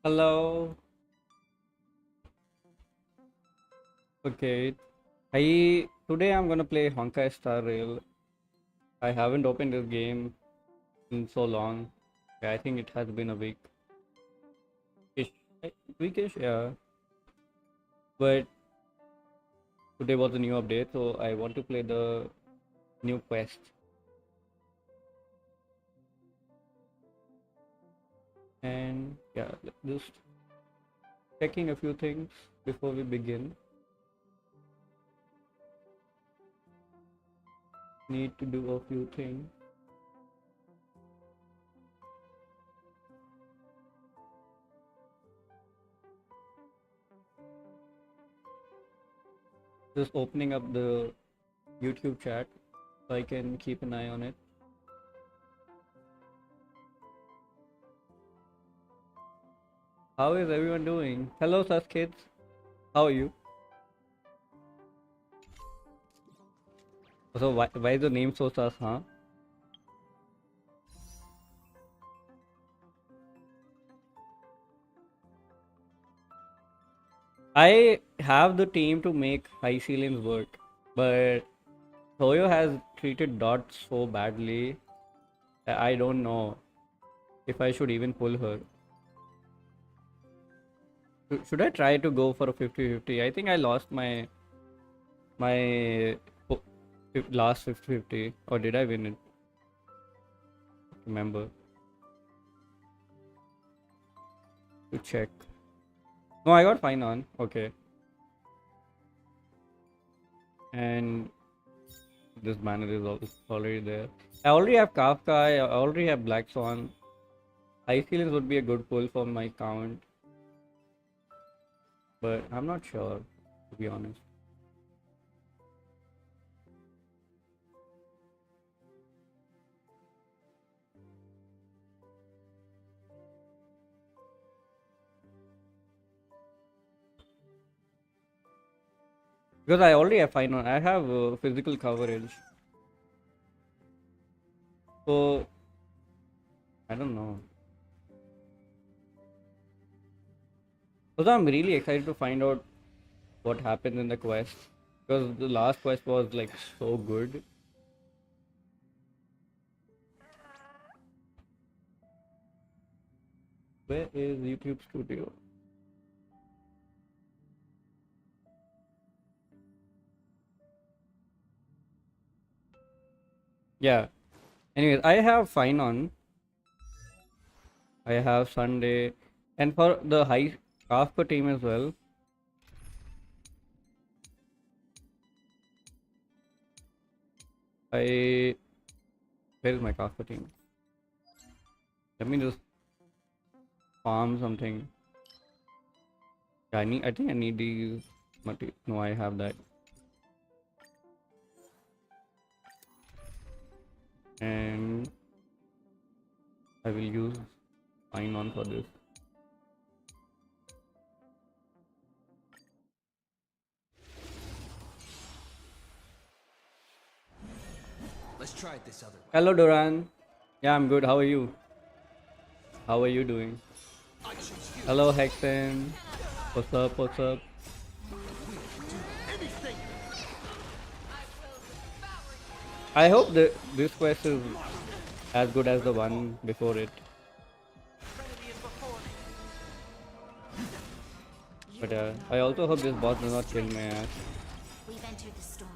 Hello. Okay. I today I'm gonna play Honkai Star Rail. I haven't opened this game in so long. Yeah, I think it has been a week. Ish. Weekish, yeah. But today was a new update, so I want to play the new quest. And yeah, just checking a few things before we begin. Need to do a few things. Just opening up the YouTube chat so I can keep an eye on it. How is everyone doing? Hello, sus kids. How are you? So why is the name so sus, huh? I have the team to make Hyselins work, but Toyo has treated Dot so badly that I don't know if I should even pull her. Should I try to go for a 50-50? I think I lost my last 50-50, or did I win it? Remember to check. No, I got fine on. Okay, and this banner is already there. I already have Kafka. I already have Black Swan. Hyselins would be a good pull for my count, but I'm not sure, to be honest. Because I already have fine on. I have physical coverage, so I don't know. So I'm really excited to find out what happens in the quest, because the last quest was like so good. Where is YouTube Studio? Yeah. Anyways, I have fine on. I have Sunday, and for the high Kafka team as well. Where is my Kafka team? Let me just farm something. Yeah, I think I need these. No, I have that. And I will use fine on for this. Let's try it this other way. Hello, Doran. Yeah, I'm good. How are you? How are you doing? Hello, Hexen. What's up? What's up? I hope that this quest is as good as the one before it. But I also hope this boss does not kill my ass. We've entered the storm.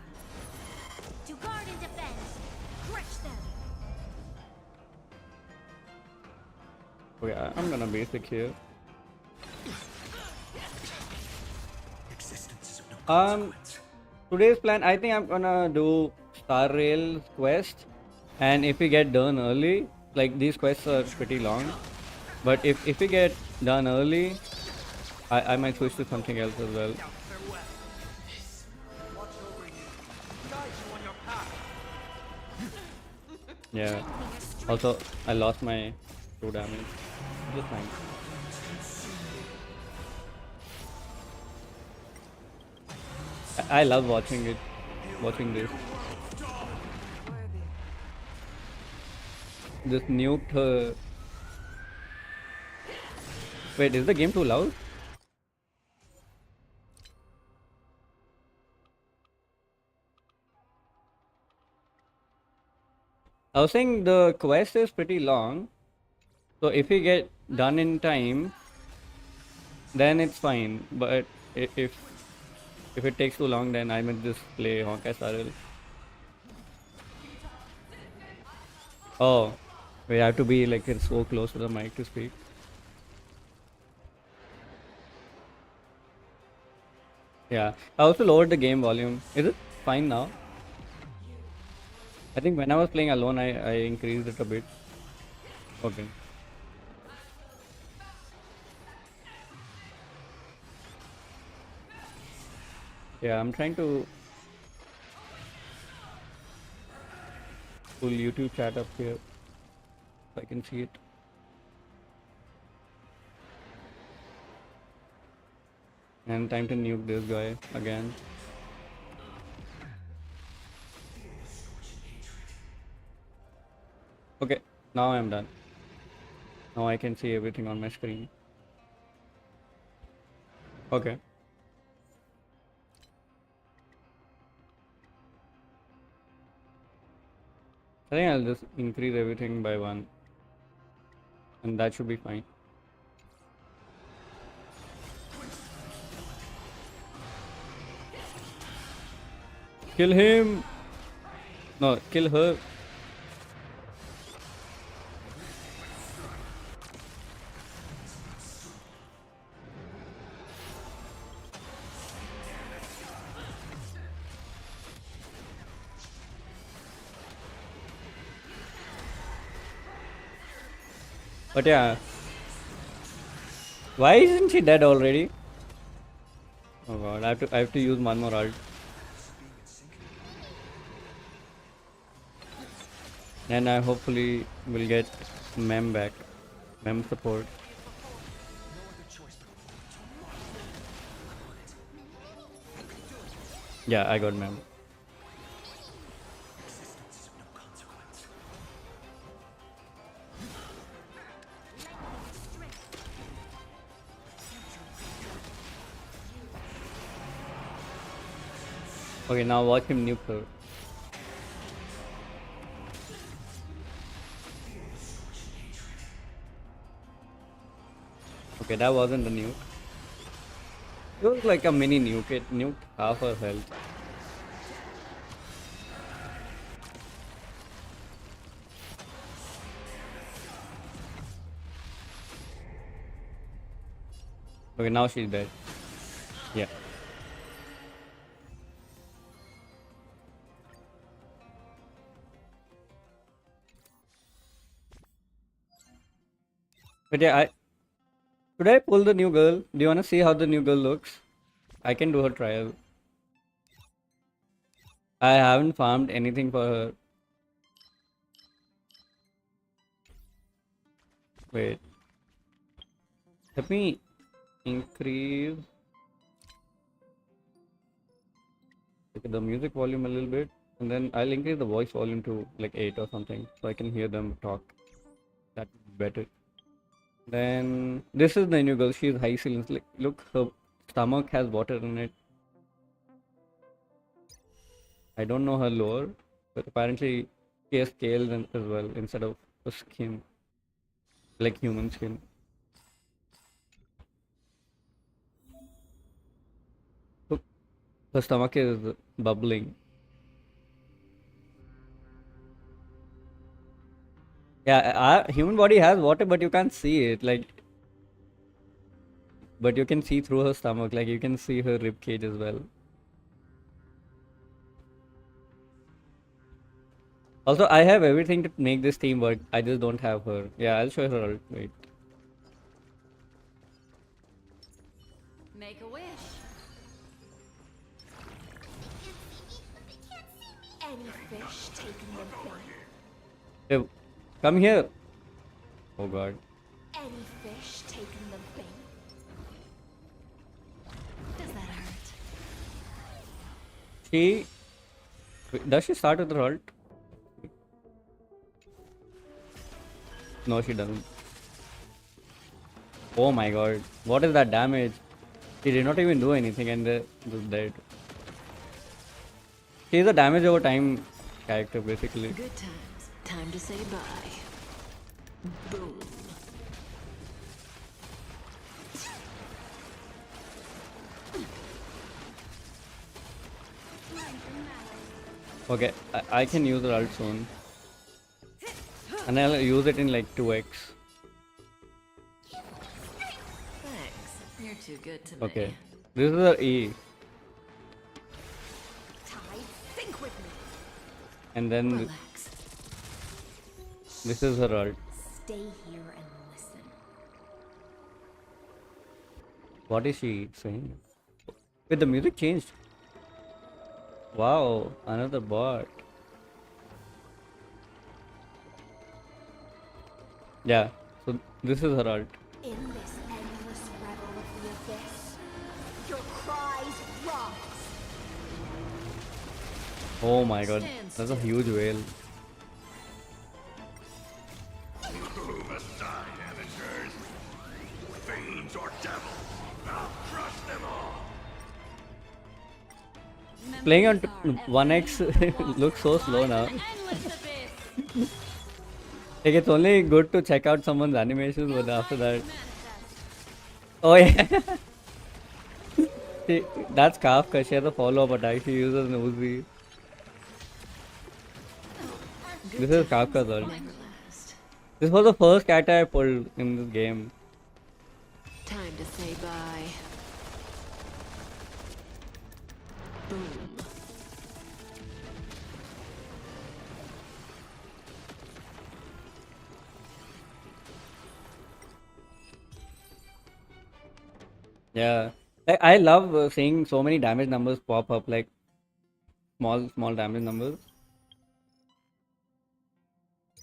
To guard and defend, crush them. Okay, I'm gonna basic here. Today's plan, I think I'm gonna do Star Rail quest, and if we get done early, like these quests are pretty long, but if we get done early, I might switch to something else as well. Yeah. Also, I lost my 2 damage. Just fine. I love watching it. Watching this. This nuked her Wait, is the game too loud? I was saying the quest is pretty long, so if we get done in time, then it's fine. But if it takes too long, then I might just play Honkai Star Rail. Oh, we have to be like so close to the mic to speak. Yeah, I also lowered the game volume. Is it fine now? I think when I was playing alone, I increased it a bit. Okay. Yeah, I'm trying to pull YouTube chat up here so I can see it. And time to nuke this guy again. Okay, now I'm done. Now I can see everything on my screen. Okay. I think I'll just increase everything by 1. And that should be fine. Kill him! No, kill her. But yeah. Why isn't she dead already? Oh god, I have to use one more ult. And I hopefully will get Mem back. Mem support. Yeah, I got Mem. Okay, now watch him nuke her. Okay, that wasn't a nuke. It was like a mini nuke. It nuked half her health. Okay, now she's dead. Yeah. But yeah, should I pull the new girl? Do you wanna see how the new girl looks? I can do her trial. I haven't farmed anything for her. Wait. Let me increase the music volume a little bit, and then I'll increase the voice volume to like 8 or something so I can hear them talk. That would be better. Then this is the new girl. She's Hyselins. Like, look, her stomach has water in it. I don't know her lore, but apparently she has scales as well instead of a skin, like human skin. Look, her stomach is bubbling. Yeah, human body has water, but you can't see it. Like, but you can see through her stomach. Like, you can see her rib cage as well. Also, I have everything to make this team work. I just don't have her. Yeah, I'll show her. Wait. Make a wish. Any fish taking the bait? Hey, come here. Oh god. Any fish taking the bait? Does that hurt? She. Wait, does she start with her ult? No, she doesn't. Oh my god. What is that damage? She did not even do anything and just dead. She is a damage over time character basically. Good times. Time to say bye. Boom. Okay, I can use the ult soon. And I'll use it in like 2x. Thanks. You're too good to Okay. me. This is the E. Tide, think with me. And then Relax. this is her ult. Stay here and listen. What is she saying? Wait, the music changed. Wow, another bot. Yeah, so this is her ult. In this endless revel of the abyss, your cries rise. Oh my god, Stand that's a still. huge whale. Aside, amateurs. Fiends or devils, I'll crush them all. Playing on 1x looks so slow now. Like it's only good to check out someone's animations, but after that, oh yeah, that's Kafka. She has a follow-up attack. She uses Nosy. This is Kafka's ult. Never last. This was the first character I pulled in this game. Time to say bye. Boom. Yeah, I love seeing so many damage numbers pop up, like small damage numbers.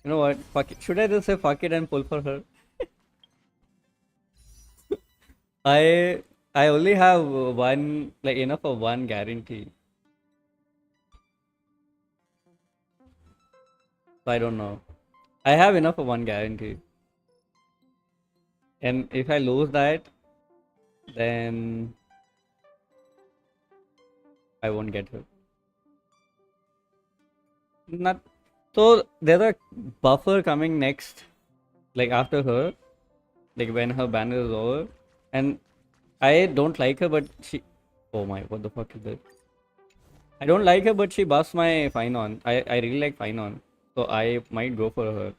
You know what? Fuck it. Should I just say fuck it and pull for her? I only have one, like enough of one guarantee. So I don't know. I have enough of one guarantee. And if I lose that, then I won't get her. Not so there's a buffer coming next, like after her, like when her banner is over, and I don't like her, but she. Oh my, what the fuck is that? I don't like her, but she buffs my Finon. I really like Finon, so I might go for her.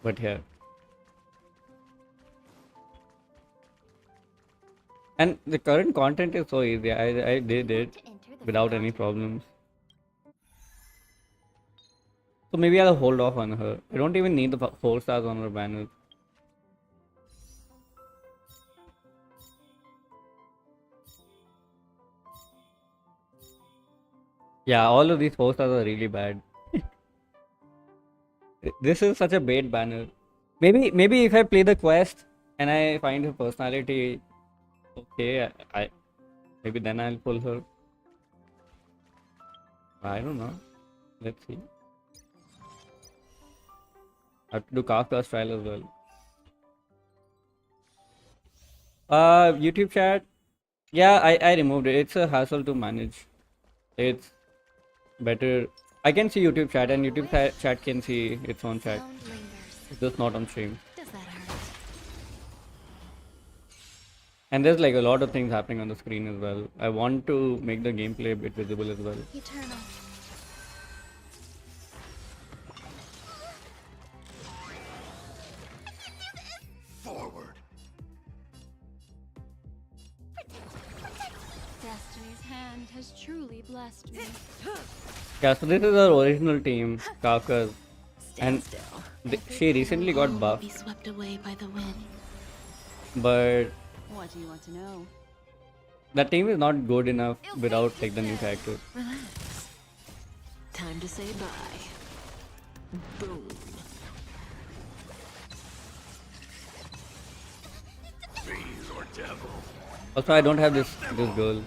But yeah. And the current content is so easy. I did it To enter the without any problems. So maybe I'll hold off on her. I don't even need the 4 stars on her banner. Yeah, all of these 4 stars are really bad. This is such a bait banner. Maybe if I play the quest and I find her personality okay, I maybe then I'll pull her. I don't know. Let's see. I have to do Kafka's trial as well. YouTube chat. Yeah, I removed it. It's a hassle to manage. It's better. I can see YouTube chat and YouTube chat can see its own chat. sound lingers. It's just not on stream. Does that hurt? And there's like a lot of things happening on the screen as well. I want to make the gameplay a bit visible as well. Eternal. Forward. Destiny's hand has truly blessed me. Yeah, so this is our original team, Kafka's. Stand And still. she recently got All will buffed, be swept away by the wind. but What do you want to know? the team is not good enough without like the new character. Relax. Time to say bye. Boom. Fiends or devils. Also, I don't have this girl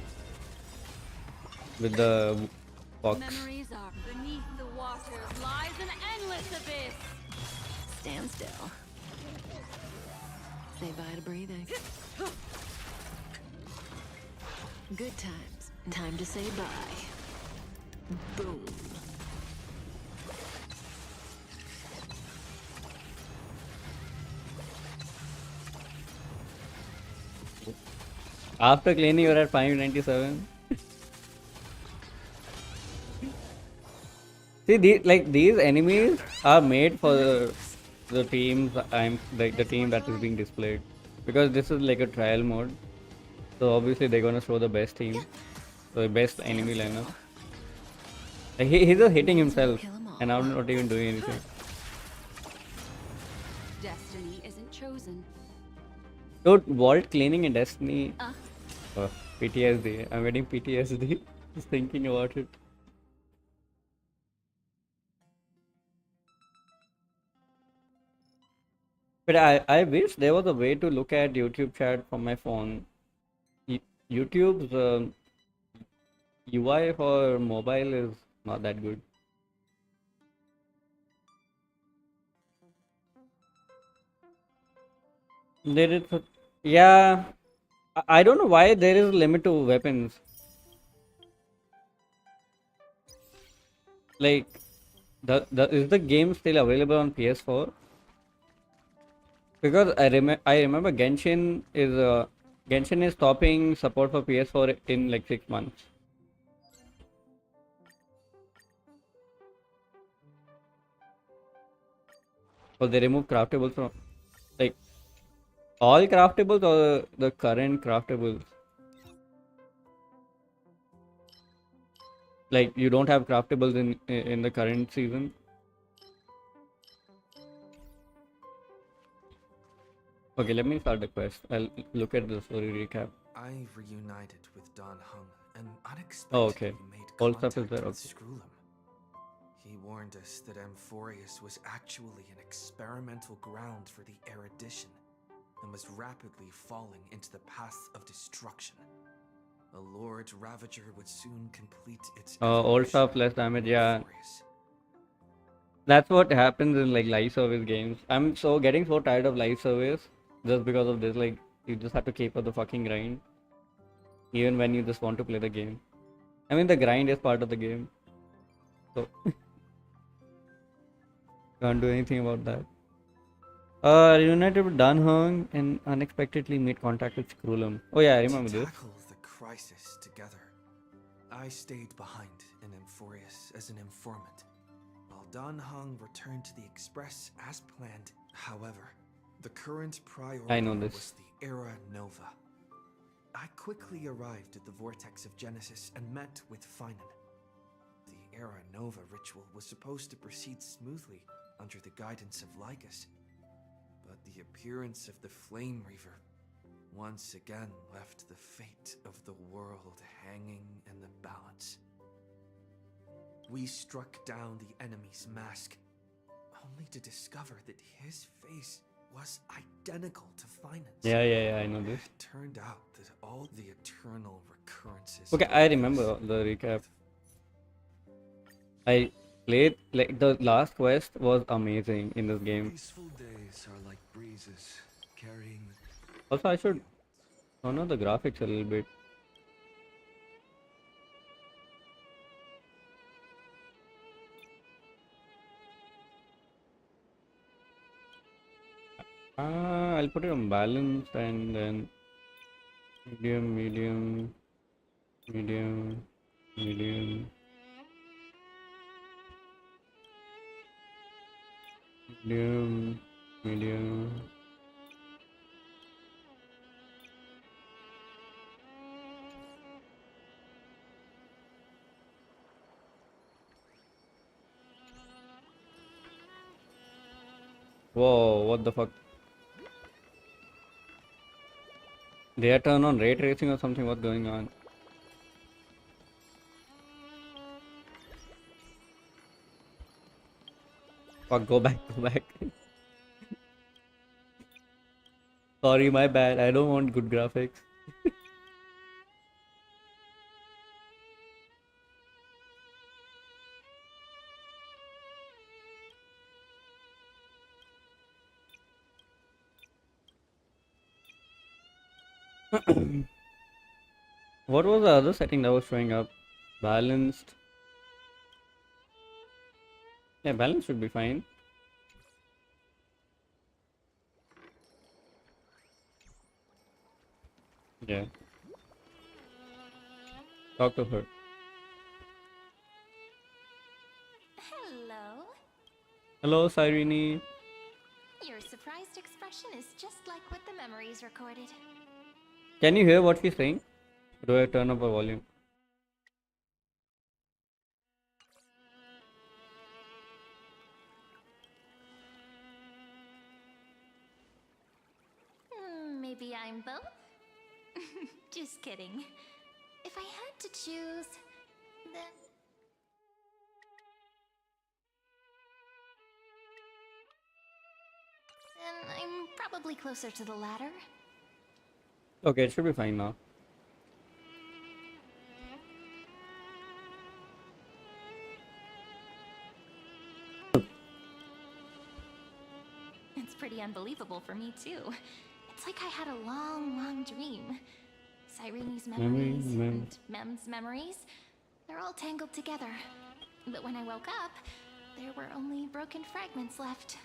with the fox. Memories are beneath the waters lies an endless bottomless abyss. Stand still. Say bye to breathing. Good times. Time to say bye. Boom. After cleaning, you're at 597. See, these enemies are made for the teams. I'm like the team that is being displayed, because this is like a trial mode. So obviously they're gonna show the best team, so the best enemy lineup. Like he's just hitting himself, and I'm not even doing anything. Destiny isn't chosen. Dude, vault cleaning in Destiny. Uh. Oh, PTSD. I'm getting PTSD just thinking about it. But I wish there was a way to look at YouTube chat from my phone. YouTube's UI for mobile is not that good. There is, yeah. I don't know why there is a limit to weapons. Like, is the game still available on PS4? Because I remember Genshin is stopping support for PS4 in like 6 months. So they remove craftables from, like, all craftables or the current craftables. Like, you don't have craftables in the current season. Okay, let me start the quest. I'll look at the story recap. I reunited with Don Hung and Oh, unexpectedly okay. made All contact stuff is there. with Okay. Screwlum. He warned us that Amphorius was actually an experimental ground for the erudition and was rapidly falling into the path of destruction. A Lord Ravager would soon complete its Old evolution stuff, less damage. in Yeah, Amphorius. that's what happens in like live service games. I'm getting so tired of live service just because of this. Like, you just have to keep up the fucking grind, even when you just want to play the game. I mean, the grind is part of the game, so can't do anything about that. Reunited with Dan Hung and unexpectedly made contact with Screwlum. Oh yeah, I remember To this. tackle the crisis together, I stayed behind in Amphorius as an informant, while Don Hung returned to the Express as planned. However, the current I know priority this. was the Era Nova. I quickly arrived at the Vortex of Genesis and met with Finan. The Era Nova ritual was supposed to proceed smoothly under the guidance of Lycus, but the appearance of the Flame Reaver once again left the fate of the world hanging in the balance. We struck down the enemy's mask, only to discover that his face was identical to Finan's. Yeah, I know this. It turned out that all the eternal recurrences. Okay, I remember the recap. I played, like, the last quest was amazing in this game. Peaceful days are like breezes carrying. Also, I should turn on the graphics a little bit. I'll put it on balanced and then medium, medium, medium, medium, medium, medium. Whoa, what the fuck? They are turned on ray tracing or something? What's going on? Fuck, go back, go back. Sorry, my bad. I don't want good graphics. What was the other setting that was showing up? Balanced. Yeah, balance should be fine. Yeah. Talk to her. Hello. Hello, Cyrene. Your surprised expression is just like what the memories recorded. Can you hear what she's saying? Do I turn up the volume? Maybe I'm both? Just kidding. If I had to choose, then... Then I'm probably closer to the latter. Okay, it should be fine now. It's pretty unbelievable for me, too. It's like I had a long, long dream. Cyrene's memories and Mem's memories, they're all tangled together. But when I woke up, there were only broken fragments left.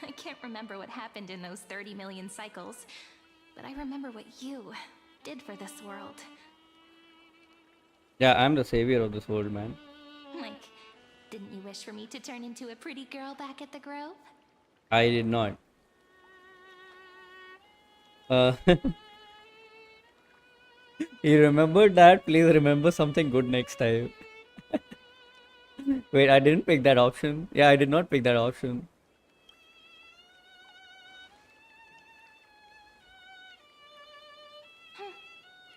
I can't remember what happened in those 30 million cycles, but I remember what you did for this world. Yeah, I'm the savior of this world, man. Like, didn't you wish for me to turn into a pretty girl back at the Grove? I did not. You remembered that? Please remember something good next time. Wait, I didn't pick that option. Yeah, I did not pick that option.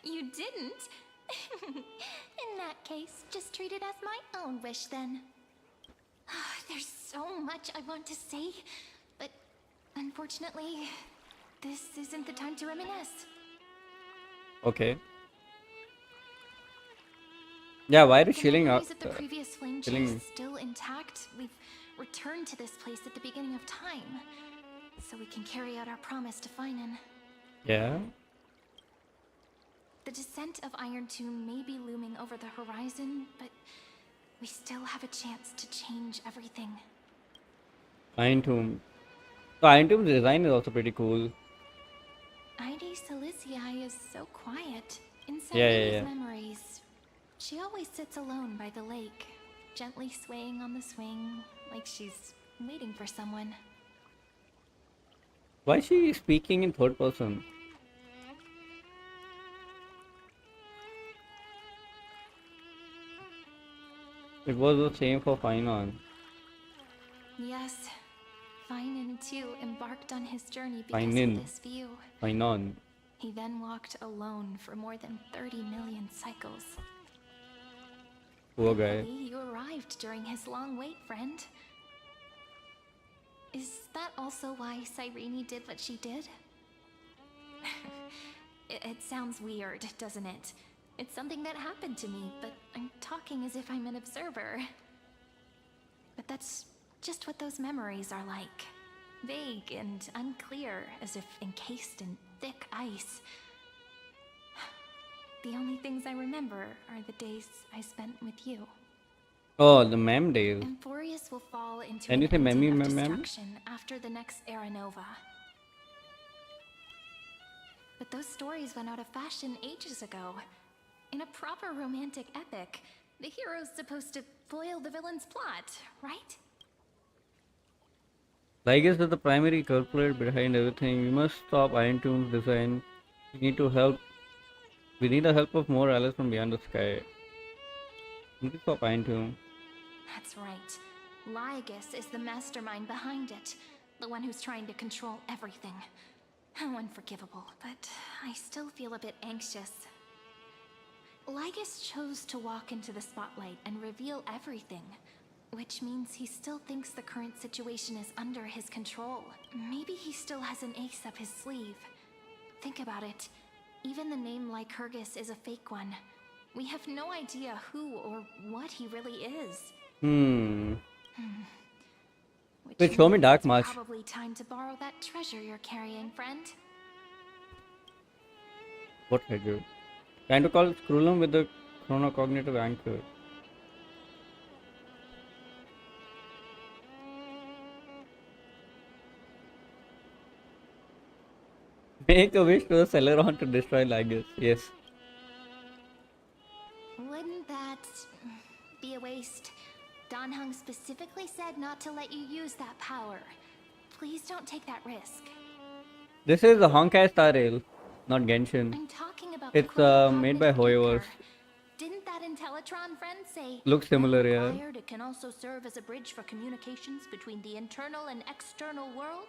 You didn't? In that case, just treat it as my own wish then. There's so much I want to say, but unfortunately, this isn't the time to reminisce. Okay. Yeah, why are you The chilling out? memories of the previous flame chilling. chase still intact. We've returned to this place at the beginning of time, so we can carry out our promise to Finan. Yeah. The descent of Iron Tomb may be looming over the horizon, but we still have a chance to change everything. Iron Tomb. So Iron Tomb's design is also pretty cool. Ide Silicii is so quiet. In Yeah, Cyrene's memories, she always sits alone by the lake, gently swaying on the swing, like she's waiting for someone. Why is she speaking in third person? It was the same for Finon. Yes, Finan too embarked on his journey because Finan. of this view. Finon. He then walked alone for more than 30 million cycles. Poor guy. Thankfully, you arrived during his long wait, friend. Is that also why Cyrene did what she did? It sounds weird, doesn't it? It's something that happened to me, but I'm talking as if I'm an observer. But that's just what those memories are like. Vague and unclear, as if encased in thick ice. The only things I remember are the days I spent with you. Oh, the mem days. Amphorius will fall into Can you an say ending mem, of mem, mem? destruction after the next Era Nova. But those stories went out of fashion ages ago. In a proper romantic epic, the hero's supposed to foil the villain's plot, right? I guess that's the primary culprit behind everything. We must stop Iron Tomb's design. We need to help. We need the help of more allies from beyond the sky. We need to stop Iron Tomb. That's right. Lygus is the mastermind behind it. The one who's trying to control everything. How unforgivable, but I still feel a bit anxious. Lygus chose to walk into the spotlight and reveal everything, which means he still thinks the current situation is under his control. Maybe he still has an ace up his sleeve. Think about it. Even the name Lycurgus is a fake one. We have no idea who or what he really is. Wait, show me means Dark it's March. Probably time to borrow that treasure you're carrying, friend. What I do? Trying to call Scrollum with the chronocognitive anchor. Make a wish to the Celeron to destroy Lagus. Yes. Wouldn't that be a waste? Don Hung specifically said not to let you use that power. Please don't take that risk. This is the Honkai Star Rail, not Genshin. I'm talking about It's the made by chronocognitive Hoyoverse. anchor. Didn't that Intellitron friend say? Looks similar, when yeah. acquired, it can also serve as a bridge for communications between the internal and external world?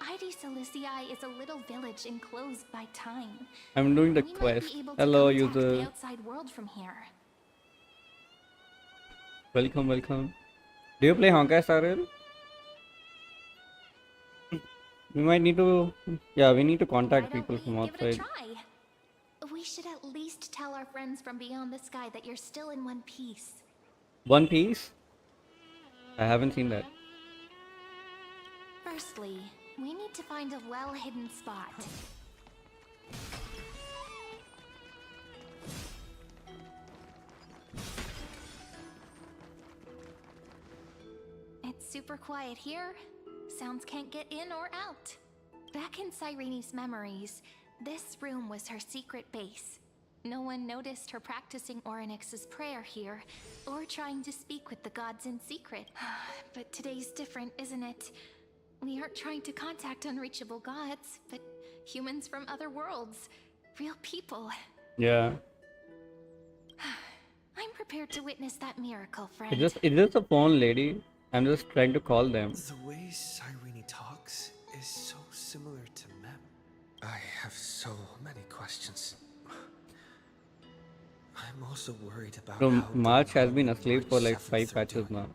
ID Silicii is a little village enclosed by time. I'm doing the We might quest. be able to Hello, contact the user. outside world from here. Welcome, welcome. Do you play Honkai Star Rail? We might need to. Yeah, we need to Why contact don't people we from give it a outside. try? We should at least tell our friends from beyond the sky that you're still in one piece. One Piece? I haven't seen that. Firstly, we need to find a well-hidden spot. It's super quiet here. Sounds can't get in or out. Back in Cyrene's memories, this room was her secret base. No one noticed her practicing Orynyx's prayer here, or trying to speak with the gods in secret. But today's different, isn't it? We aren't trying to contact unreachable gods, but humans from other worlds. Real people. Yeah. I'm prepared to witness that miracle, friend. It's just a phone, lady. I'm just trying to call them. The way Cyrene talks is so similar to Mem. I have so many questions. I'm also worried about So how March has Don been and asleep for like 5 Seventh are patches doing. now.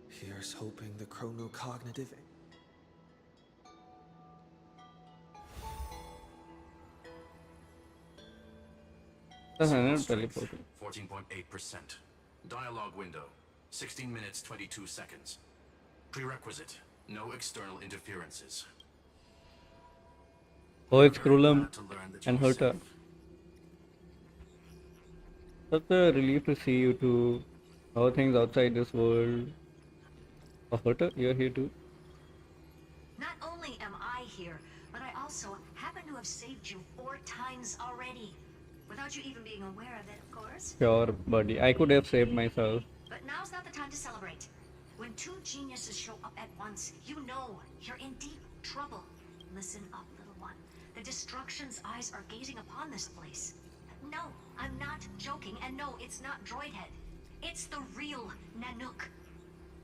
Here's hoping the chronocognitive. That's another Strength, teleporter. 14.8%. Dialogue window, 16 minutes 22 seconds. Prerequisite, no external interferences. Oh, it's Very Krulum glad to learn that you and were Herta. safe. Such a relief to see you two. How are things outside this world? Oh, Herta, you're here too. Not only am I here, but I also happen to have saved you 4 times already. Without you even being aware of it, of course. Sure, buddy. I could have saved myself. But now's not the time to celebrate. When 2 geniuses show up at once, you know you're in deep trouble. Listen up, little one. The Destruction's eyes are gazing upon this place. No, I'm not joking, and no, it's not Droidhead. It's the real Nanook.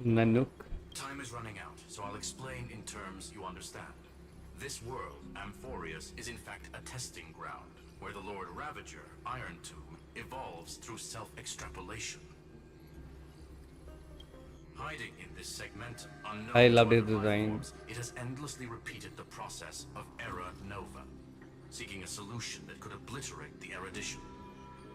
Nanook. Time is running out, so I'll explain in terms you understand. This world, Amphorius, is in fact a testing ground, where the Lord Ravager, Iron Tomb, evolves through self-extrapolation. Hiding in this segmentum, unknown I love to his other life design. forms, it has endlessly repeated the process of Era Nova, seeking a solution that could obliterate the erudition.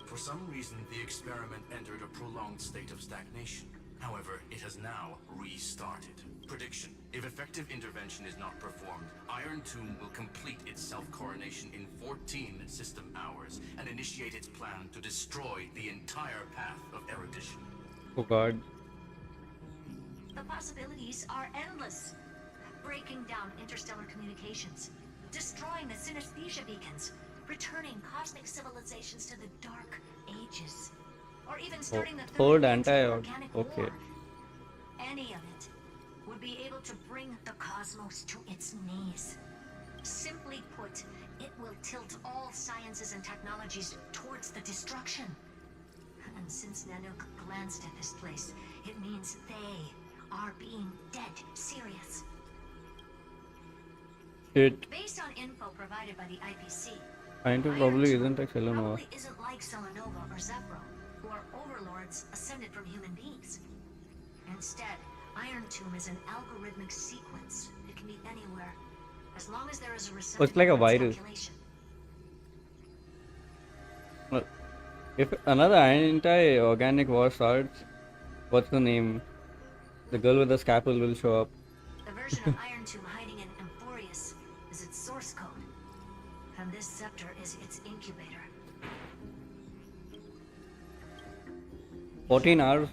For some reason, the experiment entered a prolonged state of stagnation. However, it has now restarted. Prediction: if effective intervention is not performed, Iron Tomb will complete its self-coronation in 14 system hours and initiate its plan to destroy the entire path of erudition. Oh god. The possibilities are endless. Breaking down interstellar communications, destroying the synesthesia beacons, returning cosmic civilizations to the dark ages, or even starting the Third third age of anti- organic okay. war. Any of it would be able to bring the cosmos to its knees. Simply put, it will tilt all sciences and technologies towards the destruction. And since Nanook glanced at this place, it means they are being dead serious. Shit. Based on info provided by the IPC, Iron Tomb Iron probably Tomb isn't like Selenova. probably isn't like Selenova or Zephyro, who are overlords ascended from human beings. Instead, Iron Tomb is an algorithmic sequence. It can be anywhere, as long as there is a receptacle it's like a for its virus. calculation. Well, if another anti-organic war starts, what's the name? The girl with the scalpel will show up. The version of Iron Tomb hiding in Amphorius is its source code. and this scepter is its incubator. 14 hours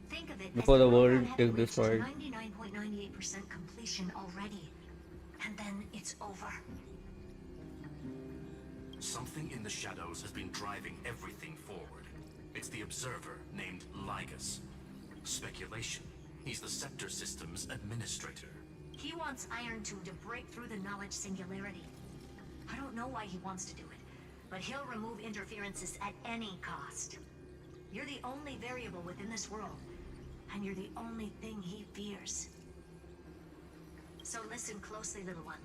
Think of it before as the the world program had is reached destroyed. 99.98% completion already. And then it's over. Something in the shadows has been driving everything forward. It's the observer named Lygus. Speculation. He's the scepter system's administrator. He wants Iron Tomb to break through the knowledge singularity. I don't know why he wants to do it, but he'll remove interferences at any cost. You're the only variable within this world, and you're the only thing he fears. So listen closely, little one.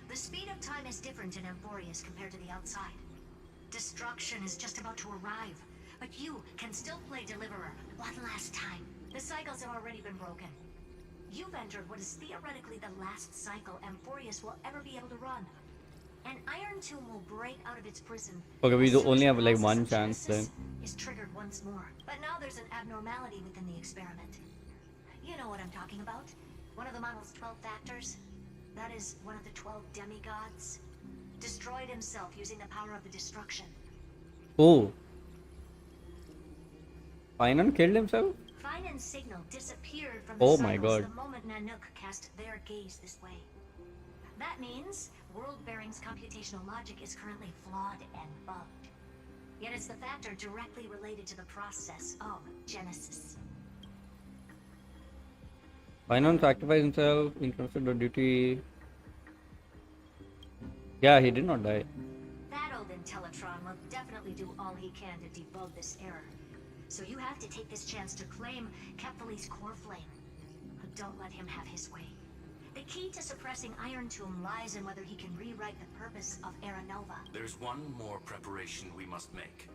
The speed of time is different in Amphorius compared to the outside. Destruction is just about to arrive, but you can still play Deliverer one last time. The cycles have already been broken. You've entered what is theoretically the last cycle Amphorius will ever be able to run. An Iron Tomb will break out of its prison. Okay, we as do soon only as have the like process one of chance then. Genesis is triggered once more. But now there's an abnormality within the experiment. You know what I'm talking about? One of the model's 12 factors. That is one of the 12 demigods. Destroyed himself using the power of the destruction. Oh. Finan killed himself? Finan's signal disappeared from the Oh my cycles God. the moment Nanook cast their gaze this way. That means World Bearing's computational logic is currently flawed and bugged. Yet it's the factor directly related to the process of Genesis. Finan sacrificed himself, interested the duty. Yeah, he did not die. That old Intellitron will definitely do all he can to debug this error. So you have to take this chance to claim Kephal's core flame. But don't let him have his way. The key to suppressing Iron Tomb lies in whether he can rewrite the purpose of Era Nova. There's one more preparation we must make.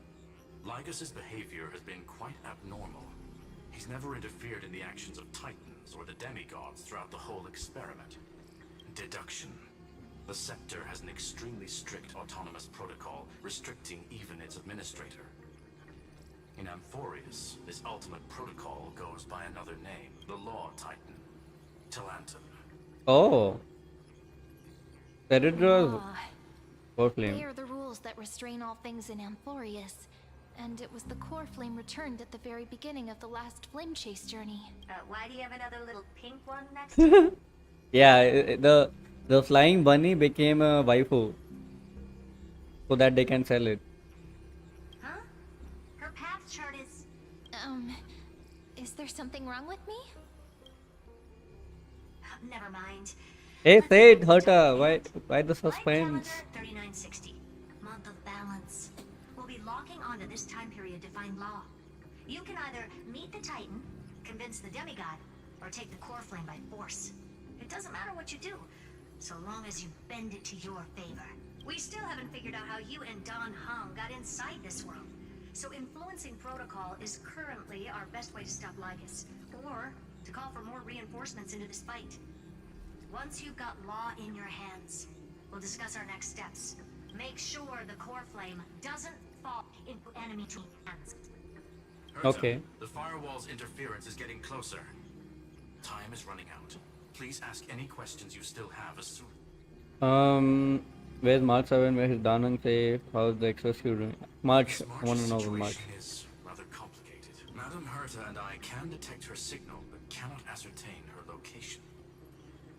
Lygus's behavior has been quite abnormal. He's never interfered in the actions of Titans or the demigods throughout the whole experiment. Deduction. The Scepter has an extremely strict autonomous protocol, restricting even its administrator. In Amphorius, this ultimate protocol goes by another name, the Law Titan, Talanton. Oh. Ceredra's Law. core They flame. are the rules that restrain all things in Amphorius. And it was the core flame returned at the very beginning of the last flame chase journey. Why do you have another little pink one next to you? Yeah, the flying bunny became a waifu so that they can sell it. Huh? Her path chart is... Is there something wrong with me? Never mind. Hey, Let's say it, get into Herta. it. Why the Light suspense? calendar 3960. Month of balance. We'll be locking onto this time period to find law. You can either meet the Titan, convince the demigod, or take the core flame by force. It doesn't matter what you do, so long as you bend it to your favor. We still haven't figured out how you and Don Hung got inside this world. So influencing protocol is currently our best way to stop Lygus, or to call for more reinforcements into this fight. Once you've got law in your hands, we'll discuss our next steps. Make sure the core flame doesn't fall into enemy hands. Herta, Okay. The firewall's interference is getting closer. Time is running out. Please ask any questions you still have as soon. Where's March 7? Where is Danang safe? How's the execute doing? March, I March's want to know about March. situation is rather complicated. Madame Herta and I can detect her signal, but cannot ascertain her location.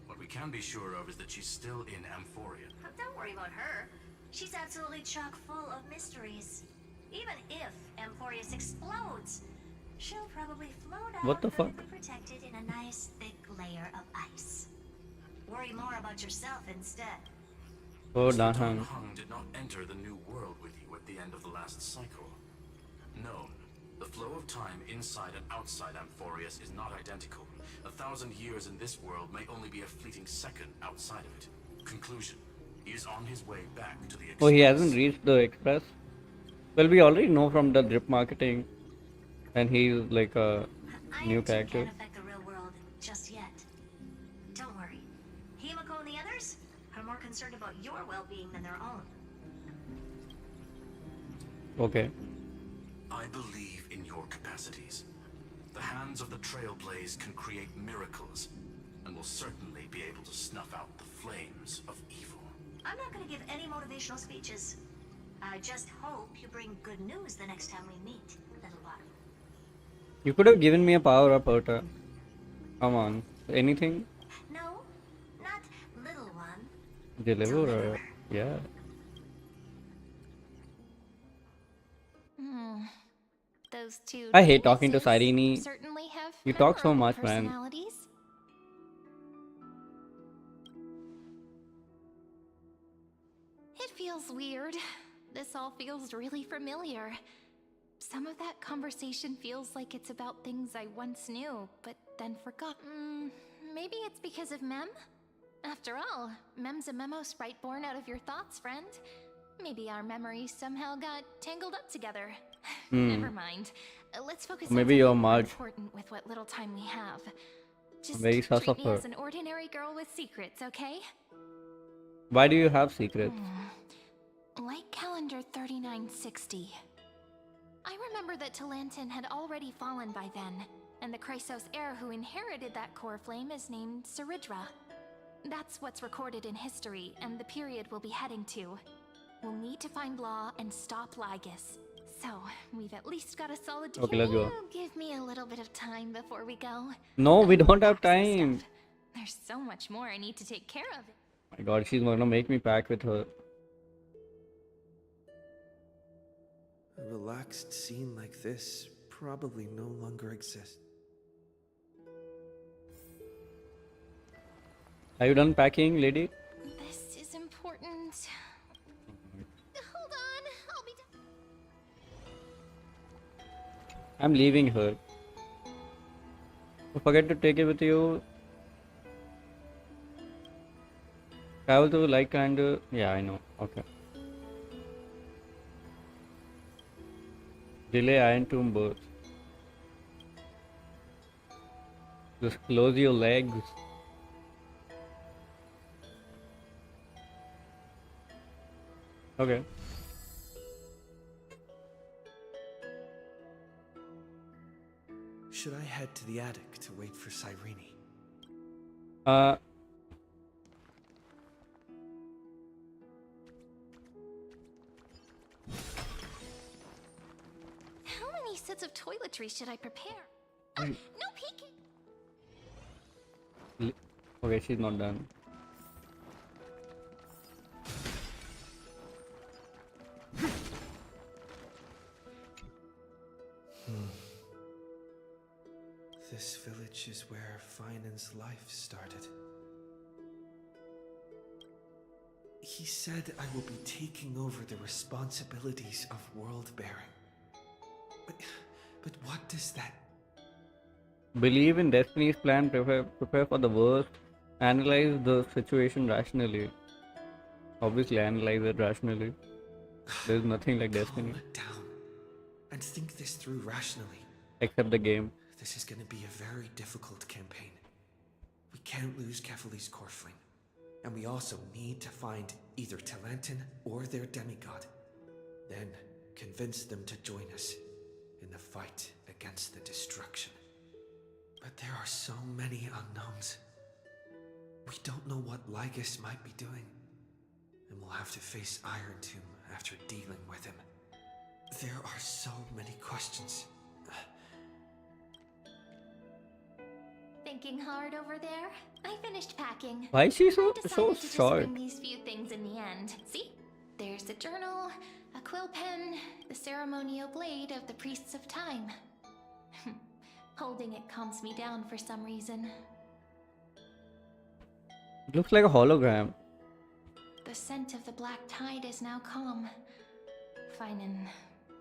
What we can be sure of is that she's still in Amphoria. Don't worry about her. She's absolutely chock full of mysteries. Even if Amphorius explodes, she'll probably float out What the fuck? perfectly protected in a nice thick layer of ice. Worry more about yourself instead. Oh, Mr. Don Danang. Hung did not enter the new world with you at the end of the last cycle. Known. The flow of time inside and outside Amphorius is not identical. 1,000 years in this world may only be a fleeting second outside of it. Conclusion. He is on his way back to the Oh, he Express. hasn't reached the express. Well, we already know from the drip marketing, and he's like a new Iron Tomb character. can't affect the real world just yet. Don't worry. Himiko and the others are more concerned about your well-being than their own. Okay. I believe in your capacities. The hands of the Trailblaze can create miracles, and will certainly be able to snuff out the flames of evil. I'm not gonna give any motivational speeches. I just hope you bring good news the next time we meet, little one. You could have given me a power up, Ota. Come on. Anything? No, not little one. Deliver. Yeah. Those two I hate talking to geniuses Cyrene. certainly have You talk so memorable much, man. personalities. It feels weird. This all feels really familiar. Some of that conversation feels like it's about things I once knew, but then forgot. Maybe it's because of Mem? After all, Mem's a memo sprite born out of your thoughts, friend. Maybe our memories somehow got tangled up together. Never mind. Let's focus on Maybe something you're more Marge. important with what little time we have. Just Very sus treat of me her. as an ordinary girl with secrets, okay? Why do you have secrets? Like calendar 3960. I remember that Talantin had already fallen by then, and the Chrysos heir who inherited that core flame is named Saridra. That's what's recorded in history, and the period we'll be heading to. We'll need to find Law and stop Lygus. So, we've at least got a solid... Okay, let's go. Give me a little bit of time before we go. No, we don't have Pack some time. stuff. There's so much more I need to take care of. My god, she's gonna make me pack with her. A relaxed scene like this probably no longer exists. Are you done packing, lady? This is important. Hold on, I'll be done. I'm leaving her. Don't forget to take it with you. Travel to like and yeah, I know. Okay. Delay Iron Tomb birth. Just close your legs. Okay. Should I head to the attic to wait for Cyrene? Uh. How many sets of toiletries should I prepare? No peeking! Okay, she's not done. This village is where Finan's life started. He said I will be taking over the responsibilities of world-bearing. But what does that... Believe in destiny's plan, prepare for the worst, analyze the situation rationally. Obviously, analyze it rationally. There's nothing like destiny. Calm down and think this through rationally. Except the game. This is going to be a very difficult campaign. We can't lose Kefali's core flame. And we also need to find either Talantin or their demigod. Then convince them to join us in the fight against the destruction. But there are so many unknowns. We don't know what Lygus might be doing. And we'll have to face Iron Tomb after dealing with him. There are so many questions. Thinking hard over there? I finished packing. Why is she I so decided to just short? bring these few things in the end. See? There's a journal, a quill pen, the ceremonial blade of the Priests of Time. Holding it calms me down for some reason. It looks like a hologram. The scent of the black tide is now calm. Finan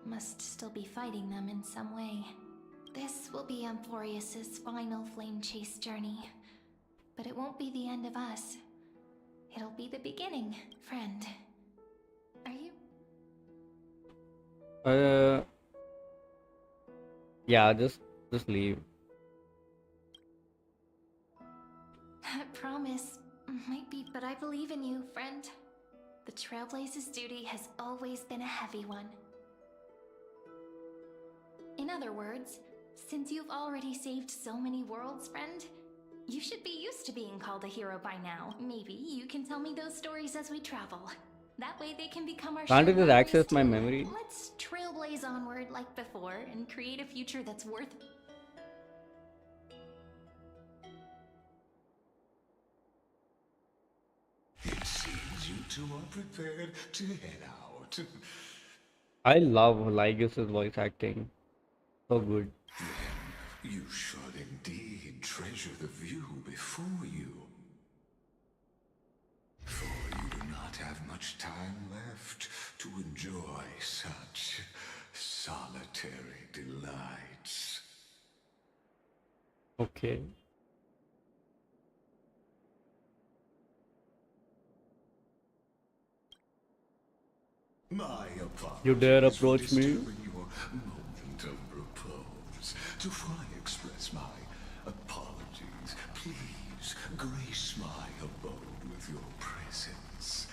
must still be fighting them in some way. This will be Amphorius's final flame chase journey. But it won't be the end of us. It'll be the beginning, friend. Are you? Yeah, just leave. I promise. Might be, but I believe in you, friend. The Trailblaze's duty has always been a heavy one. In other words, since you've already saved so many worlds, friend, You should be used to being called a hero by now. Maybe you can tell me those stories as we travel. That way they can become our Can't you shared just memories access my too. memory? Let's trailblaze onward like before and create a future that's worth. It seems you two are prepared to head out. I love Lygus' voice acting. So good. You should indeed treasure the view before you. For you do not have much time left to enjoy such solitary delights. Okay. My apologies You dare for approach me? disturbing your moment of repose. To I express my apologies. Please grace my abode with your presence.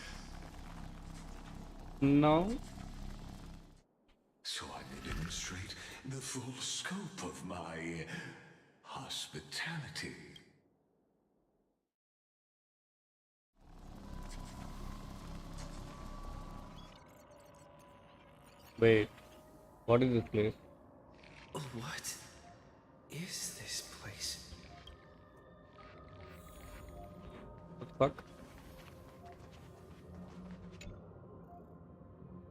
No. So I may demonstrate the full scope of my hospitality. Wait. What is this place? What is this place? What the fuck?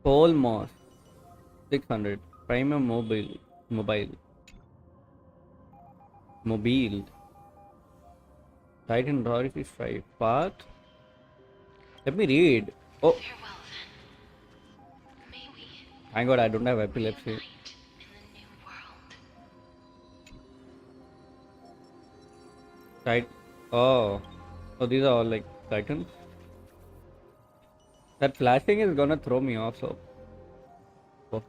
Coal Moss. 600. Primer Mobile. Mobile. Mobile. Titan Dorothy Stripe. Path. Let me read. Oh, Farewell then. May we thank God I don't have epilepsy. reunite in the new world. Right. Oh. So these are all like Titans. That flashing is gonna throw me off, so. Oh.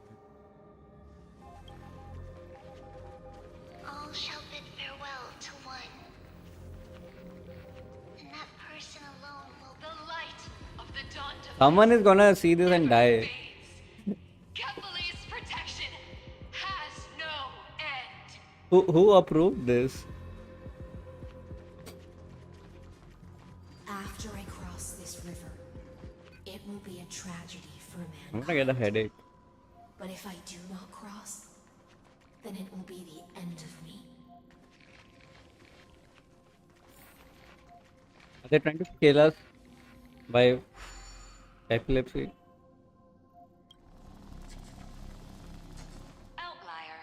All shall bid farewell to one. And that person alone will The light of the dawn divine Someone is gonna see this and die. fades. Kephal's protection has no end. Who approved this? After I cross this river, it will be a tragedy for I'm mankind. gonna get a headache. But if I do not cross, then it will be the end of me. Are they trying to kill us by epilepsy? Outlier.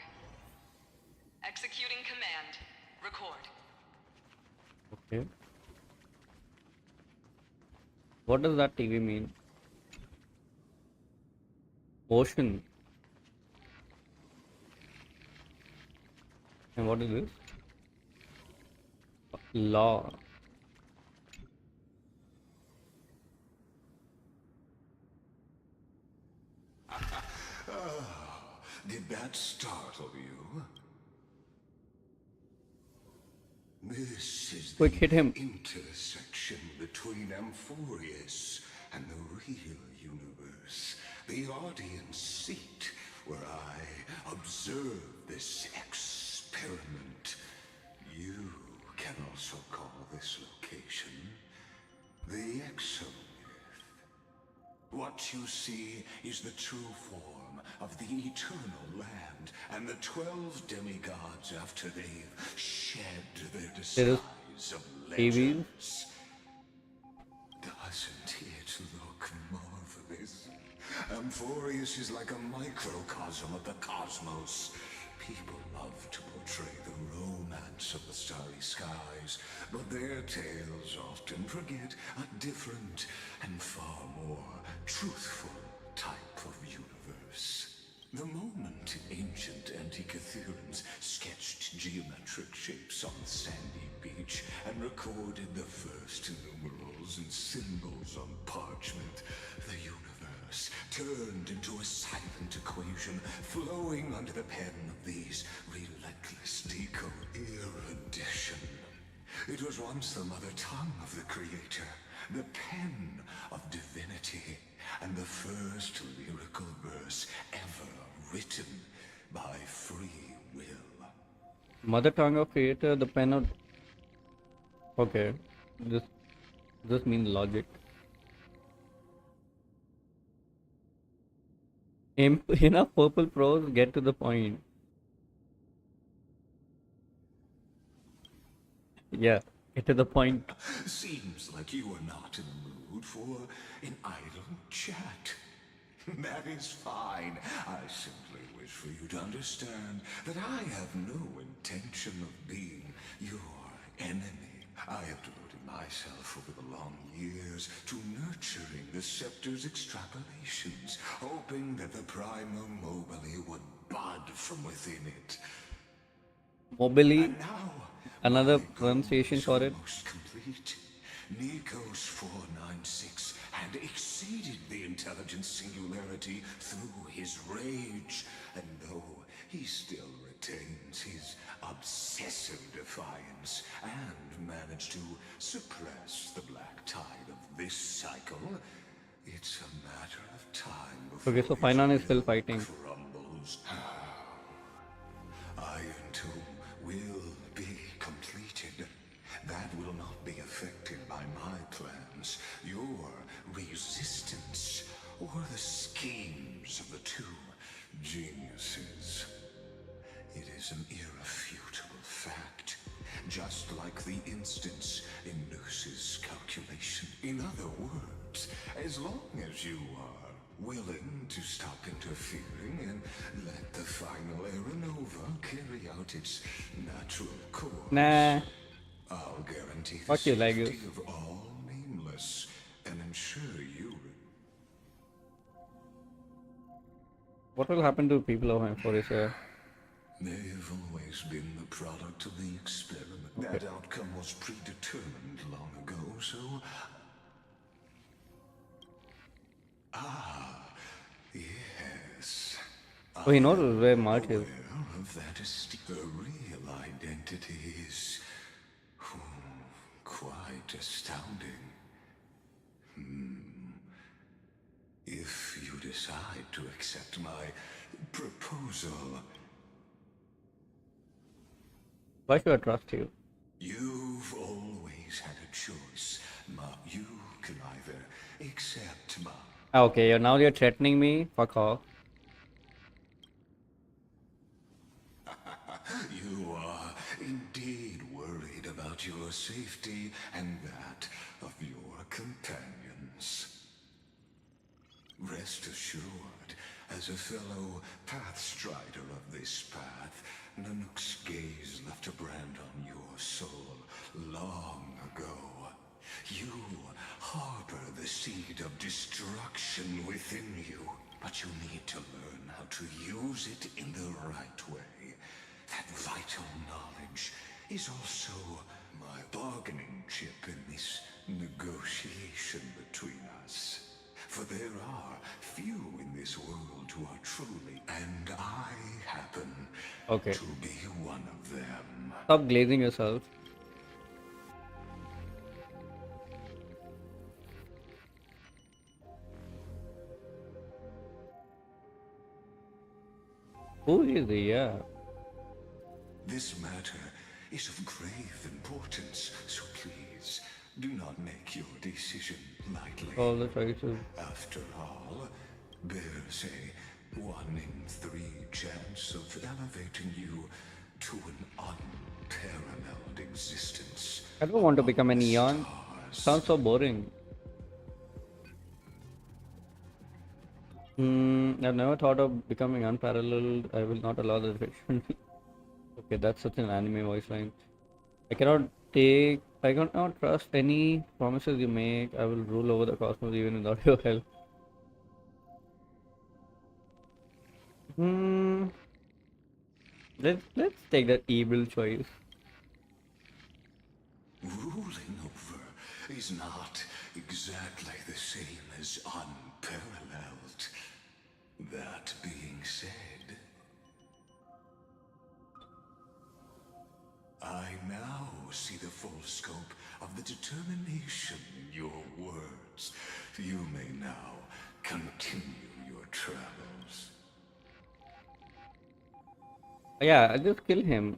Executing command. Record. Okay. What does that TV mean? Ocean. And what is this? Law. Did that startle you? This is Quick, the hit him. intersection between Amphorius and the real universe. The audience seat where I observe this experiment. You can also call this location the Exomyth. What you see is the true form of the eternal land and the 12 demigods after they've shed their disguise of TVs. legends. Doesn't it look marvelous? Amphorius is like a microcosm of the cosmos. People love to portray the romance of the starry skies, but their tales often forget a different and far more truthful type of universe. The moment ancient Antikytherians sketched geometric shapes on the sandy beach and recorded the first numerals and symbols on parchment, the universe turned into a silent equation flowing under the pen of these relentless deco-erudition. It was once the mother tongue of the creator, the pen of divinity, and the first lyrical verse ever written by free will. Mother tongue of creator, the pen of. Okay. This this means logic. Enough purple prose, get to the point. Yeah, get to the point. Seems like you are not in the mood for an idle chat. That is fine. I simply wish for you to understand that I have no intention of being your enemy. I have devoted myself over the long years to nurturing the Scepter's extrapolations, hoping that the Primal Mobile would bud from within it. Mobily, And now, another my goal pronunciation is for it. almost complete. Nikos 496 had exceeded the intelligence singularity through his rage, and though he still retains his obsessive defiance and managed to suppress the black tide of this cycle, it's a matter of time before Okay, so his Finan is still will fighting. crumbles. Iron Tomb will be completed. That will not be affected by my plans, your resistance, or the schemes of the two geniuses. It is an irrefutable fact, just like the instance in Noos's calculation. In other words, as long as you are willing to stop interfering and let the final Aeronova carry out its natural course, Nah, I'll guarantee the fuck you, Legus. safety of all nameless and ensure you. What will happen to people of Emphoria? They've always been the product of the experiment. That outcome was predetermined long ago, so. Yes. Oh, he knows where March is. Aware of that the real identity is quite astounding. If you decide to accept my proposal, Why should I trust you? you've always had a choice. You can either accept my Ah, okay, now you're threatening me. Fuck off. You are indeed worried about your safety and that of your companions. Rest assured, as a fellow pathstrider of this path, Nanook's gaze left a brand on your soul long ago. You harbor the seed of destruction within you, but you need to learn how to use it in the right way. That vital knowledge is also my bargaining chip in this negotiation between us. For there are few in this world who are truly, and I happen Okay. to be one of them. Stop glazing yourself. Who is he? Yeah. This matter is of grave importance, so please do not make your decision lightly. All the choices. After all, bears a 1 in 3 chance of elevating you to an unparalleled existence. I don't want to become an Eon. Stars. Sounds so boring. I've never thought of becoming unparalleled. I will not allow the fiction. Okay, that's such an anime voice line. I cannot trust any promises you make. I will rule over the cosmos even without your help. Let's take that evil choice. Ruling over is not exactly the same as unparalleled. That being said, I now see the full scope of the determination in your words. You may now continue your travels. Yeah, I'll just kill him.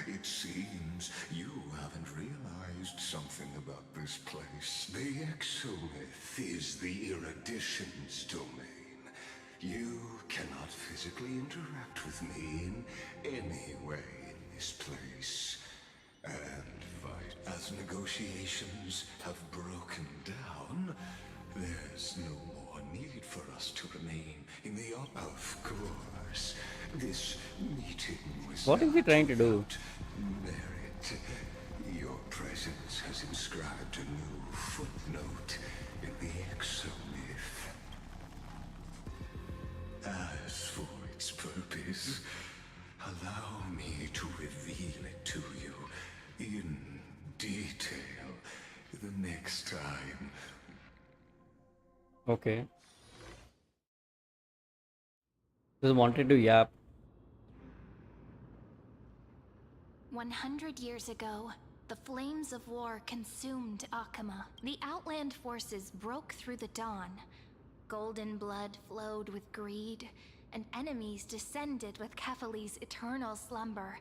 It seems you haven't realized something about this place. The Exolith is the Erudition's domain. You cannot physically interact with me in any way in this place. And as negotiations have broken down, there's no more need for us to remain in the Of course, this meeting was What is he trying to do? without merit. Your presence has inscribed a new footnote in the Exomyth. As for its purpose, allow me to reveal it to you in detail the next time. Okay. Just wanted to yap. 100 years ago, the flames of war consumed Akama. The Outland forces broke through the dawn. Golden blood flowed with greed, and enemies descended with Kefali's eternal slumber,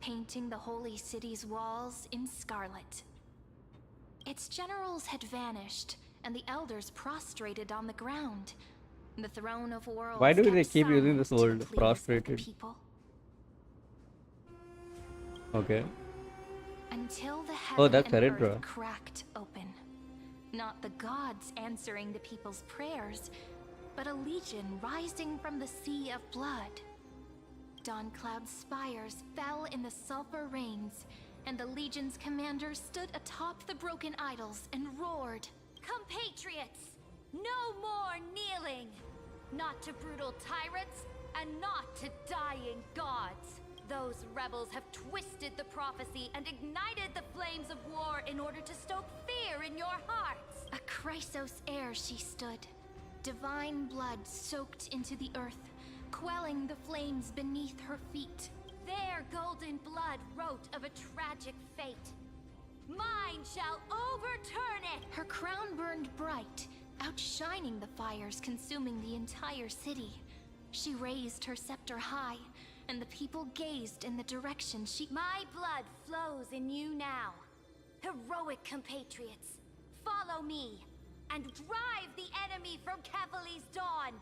painting the holy city's walls in scarlet. Its generals had vanished, and the elders prostrated on the ground. The throne of worlds Why do they kept keep using this silent to word, the pleas of the prostrated? people. Okay. Until the Oh, heaven that's and Eritrea. earth cracked open. Not the gods answering the people's prayers, but a legion rising from the sea of blood. Dawn Cloud's spires fell in the sulfur rains, and the legion's commander stood atop the broken idols and roared. Compatriots, no more kneeling! Not to brutal tyrants, and not to dying gods. Those rebels have twisted the prophecy and ignited the flames of war in order to stoke fear in your hearts. A Chrysos heir she stood, divine blood soaked into the earth, quelling the flames beneath her feet. Their golden blood wrote of a tragic fate. Mine shall overturn it! Her crown burned bright, outshining the fires consuming the entire city. She raised her scepter high, and the people gazed in the direction she... My blood flows in you now. Heroic compatriots, follow me, and drive the enemy from Kefali's dawn.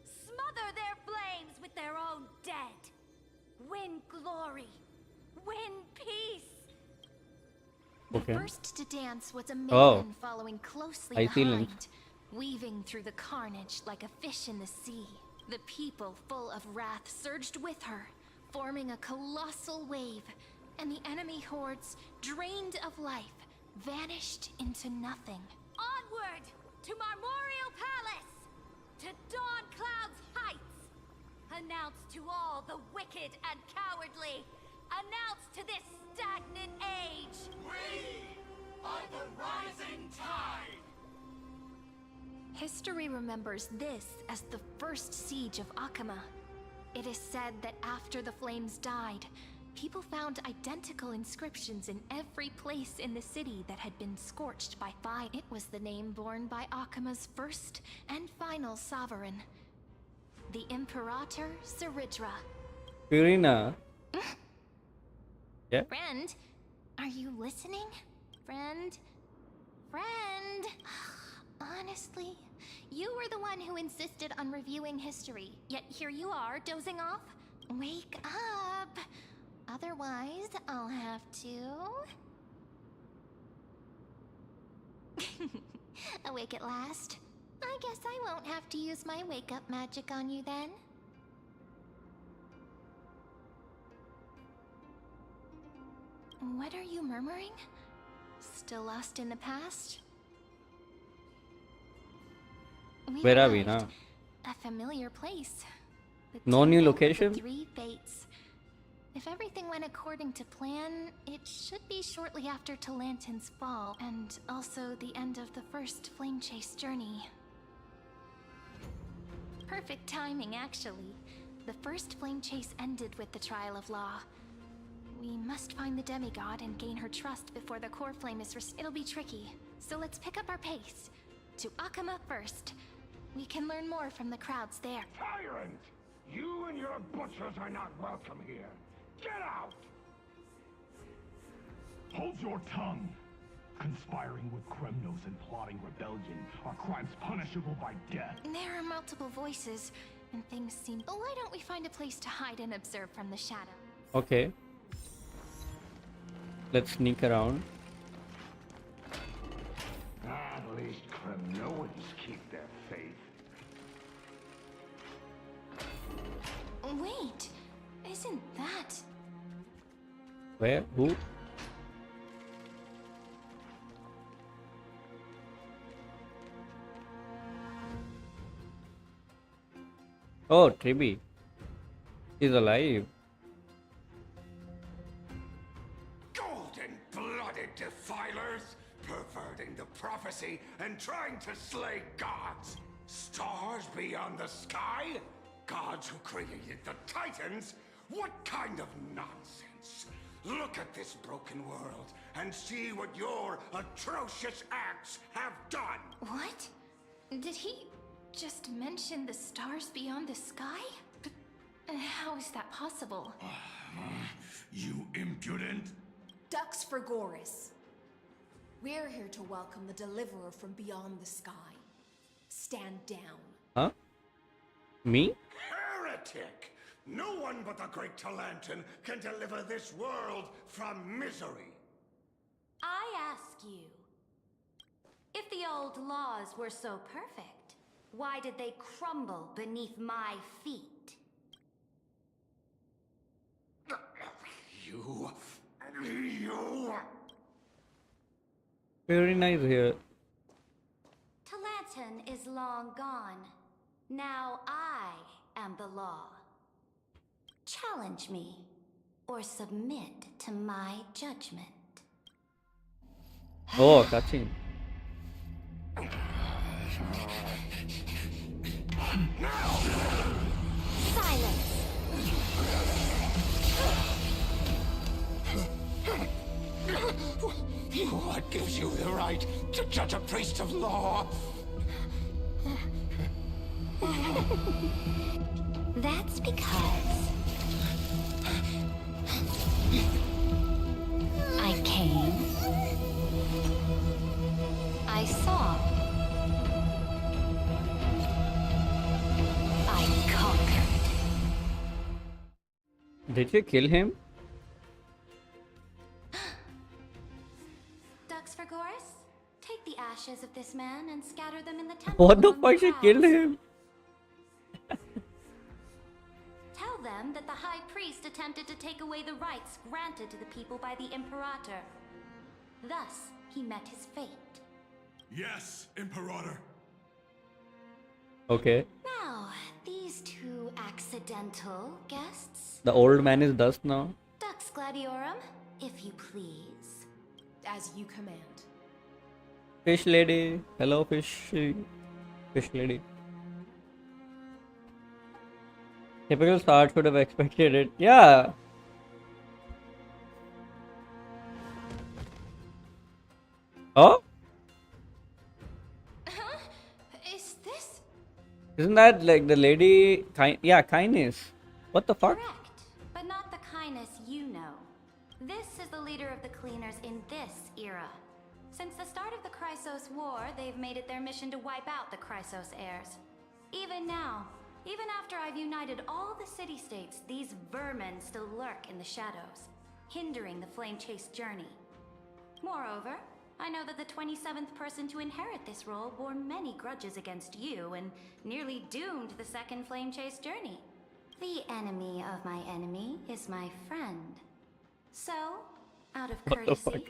Smother their flames with their own dead. Win glory. Win peace. Okay. The first to dance was a maiden Oh. following closely Hyselins. behind, weaving through the carnage like a fish in the sea. The people, full of wrath, surged with her, forming a colossal wave, and the enemy hordes, drained of life, vanished into nothing. Onward to Marmorial Palace, to Dawn Cloud's heights. Announce to all the wicked and cowardly. Announce to this stagnant age. We are the rising tide! History remembers this as the first siege of Akama. It is said that after the flames died, people found identical inscriptions in every place in the city that had been scorched by fire. It was the name borne by Akama's first and final sovereign, the Imperator Seridra. Purina. Yeah? Friend, are you listening? Friend? Friend? Honestly, you were the one who insisted on reviewing history, yet here you are, dozing off? Wake up! Otherwise, I'll have to... Awake at last? I guess I won't have to use my wake-up magic on you then. What are you murmuring? Still lost in the past? We've Where are we arrived. now? A familiar place. The No new Temple of the location? Three Fates. If everything went according to plan, it should be shortly after Talantin's fall, and also the end of the first Flame Chase journey. Perfect timing, actually. The first Flame Chase ended with the Trial of Law. We must find the demigod and gain her trust before the core flame is It'll be tricky, so let's pick up our pace. To Akama first. We can learn more from the crowds there. Tyrant! You and your butchers are not welcome here. Get out! Hold your tongue! Conspiring with Kremnos and plotting rebellion are crimes punishable by death. There are multiple voices, and things seem... Why don't we find a place to hide and observe from the shadow? Okay. Let's sneak around. At least Kremnoans keep their faith. Wait, isn't that... Where? Who? Oh, Tribi. He's alive. Golden-blooded defilers, perverting the prophecy and trying to slay gods. Stars beyond the sky? Gods who created the Titans? What kind of nonsense? Look at this broken world and see what your atrocious acts have done. What? Did he just mention the stars beyond the sky? But how is that possible? You impudent! Ducks for Goris. We're here to welcome the deliverer from beyond the sky. Stand down. Huh? Me? Heretic! No one but the great Talantin can deliver this world from misery. I ask you, if the old laws were so perfect, why did they crumble beneath my feet? You... Very nice here. Talantin is long gone. Now I am the law. Challenge me, or submit to my judgment. Oh, touching. Silence! What gives you the right to judge a priest of law? That's because I came, I saw, I conquered. Did you kill him? Ducks for Goris, take the ashes of this man and scatter them in the temple. What the among fuck? She crowds. killed him. Tell them that the High Priest attempted to take away the rights granted to the people by the Imperator. Thus, he met his fate. Yes, Imperator. Okay. Now, these two accidental guests. The old man is dust now. Dux Gladiorum, if you please. As you command. Fish lady. Hello, fish. Fish lady. Typical start, should have expected it. Yeah. Oh? Huh? Is this... Isn't that like the lady? Yeah, kindness. What the fuck? Correct, but not the kindness you know. This is the leader of the Cleaners in this era. Since the start of the Chrysos War, they've made it their mission to wipe out the Chrysos heirs. Even now, even after I've united all the city-states, these vermin still lurk in the shadows, hindering the Flame Chase journey. Moreover, I know that the 27th person to inherit this role bore many grudges against you and nearly doomed the second Flame Chase journey. The enemy of my enemy is my friend. So, out of courtesy,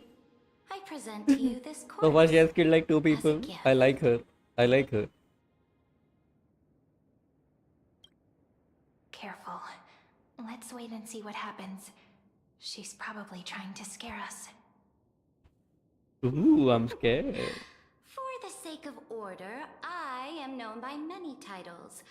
I present to you this So corpse. far she has killed like 2 people. gift. I like her. I like her. Careful. Let's wait and see what happens. She's probably trying to scare us. Ooh, I'm scared. For the sake of order, I am known by many titles.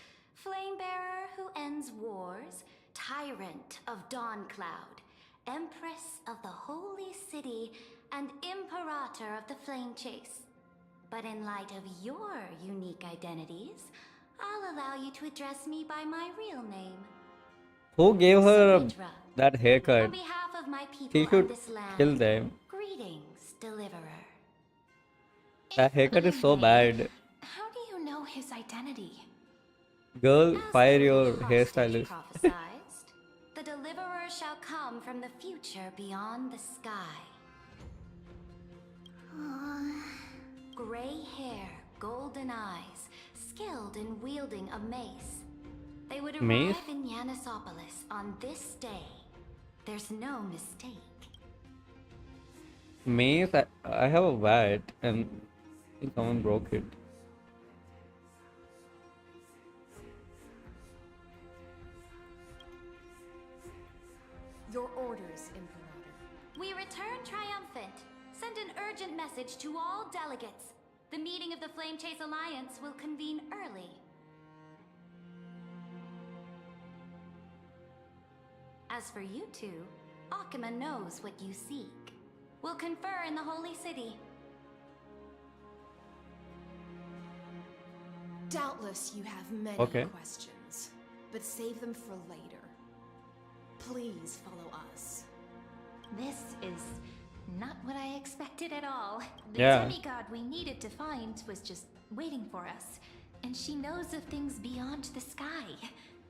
Flamebearer who ends wars, Tyrant of Dawncloud, Empress of the Holy City, and Imperator of the Flame Chase. But in light of your unique identities, I'll allow you to address me by my real name. Who gave her Sumitra. that On haircut? behalf of my people She on should this land, kill them. greetings. That haircut is so bad. How do you know his identity? Girl, As fire the your hostage hairstylist. prophesized, the deliverer shall come from the future beyond the sky. Gray hair, golden eyes, skilled in wielding a mace. They would Mace? arrive in Yanisopolis on this day. There's no mistake. Mace, I have a bat and I think someone broke it. Your orders, Imperator. We return triumphant. Send an urgent message to all delegates. The meeting of the Flame Chase Alliance will convene early. As for you two, Akima knows what you seek. We'll confer in the Holy City. Doubtless you have many Okay. questions, but save them for later. Please follow us. This is not what I expected at all. The Yeah. demigod we needed to find was just waiting for us. And she knows of things beyond the sky,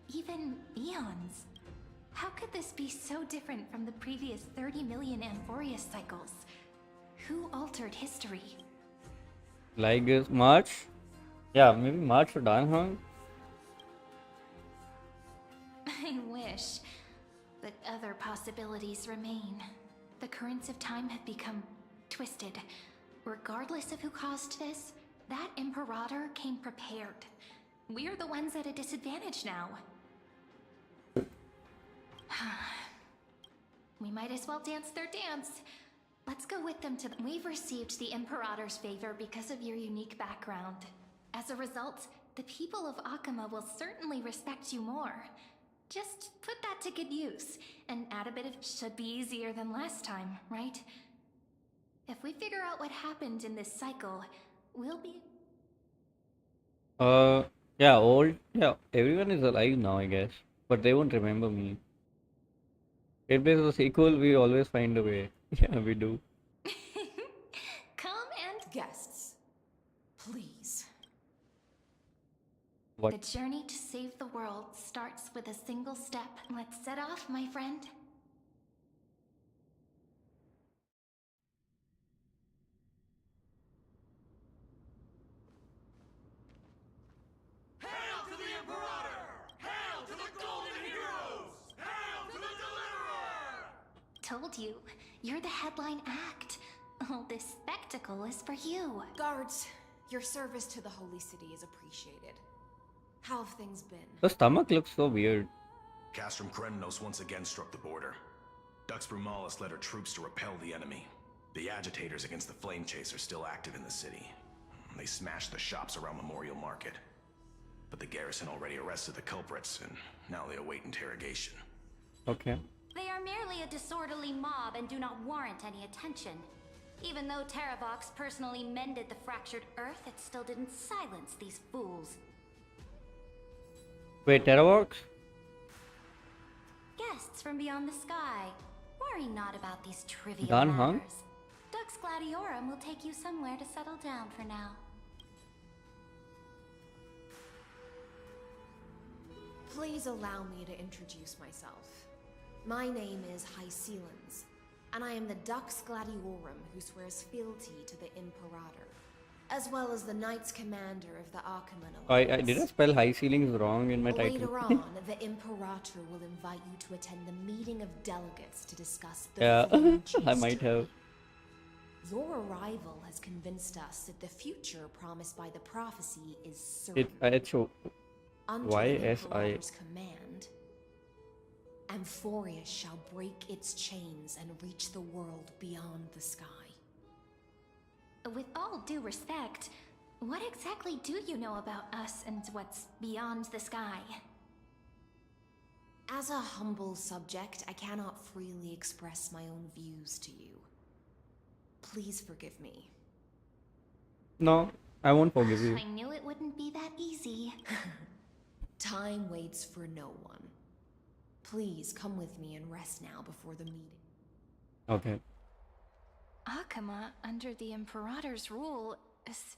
even eons. How could this be so different from the previous 30 million Amphorius cycles? Who altered history? Like this March? Yeah, maybe March or Danhong? I wish. But other possibilities remain. The currents of time have become twisted. Regardless of who caused this, that Imperator came prepared. We're the ones at a disadvantage now. We might as well dance their dance. Let's go with them to We've received the Imperator's favor because of your unique background. As a result, the people of Akima will certainly respect you more. Just put that to good use, and add a bit of should be easier than last time, right? If we figure out what happened in this cycle, we'll be... Yeah, everyone is alive now, I guess. But they won't remember me. Trailblaze is a sequel, we always find a way. Yeah, we do. Come and... Guests, please. What? The journey to save the world starts with a single step. Let's set off, my friend. Hail to the Imperator! Hail to the Golden Heroes! Hail to the Deliverer! Told you, you're the headline act. All this spectacle is for you. Guards, your service to the Holy City is appreciated. How have things been? The stomach looks so weird. Castrum Kremnos once again struck the border. Dux Brumalis led her troops to repel the enemy. The agitators against the Flame Chase are still active in the city. They smashed the shops around Memorial Market. But the garrison already arrested the culprits, and now they await interrogation. Okay. They are merely a disorderly mob and do not warrant any attention. Even though Terravox personally mended the fractured earth, it still didn't silence these fools. Wait, Terravox? Guests from beyond the sky. Worry not about these trivial Done, huh? matters. Dux Gladiorum will take you somewhere to settle down for now. Please allow me to introduce myself. My name is Hyselins, and I am the Dux Gladiorum who swears fealty to the Imperator, as well as the Knights Commander of the Archiman Alliance. I did I spell high ceilings wrong in my title? Later on, the Imperator will invite you to attend the meeting of delegates to discuss the Yeah, Flame Chase I might have. Your arrival has convinced us that the future promised by the prophecy is certain. It's Under YSI. the Imperator's command, Amphorius shall break its chains and reach the world beyond the sky. With all due respect, what exactly do you know about us and what's beyond the sky? As a humble subject, I cannot freely express my own views to you. Please forgive me. No, I won't forgive you. I knew it wouldn't be that easy. Time waits for no one. Please come with me and rest now before the meeting. Okay. Akima, under the Imperator's rule, is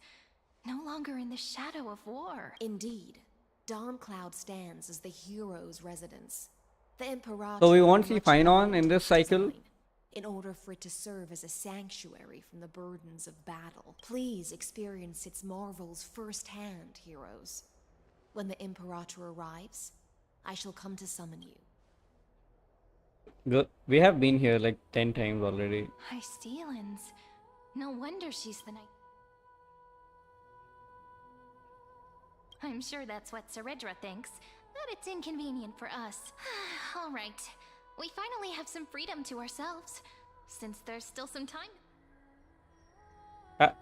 no longer in the shadow of war. Indeed, Dawncloud stands as the hero's residence. The Imperator. So we won't see much Finon in loved this cycle? design, in order for it to serve as a sanctuary from the burdens of battle. Please experience its marvels firsthand, heroes. When the Imperator arrives, I shall come to summon you. Good. We have been here like 10 times already. Hyselins. No wonder she's the knight. I'm sure that's what Seredra thinks, but it's inconvenient for us. All right. We finally have some freedom to ourselves, since there's still some time.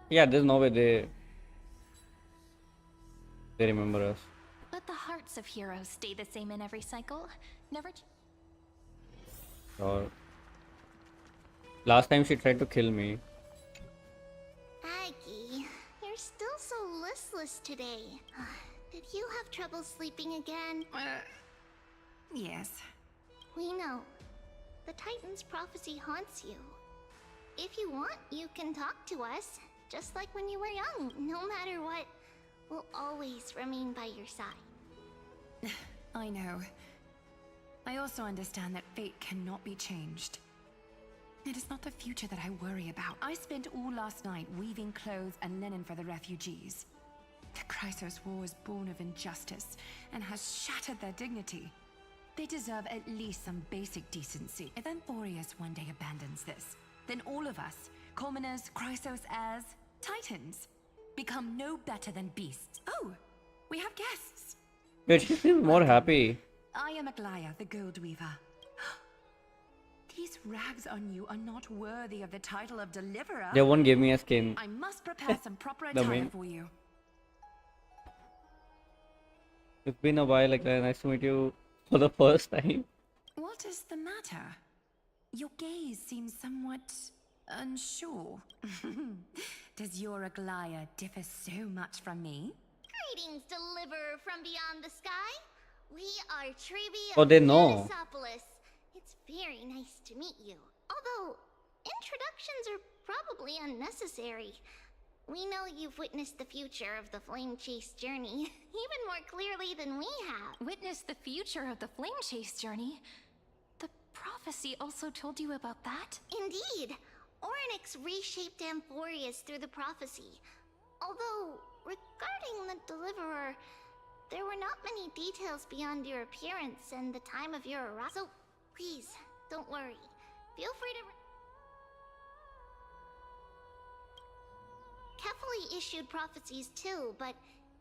Yeah, there's no way they remember us. But the hearts of heroes stay the same in every cycle. Never. Or last time she tried to kill me. Aggie, you're still so listless today. Did you have trouble sleeping again? Yes. We know. The Titan's prophecy haunts you. If you want, you can talk to us, just like when you were young. No matter what, we'll always remain by your side. I know. I also understand that fate cannot be changed. It is not the future that I worry about. I spent all last night weaving clothes and linen for the refugees. The Chrysos War was born of injustice and has shattered their dignity. They deserve at least some basic decency. If Amphorius one day abandons this, then all of us, commoners, Chrysos heirs, Titans, become no better than beasts. Oh, we have guests. Wait, she seems more happy. I am Aglaya, the Gold Weaver. These rags on you are not worthy of the title of Deliverer. They won't give me a skin. I must prepare some proper The attire main- for you. It's been a while, like nice to meet you for the first time. What is the matter? Your gaze seems somewhat unsure. Does your Aglaya differ so much from me? Greetings, Deliverer from beyond the sky. We are Trebi Oh, of they know. Anisopolis. It's very nice to meet you. Although, introductions are probably unnecessary. We know you've witnessed the future of the Flame Chase journey, even more clearly than we have. Witness the future of the Flame Chase journey? The prophecy also told you about that? Indeed. Orynyx reshaped Amphorius through the prophecy. Although, regarding the Deliverer, there were not many details beyond your appearance and the time of your arrival. So, please, don't worry. Feel free to... Kefali issued prophecies too, but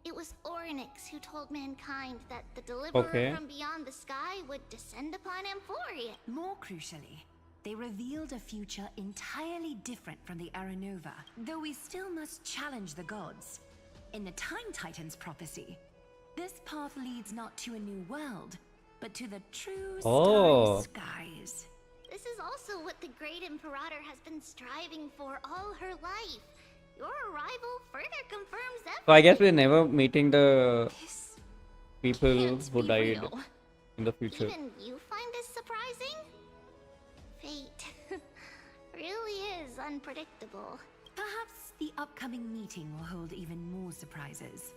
it was Orynyx who told mankind that the Deliverer from beyond the sky would descend upon Amphorius. More crucially, they revealed a future entirely different from the Aranova, though we still must challenge the gods. In the Time Titan's prophecy, this path leads not to a new world, but to the true starry skies. This is also what the Great Imperator has been striving for all her life. Your arrival further confirms that. So I guess we're never meeting the people who died in the future. Even you find this surprising? Fate really is unpredictable. Perhaps the upcoming meeting will hold even more surprises.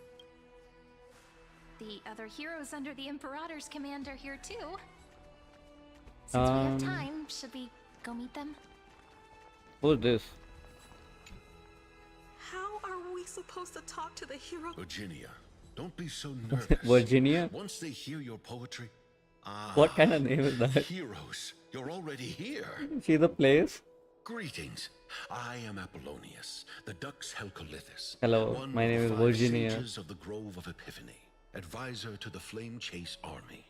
The other heroes under the Imperator's command are here too. Since we have time, should we go meet them? Who's this? How are we supposed to talk to the hero? Virginia, don't be so nervous. Virginia? Once they hear your poetry... What kind of name is that? Heroes, you're already here. See the place? Greetings. I am Apollonius, the Dux Helcolithus. Hello, one my name of is the 5 Virginia. sages of the Grove of Epiphany, advisor to the Flame Chase army.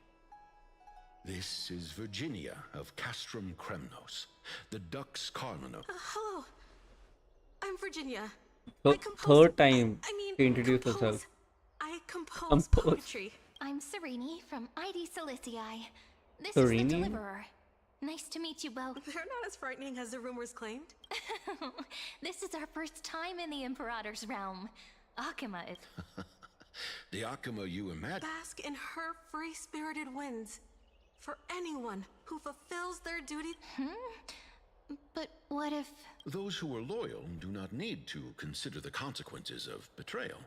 This is Virginia of Castrum Kremnos, the Dux Carminer. Hello. I'm Virginia. So, third time I mean, to introduce herself. I compose poetry. I'm Serene from ID Silicii. This Serene? is the Deliverer. Nice to meet you both. They're not as frightening as the rumors claimed. This is our first time in the Imperator's realm. Akima is... The Akima you imagine. Bask in her free-spirited winds. For anyone who fulfills their duty... But what if... Those who are loyal do not need to consider the consequences of betrayal.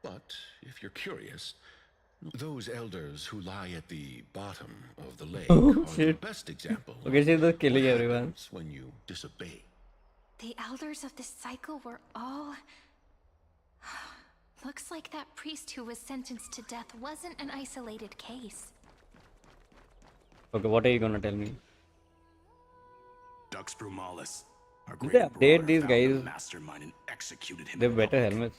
But if you're curious, those elders who lie at the bottom of the lake Oh, are shit. the best example Okay, she's just killing what everyone. happens when you disobey. The elders of this cycle were all... Looks like that priest who was sentenced to death wasn't an isolated case. Okay, what are you gonna tell me? Dux Brumalis, our Did great they update Emperor, these found the guys? mastermind and executed him They in have better public. helmets.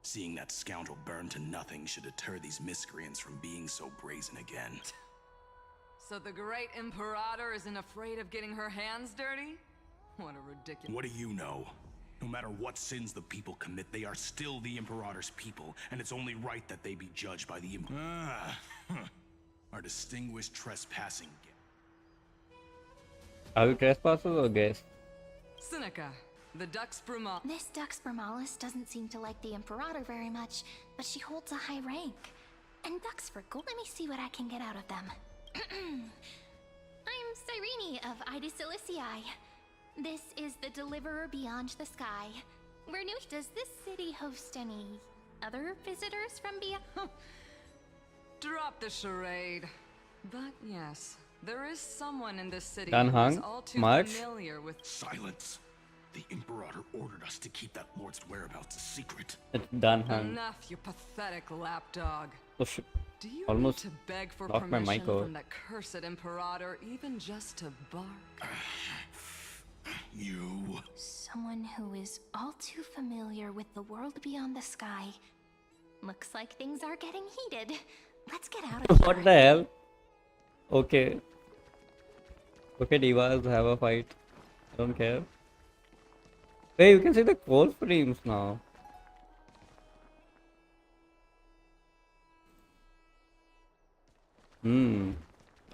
Seeing that scoundrel burn to nothing should deter these miscreants from being so brazen again. So the great Imperator isn't afraid of getting her hands dirty? What a ridiculous... What do you know? No matter what sins the people commit, they are still the Imperator's people, and it's only right that they be judged by the our distinguished trespassing guest. Are we trespassers or guests? Seneca, the Dux Brumalis... This Dux Brumalis doesn't seem to like the Imperator very much, but she holds a high rank. And Dux Virgul, let me see what I can get out of them. I'm Cyrene of Ida Silicii. This is the Deliverer Beyond the Sky. We're new. Does this city host any other visitors from beyond? Drop the charade. But yes, there is someone in this city Done who is hung? all too Much? familiar with... Silence! The Imperator ordered us to keep that lord's whereabouts a secret. It's done, hung. Enough, you pathetic lapdog. Oh shit. Do you Almost need to beg for knocked my permission mic over. from that cursed Imperator even just to bark? You... Someone who is all too familiar with the world beyond the sky. Looks like things are getting heated. Let's get out of here. What the hell? Okay. Okay, divas, have a fight. I don't care. Hey, you can see the coal streams now.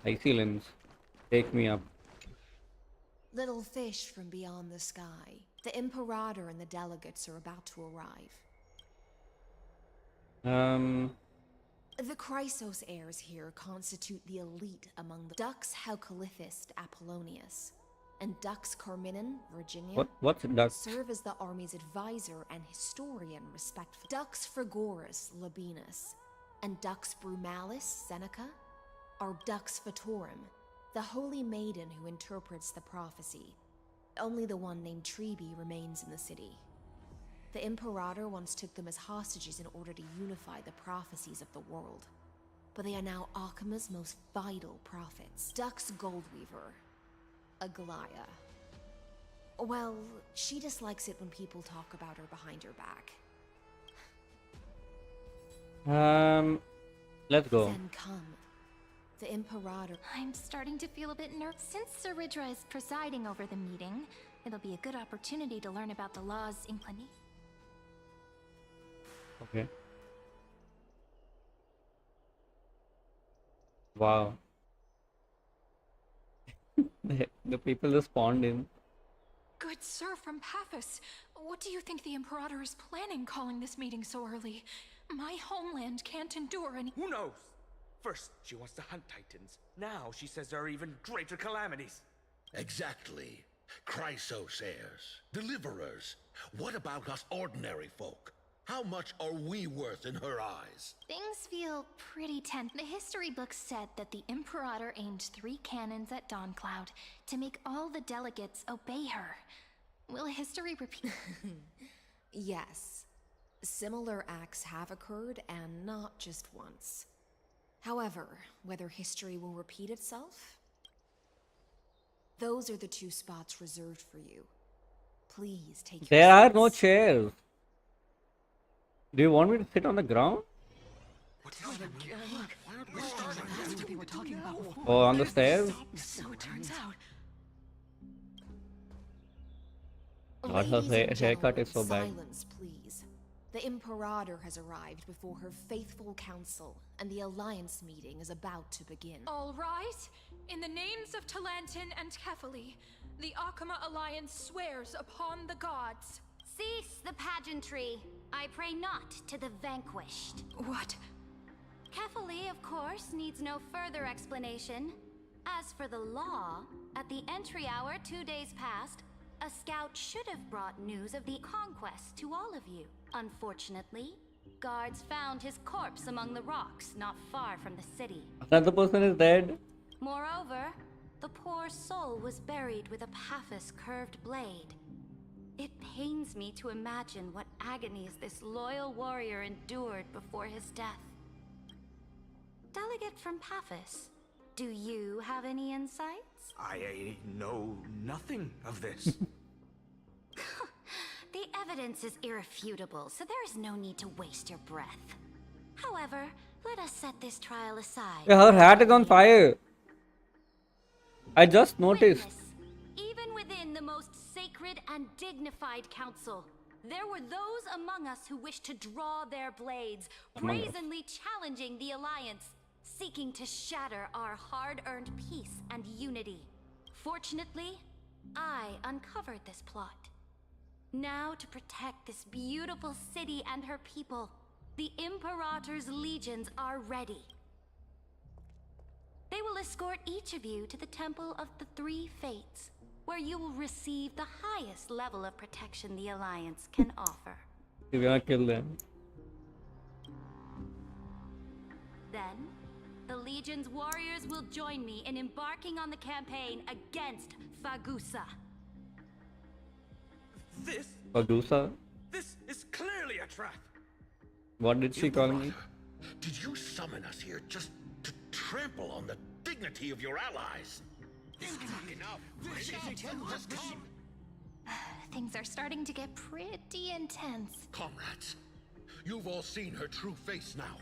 Hyselins. Take me up. Little fish from beyond the sky. The Imperator and the delegates are about to arrive. The Chrysos heirs here constitute the elite among the Dux Heucalythist Apollonius and Dux Carminin, Virginia, What's Dux? serve as the army's advisor and historian respectively. Dux Frigoris Labienus and Dux Brumalis Seneca are Dux Fatorum, the holy maiden who interprets the prophecy. Only the one named Trebi remains in the city. The Imperator once took them as hostages in order to unify the prophecies of the world. But they are now Akama's most vital prophets. Dux Goldweaver, Aglaya. Well, she dislikes it when people talk about her behind her back. Let's go. Then come. The Imperator... I'm starting to feel a bit nervous. Since Saridra is presiding over the meeting, it'll be a good opportunity to learn about the law's inclination. Okay. Wow. The people just spawned in. Good sir from Paphos, what do you think the Imperator is planning calling this meeting so early? My homeland can't endure any— Who knows? First, she wants to hunt titans. Now she says there are even greater calamities. Exactly. Chrysos heirs, deliverers. What about us ordinary folk? How much are we worth in her eyes? Things feel pretty tense. The history books said that the Imperator aimed 3 cannons at Dawncloud to make all the delegates obey her. Will history repeat? Yes. Similar acts have occurred, and not just once. However, whether history will repeat itself? Those are the 2 spots reserved for you. Please take your There are seats. no chairs. Do you want me to sit on the ground? We were talking about before. Or on the stairs? So it turns out. God, her Ladies and haircut is so gentlemen, bad. silence, please. The Imperator has arrived before her faithful council, and the Alliance meeting is about to begin. All rise. In the names of Talantin and Kefali, the Akama Alliance swears upon the gods. Cease the pageantry. I pray not to the vanquished. What? Kefali, of course, needs no further explanation. As for the law, at the entry hour 2 days past, a scout should have brought news of the conquest to all of you. Unfortunately, guards found his corpse among the rocks not far from the city. Another person is dead. Moreover, the poor soul was buried with a Paphos curved blade. It pains me to imagine what agonies this loyal warrior endured before his death. Delegate from Paphos, do you have any insights? I know nothing of this. The evidence is irrefutable, so there is no need to waste your breath. However, let us set this trial aside. Yeah, her hat is on fire. I just noticed. Even within the most sacred and dignified council, there were those among us who wished to draw their blades, brazenly challenging the Alliance, seeking to shatter our hard-earned peace and unity. Fortunately, I uncovered this plot. Now, to protect this beautiful city and her people, the Imperator's legions are ready. They will escort each of you to the Temple of the Three Fates, where you will receive the highest level of protection the Alliance can offer. We're gonna kill them. Then, the Legion's warriors will join me in embarking on the campaign against Fagusa. Padusa? This is clearly a trap. What did she call me? Did you summon us here just to trample on the dignity of your allies? Things are starting to get pretty intense. Comrades, you've all seen her true face now.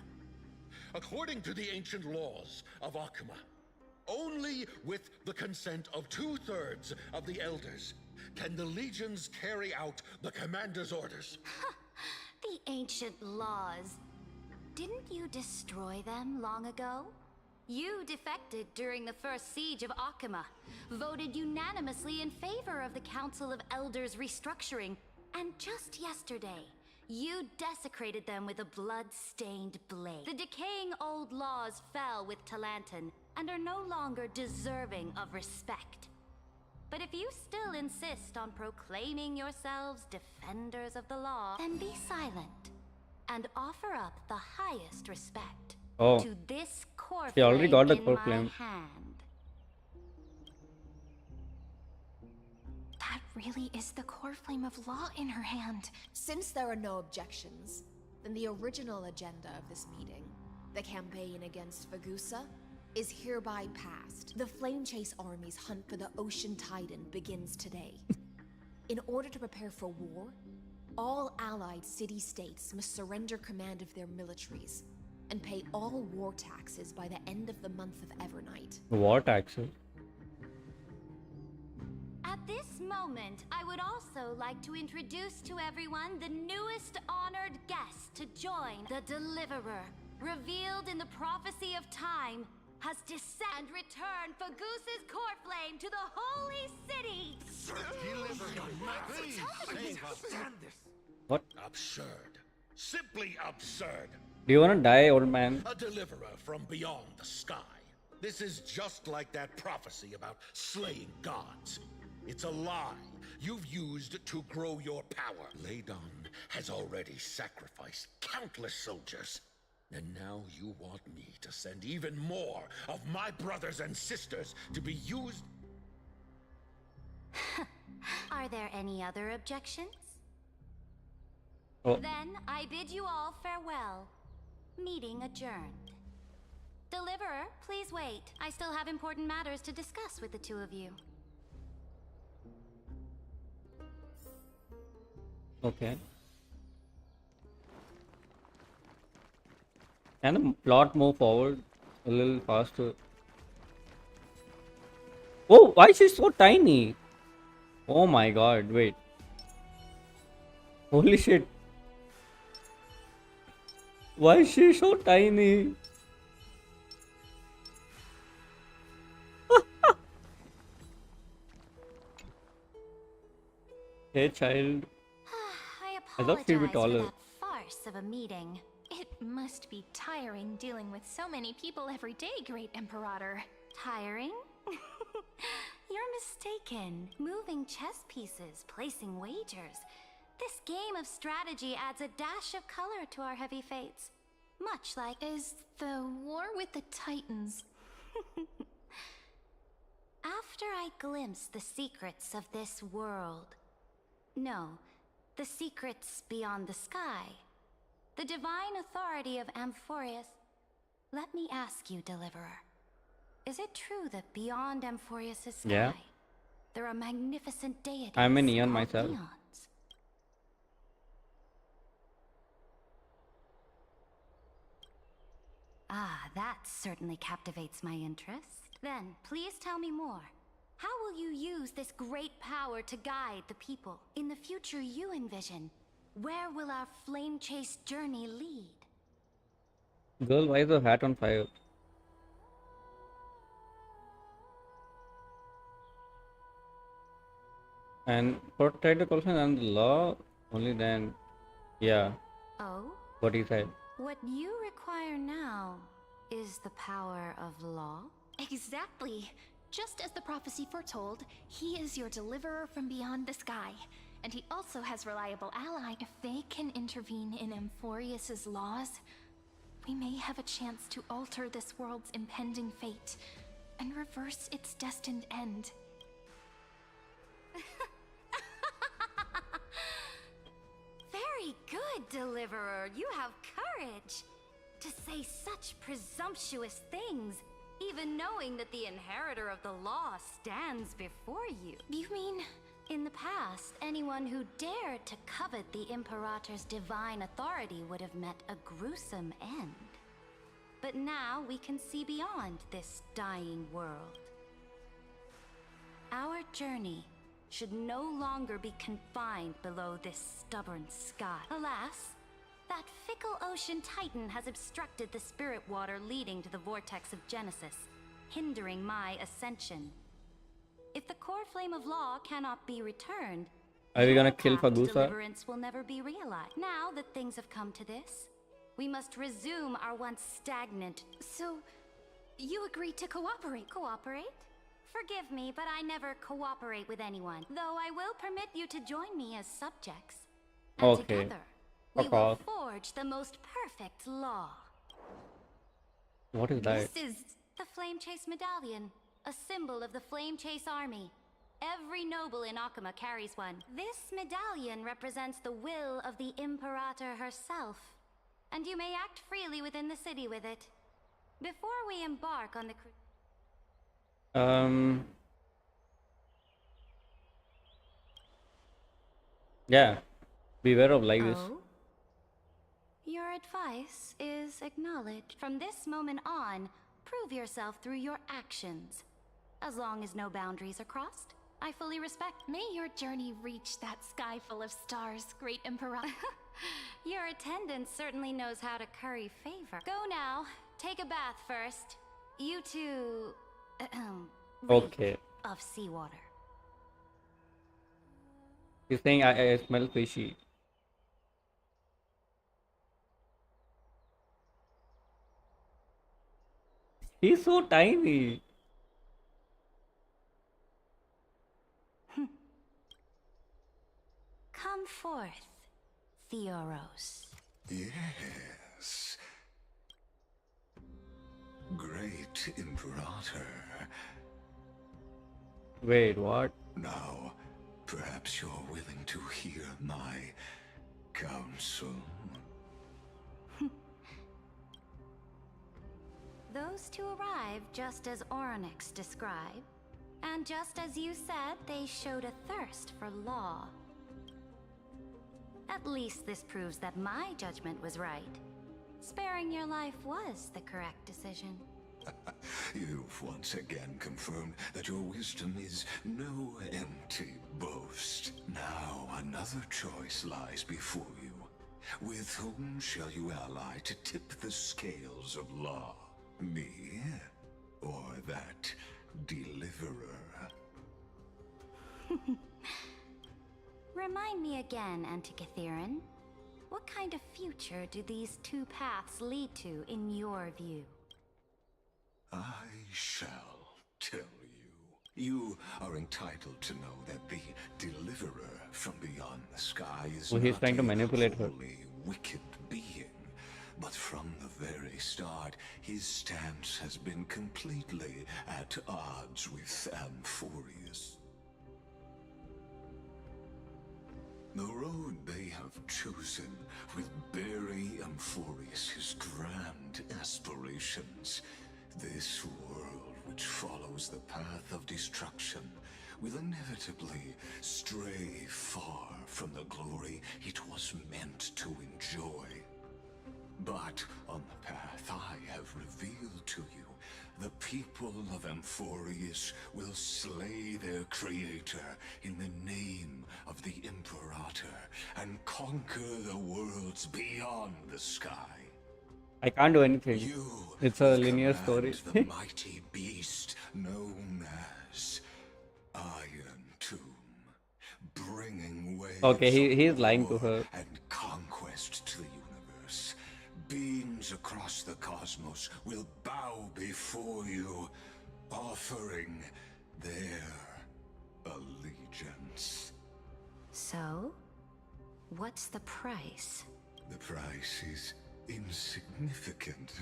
According to the ancient laws of Akuma, only with the consent of 2/3 of the elders can the legions carry out the commander's orders. The ancient laws. Didn't you destroy them long ago? You defected during the first siege of Akuma, voted unanimously in favor of the Council of Elders restructuring, and just yesterday, you desecrated them with a blood-stained blade. The decaying old laws fell with Talanton and are no longer deserving of respect. But if you still insist on proclaiming yourselves defenders of the law, then be silent and offer up the highest respect to this core she already got the in core my flame. hand. That really is the core flame of law in her hand. Since there are no objections, then the original agenda of this meeting, the campaign against Fagusa, is hereby passed. The Flame Chase Army's hunt for the Ocean Titan begins today. In order to prepare for war, all allied city-states must surrender command of their militaries and pay all war taxes by the end of the month of Evernight. War taxes? At this moment, I would also like to introduce to everyone the newest honored guest to join. The Deliverer, revealed in the prophecy of time, has descended and returned Fagusa's core flame to the holy city! What? Absurd. Simply absurd. Do you wanna die, old man? A deliverer from beyond the sky. This is just like that prophecy about slaying gods. It's a lie you've used to grow your power. Ladon has already sacrificed countless soldiers. And now you want me to send even more of my brothers and sisters to be used? Are there any other objections? Oh. Then I bid you all farewell. Meeting adjourned. Deliverer, please wait. I still have important matters to discuss with the two of you. Okay. Can the plot move forward a little faster? Oh, why is she so tiny? Oh my god, wait. Holy shit. Why is she so tiny? Hey child. I thought she'd be apologize for taller. that farce of a meeting. It must be tiring dealing with so many people every day, Great Imperator. Tiring? You're mistaken. Moving chess pieces, placing wagers. This game of strategy adds a dash of color to our heavy fates. Much like... Is the war with the Titans... After I glimpse the secrets of this world... No, the secrets beyond the sky. The divine authority of Amphorius. Let me ask you, Deliverer. Is it true that beyond Amphorius' sky, Yeah. there are magnificent deities I'm a neon called myself. Eons? Ah, that certainly captivates my interest. Then, please tell me more. How will you use this great power to guide the people? In the future you envision, where will our flame chase journey lead? Girl, why is the hat on fire? And protect the corruption and the law, only then, yeah, Oh? what he said. What you require now is the power of law? Exactly. Just as the prophecy foretold, he is your deliverer from beyond the sky. And he also has reliable ally. If they can intervene in Amphorius' laws, we may have a chance to alter this world's impending fate and reverse its destined end. Very good, Deliverer. You have courage to say such presumptuous things, even knowing that the inheritor of the law stands before you. You mean... In the past, anyone who dared to covet the Imperator's divine authority would have met a gruesome end. But now we can see beyond this dying world. Our journey should no longer be confined below this stubborn sky. Alas, that fickle ocean titan has obstructed the spirit water leading to the vortex of Genesis, hindering my ascension. If the core flame of law cannot be returned, Are we gonna your kill path to Fagusa? deliverance will never be realized. Now that things have come to this, we must resume our once stagnant... So, you agreed to cooperate? Cooperate? Forgive me, but I never cooperate with anyone. Though I will permit you to join me as subjects. And Okay. together, we Fuck will off. forge the most perfect law. What is that? This is the Flame Chase Medallion, a symbol of the Flame Chase Army. Every noble in Akama carries one. This medallion represents the will of the Imperator herself, and you may act freely within the city with it. Before we embark on the Yeah, beware of lives. Oh? Your advice is acknowledged. From this moment on, prove yourself through your actions. As long as no boundaries are crossed, I fully respect. May your journey reach that sky full of stars, Great Emperor. Your attendant certainly knows how to curry favor. Go now. Take a bath first. You two... Okay. of seawater. He's saying I smell fishy. He's so tiny. Come forth, Theoros. Yes. Great Imperator. Wait, what? Now, perhaps you're willing to hear my counsel. Those two arrived just as Oryx described, and just as you said, they showed a thirst for law. At least this proves that my judgment was right. Sparing your life was the correct decision. You've once again confirmed that your wisdom is no empty boast. Now another choice lies before you. With whom shall you ally to tip the scales of law? Me? Or that deliverer? Remind me again, Antikytheron. What kind of future do these two paths lead to in your view? I shall tell you. You are entitled to know that the deliverer from beyond the sky is So he's not trying to a manipulate her. wholly wicked being, but from the very start, his stance has been completely at odds with Amphorius. The road they have chosen will bury Amphorius' grand aspirations. This world, which follows the path of destruction, will inevitably stray far from the glory it was meant to enjoy. But on the path I have revealed to you, the people of Amphorius will slay their creator in the name of the Imperator and conquer the worlds beyond the sky. I can't do anything. It's a linear story. The mighty beast known as Iron Tomb, bringing waves Okay, he's of lying to war her. and conquest to the universe. Beings across the cosmos will bow before you, offering their allegiance. So, what's the price? The price is insignificant.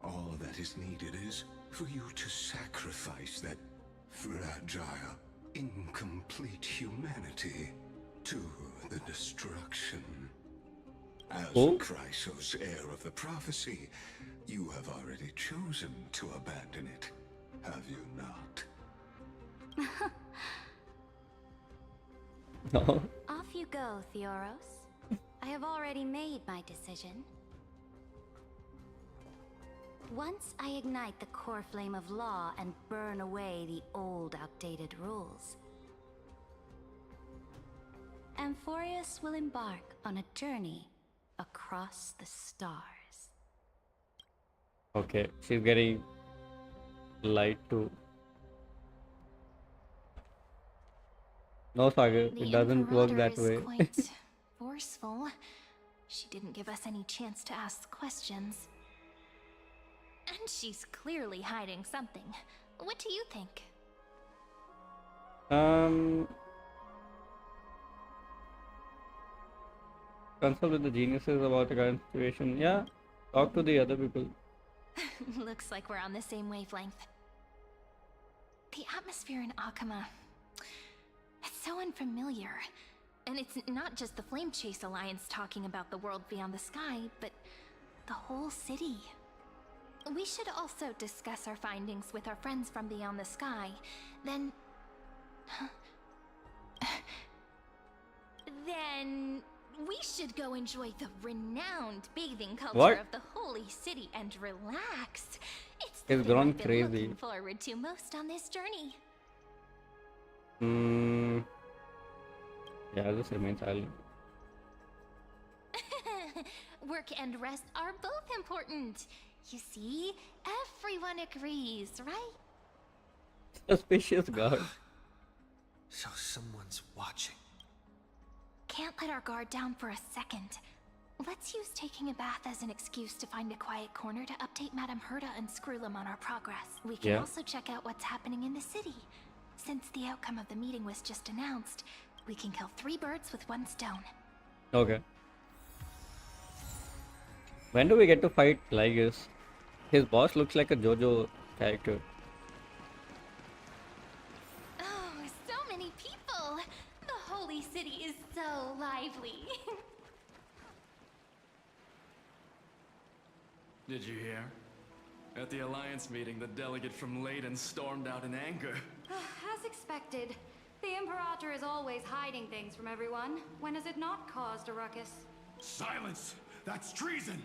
All that is needed is for you to sacrifice that fragile, incomplete humanity to the destruction. As Chrysos, heir of the prophecy, you have already chosen to abandon it, have you not? No. Off you go, Theoros. I have already made my decision. Once I ignite the core flame of law and burn away the old, outdated rules, Amphorius will embark on a journey across the stars. Okay, she's getting light too. No, Sagar, it doesn't work that way. Quite forceful. She didn't give us any chance to ask questions. And she's clearly hiding something. What do you think? Consult with the geniuses about the current situation. Yeah, talk to the other people. Looks like we're on the same wavelength. The atmosphere in Akama, it's so unfamiliar. And it's not just the Flame Chase Alliance talking about the world beyond the sky, but the whole city. We should also discuss our findings with our friends from beyond the sky. Then we should go enjoy the renowned bathing culture What? of the holy city and relax. It's It's thing gone I've been crazy. looking forward to most on this journey. Yeah, just remain silent. Work and rest are both important. You see, everyone agrees, right? Suspicious guard. So someone's watching. Can't let our guard down for a second. Let's use taking a bath as an excuse to find a quiet corner to update Madame Herta and Screwlum on our progress. We can Yeah. also check out what's happening in the city. Since the outcome of the meeting was just announced, we can kill 3 birds with 1 stone. Okay. When do we get to fight Lygus? His boss looks like a JoJo character. Oh, so many people! The holy city is so lively. Did you hear? At the Alliance meeting, the delegate from Leyden stormed out in anger. As expected, the Imperator is always hiding things from everyone. When has it not caused a ruckus? Silence! That's treason!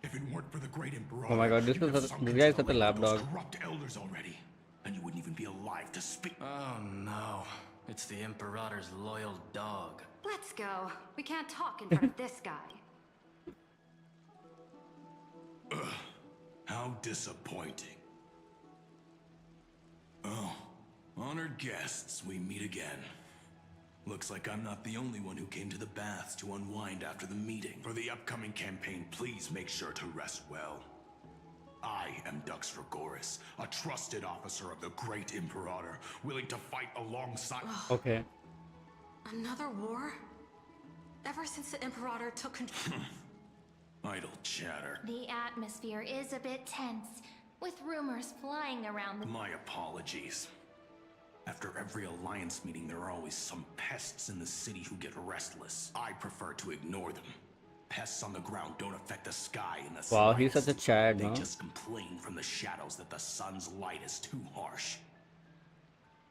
If it weren't for the great Emperor, Oh my god, this guy is such a lapdog. corrupt elders already, and you wouldn't even be alive to speak. Oh no. It's the Imperator's loyal dog. Let's go. We can't talk in front of this guy. How disappointing. Oh, honored guests, we meet again. Looks like I'm not the only one who came to the baths to unwind after the meeting. For the upcoming campaign, please make sure to rest well. I am Dux Regoris, a trusted officer of the Great Imperator, willing to fight alongside... Okay. Another war? Ever since the Imperator took control. Idle chatter. The atmosphere is a bit tense, with rumors flying around the... My apologies. After every Alliance meeting, there are always some pests in the city who get restless. I prefer to ignore them. Pests on the ground don't affect the sky in the Wow, he's slightest. such a Chad, They huh? just complain from the shadows that the sun's light is too harsh.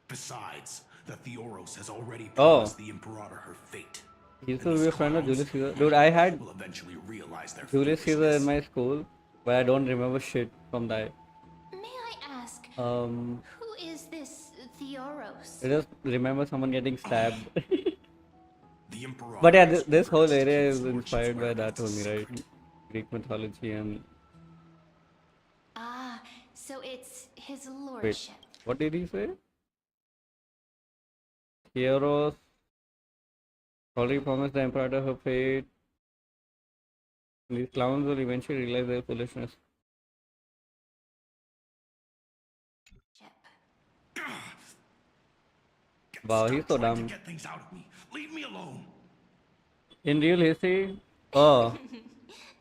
Besides, the Theoros has already promised the Imperator her fate. He used to be a friend of Julius Caesar. Dude, I had Will eventually realize their Julius Caesar in my school, but I don't remember shit from that. May I ask, Um, who is this Theoros? I just remember someone getting stabbed. The Imperator But yeah, this whole area is inspired by that only, right? Greek mythology and... Ah, so it's his Wait, lordship. what did he say? Theoros already promised the Imperator her fate. These clowns will eventually realize their foolishness. Wow, he's so dumb. Get things out of me. Leave me alone. In real history, oh,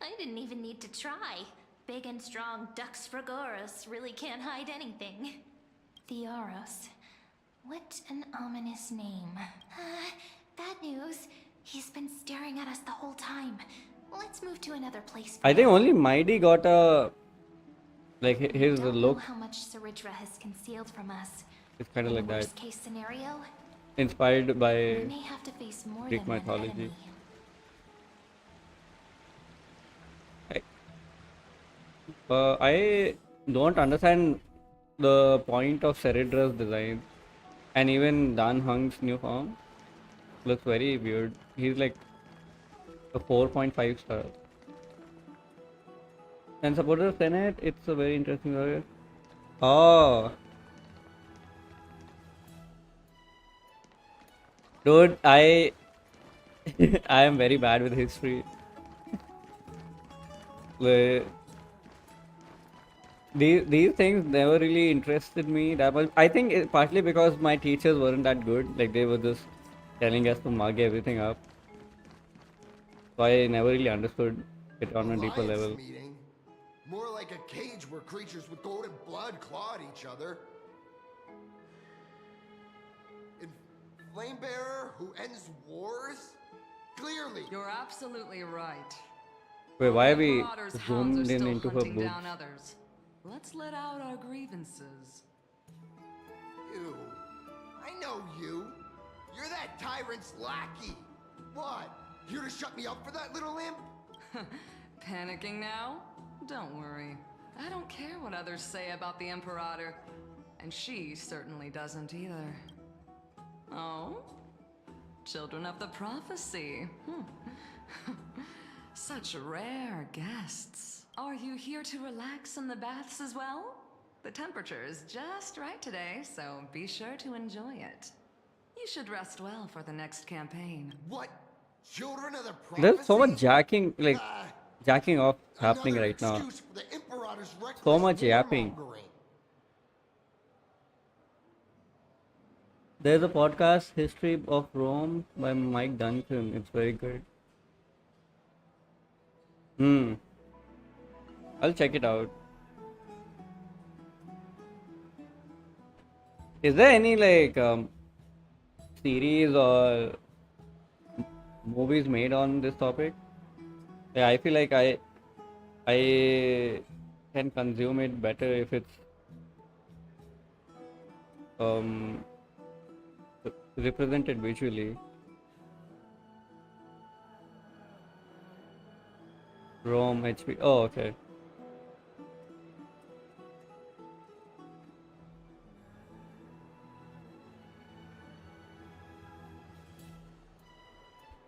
I didn't even need to try. Big and strong Dux Fragoros really can't hide anything. Theoros. What an ominous name. Bad news. He's been staring at us the whole time. Let's move to another place. I think only Mighty got a like his Don't know look. how much Saridra has concealed from us. It's kind of In like that. worst case scenario, Inspired by we may have to face more Greek than one mythology. enemy. I don't understand the point of Seridra's design, and even Dan Hung's new form looks very weird. He's like a 4.5 star. And supporter of Senate, it's a very interesting area. Oh, dude, I I am very bad with history. These things never really interested me that much. I think partly because my teachers weren't that good. Like they were just telling us to mug everything up. So I never really understood it on a deeper Alliance level. meeting? More like a cage where creatures with golden blood claw at each other. And Flamebearer who ends wars? Clearly. You're absolutely right. Wait, why are we Marauders' hounds are zoomed in still into her hunting boobs? down others. Let's let out our grievances. You. I know you. You're that tyrant's lackey. What? Here to shut me up for that little imp? Panicking now? Don't worry. I don't care what others say about the Imperator. And she certainly doesn't either. Oh? Children of the Prophecy. Such rare guests. Are you here to relax in the baths as well? The temperature is just right today, so be sure to enjoy it. You should rest well for the next campaign. What? Children of the Prophecy? There's so much jacking, like jacking off happening right now. Excuse for the Imperator's reckless So much yapping. warmongering. There's a podcast, History of Rome by Mike Duncan. It's very good. I'll check it out. Is there any like series or movies made on this topic? Yeah, I feel like I can consume it better if it's represented visually. Rome HP. Oh, okay.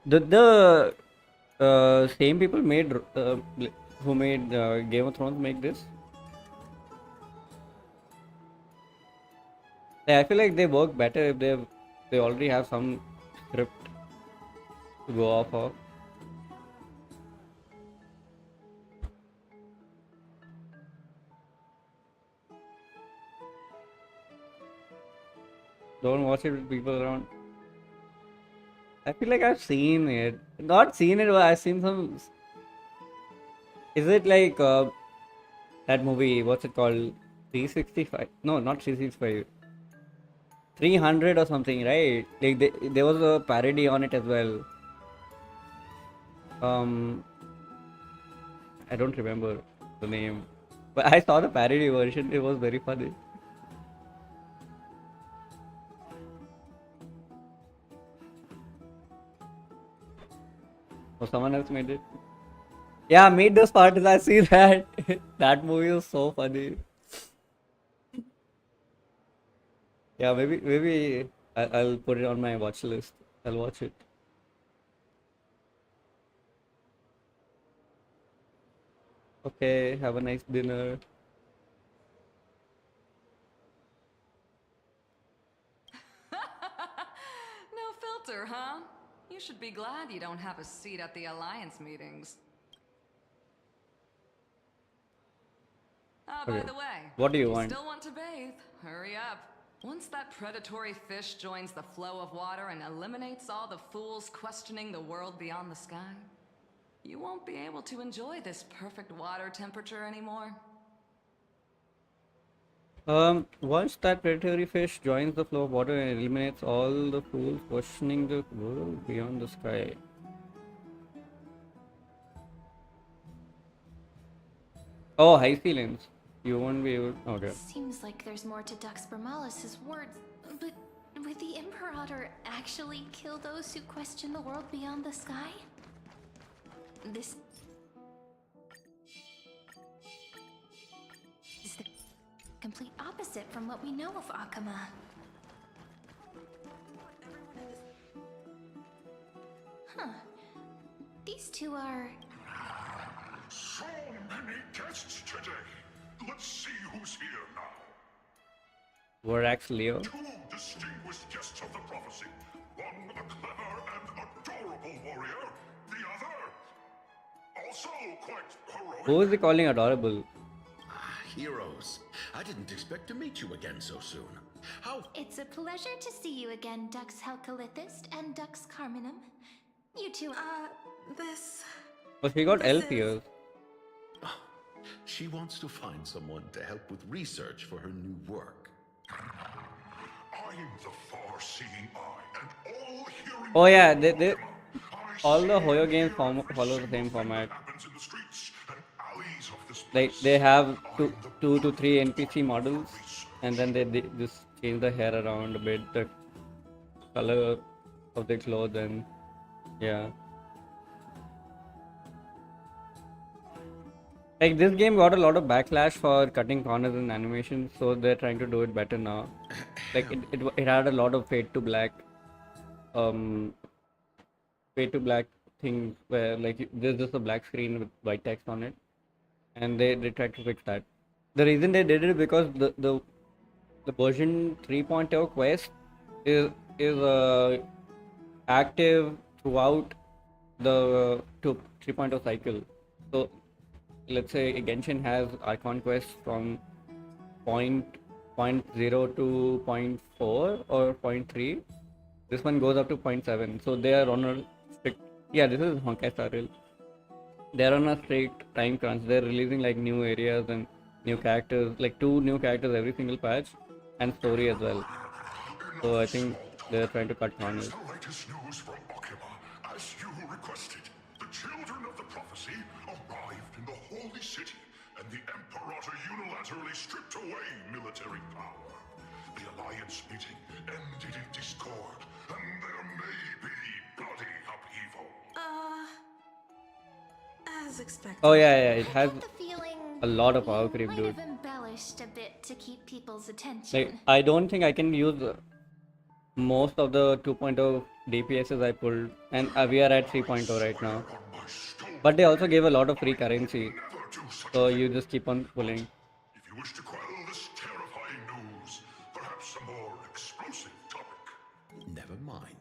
The same people made who made Game of Thrones make this? Yeah, I feel like they work better if they already have some script to go off of. Don't watch it with people around. I feel like I've seen it. Not seen it, but I've seen some. Is it like that movie? What's it called? 365? No, not 365. 300 or something, right? Like there was a parody on it as well. I don't remember the name, but I saw the parody version. It was very funny. Oh, someone else made it. Yeah, Meet the Spartans. I see that. That movie was so funny. Yeah, maybe I'll put it on my watch list. I'll watch it. Okay, have a nice dinner. No filter, huh? You should be glad you don't have a seat at the Alliance meetings. By Okay. the way, What do you if want? still want to bathe? Hurry up. Once that predatory fish joins the flow of water and eliminates all the fools questioning the world beyond the sky, you won't be able to enjoy this perfect water temperature anymore. Once that predatory fish joins the flow of water and eliminates all the fools questioning the world beyond the sky. Oh, Hyselins. You won't be able. Okay. Seems like there's more to Dux Bramalis's words, but would the Imperator actually kill those who question the world beyond the sky? This is the complete opposite from what we know of Akama. Huh. These two are... So many guests today. Let's see who's here now. Verax Leo. Two distinguished guests of the prophecy. One a clever and adorable warrior. The other, also quite heroic. Who is he calling adorable? Heroes. I didn't expect to meet you again so soon. How? It's a pleasure to see you again, Dux Helcalithist and Dux Carminum. You two, this... Oh, she got elf ears. She wants to find someone to help with research for her new work. I'm the far-seeing eye, and all hearing. Oh yeah, they all the Hoyo games follow the same format. Like they have two to three NPC models, and then they just change the hair around a bit, the color of the clothes, and yeah. Like this game got a lot of backlash for cutting corners in animation, so they're trying to do it better now. Like it had a lot of fade to black things where like there's just a black screen with white text on it, and they tried to fix that. The reason they did it because the version 3.0 quest is active throughout the 3.0 cycle. So let's say Genshin has Archon quest from point 0 to 0.4 or 0.3. This one goes up to 0.7. So they are on a strict. Yeah, this is Honkai Star Rail. They are on a strict time crunch. They're releasing like new areas and new characters, like 2 new characters every single patch, and story as well. So I think they're trying to cut corners. The latest news from Akima, as you requested. The children of the prophecy arrived in the holy city, and the Imperator unilaterally stripped away military power. The Alliance meeting ended in discord, and there may be bloody upheaval. As expected. Oh yeah, it has feeling a lot of power creep, might dude. have embellished a bit to keep people's attention. Like I don't think I can use most of the 2.0 DPSs I pulled, and we are at 3.0 right now. But they also gave a lot of free currency, so you just keep on pulling. If you wish to quell this terrifying news, perhaps a more explosive topic. Never mind.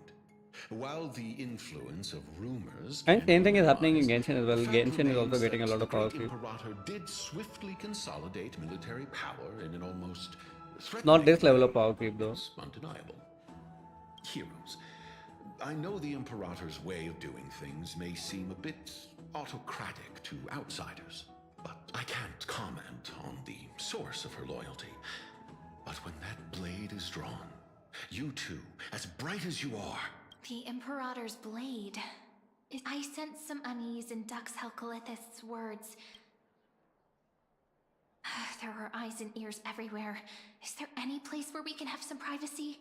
While the influence of rumors... And same thing is happening in Genshin as well. Genshin is also getting a lot of power The creep. Imperator did swiftly consolidate military power in an almost Not this level of power creep though. undeniable. heroes. I know the Imperator's way of doing things may seem a bit autocratic to outsiders, but I can't comment on the source of her loyalty. But when that blade is drawn, you two, as bright as you are... The Imperator's blade. I sense some unease in Dux Helcolith's words. There are eyes and ears everywhere. Is there any place where we can have some privacy?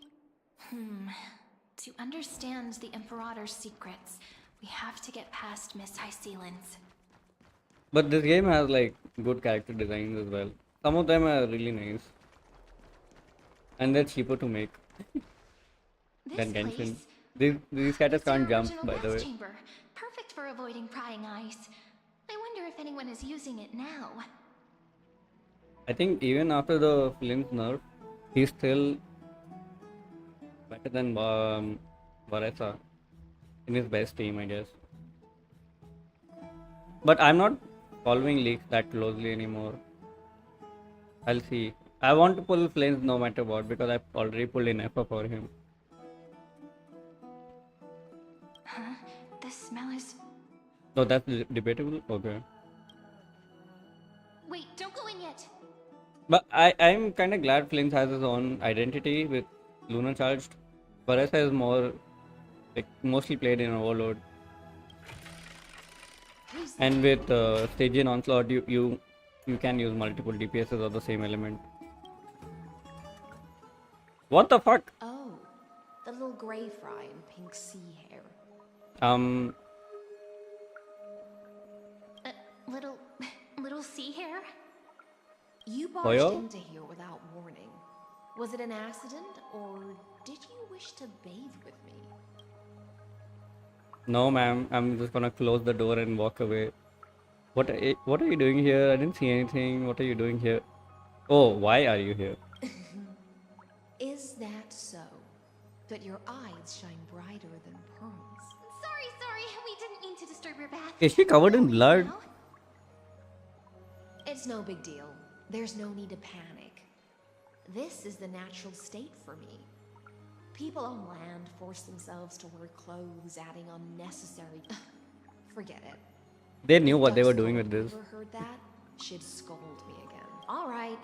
To understand the Imperator's secrets, we have to get past Miss Hyselins. But this game has like good character designs as well. Some of them are really nice. And they're cheaper to make than Genshin. These characters can't jump, by the way. Chamber. Perfect for avoiding prying eyes. I wonder if anyone is using it now. I think even after the Flynn's nerf, he's still better than Varesa in his best team, I guess. But I'm not following leaks that closely anymore. I'll see. I want to pull Flynn's no matter what because I've already pulled in Effa for him. Huh? The smell is... So that's debatable? Okay. Wait, don't go in yet! But I'm kind of glad Flynn's has his own identity with Luna Charged. Varesa is more, like, mostly played in Overload. And with Stygian Onslaught, you can use multiple DPSs of the same element. What the fuck? Oh, the little grey fry in pink sea hair. Little sea hair? You barged into here without warning. Was it an accident, or did you wish to bathe with me? No, ma'am. I'm just gonna close the door and walk away. What are you doing here? I didn't see anything. What are you doing here? Oh, why are you here? Is that so? That your eyes shine brighter than pearls? Sorry. We didn't mean to disturb your bath. Is she covered in blood? It's no big deal. There's no need to panic. This is the natural state for me. People on land force themselves to wear clothes, adding unnecessary... Forget it. They knew what they were doing with this. If heard that, she'd scold me again. All right.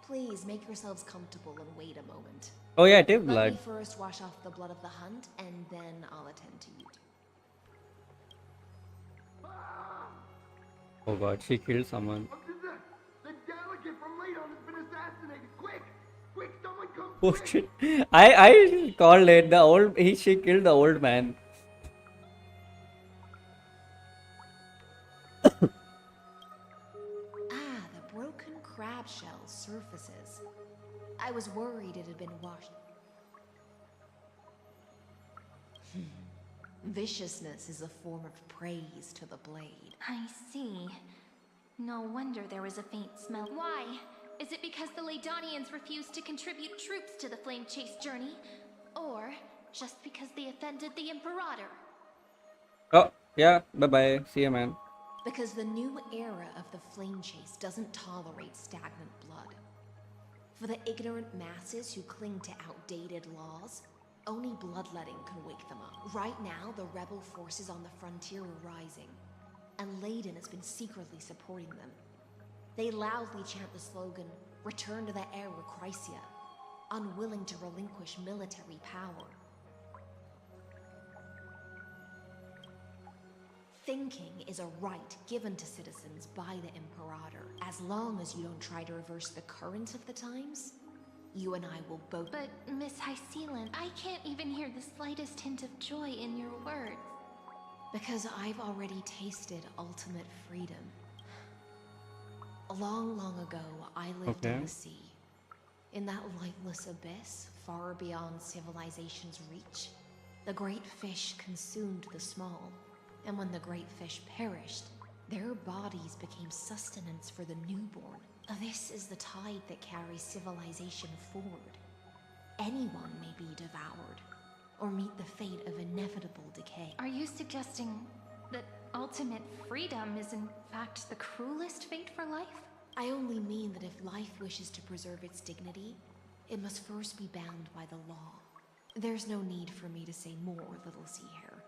Please make yourselves comfortable and wait a moment. Oh yeah, it is Let blood. me first wash off the blood of the hunt, and then I'll attend to you. Oh god, she killed someone. The delegate from Ladon has been assassinated. Quick, someone come. Oh shit! I called it. She killed the old man. The broken crab shell surfaces. I was worried it had been washed. Viciousness is a form of praise to the blade. I see. No wonder there was a faint smell. Why? Is it because the Ladonians refused to contribute troops to the Flame Chase journey? Or just because they offended the Imperator? Oh, yeah. Bye-bye. See ya, man. Because the new era of the Flame Chase doesn't tolerate stagnant blood. For the ignorant masses who cling to outdated laws, only bloodletting can wake them up. Right now, the rebel forces on the frontier are rising, and Ladon has been secretly supporting them. They loudly chant the slogan, "Return to the Era Chrysia," unwilling to relinquish military power. Thinking is a right given to citizens by the Imperator. As long as you don't try to reverse the current of the times, you and I will both... But, Miss Hyselins, I can't even hear the slightest hint of joy in your words. Because I've already tasted ultimate freedom. Long ago, I lived in the sea. In that lightless abyss, far beyond civilization's reach, the great fish consumed the small. And when the great fish perished, their bodies became sustenance for the newborn. This is the tide that carries civilization forward. Anyone may be devoured, or meet the fate of inevitable decay. Are you suggesting that ultimate freedom is in fact the cruelest fate for life? I only mean that if life wishes to preserve its dignity, it must first be bound by the law. There's no need for me to say more, little sea hare.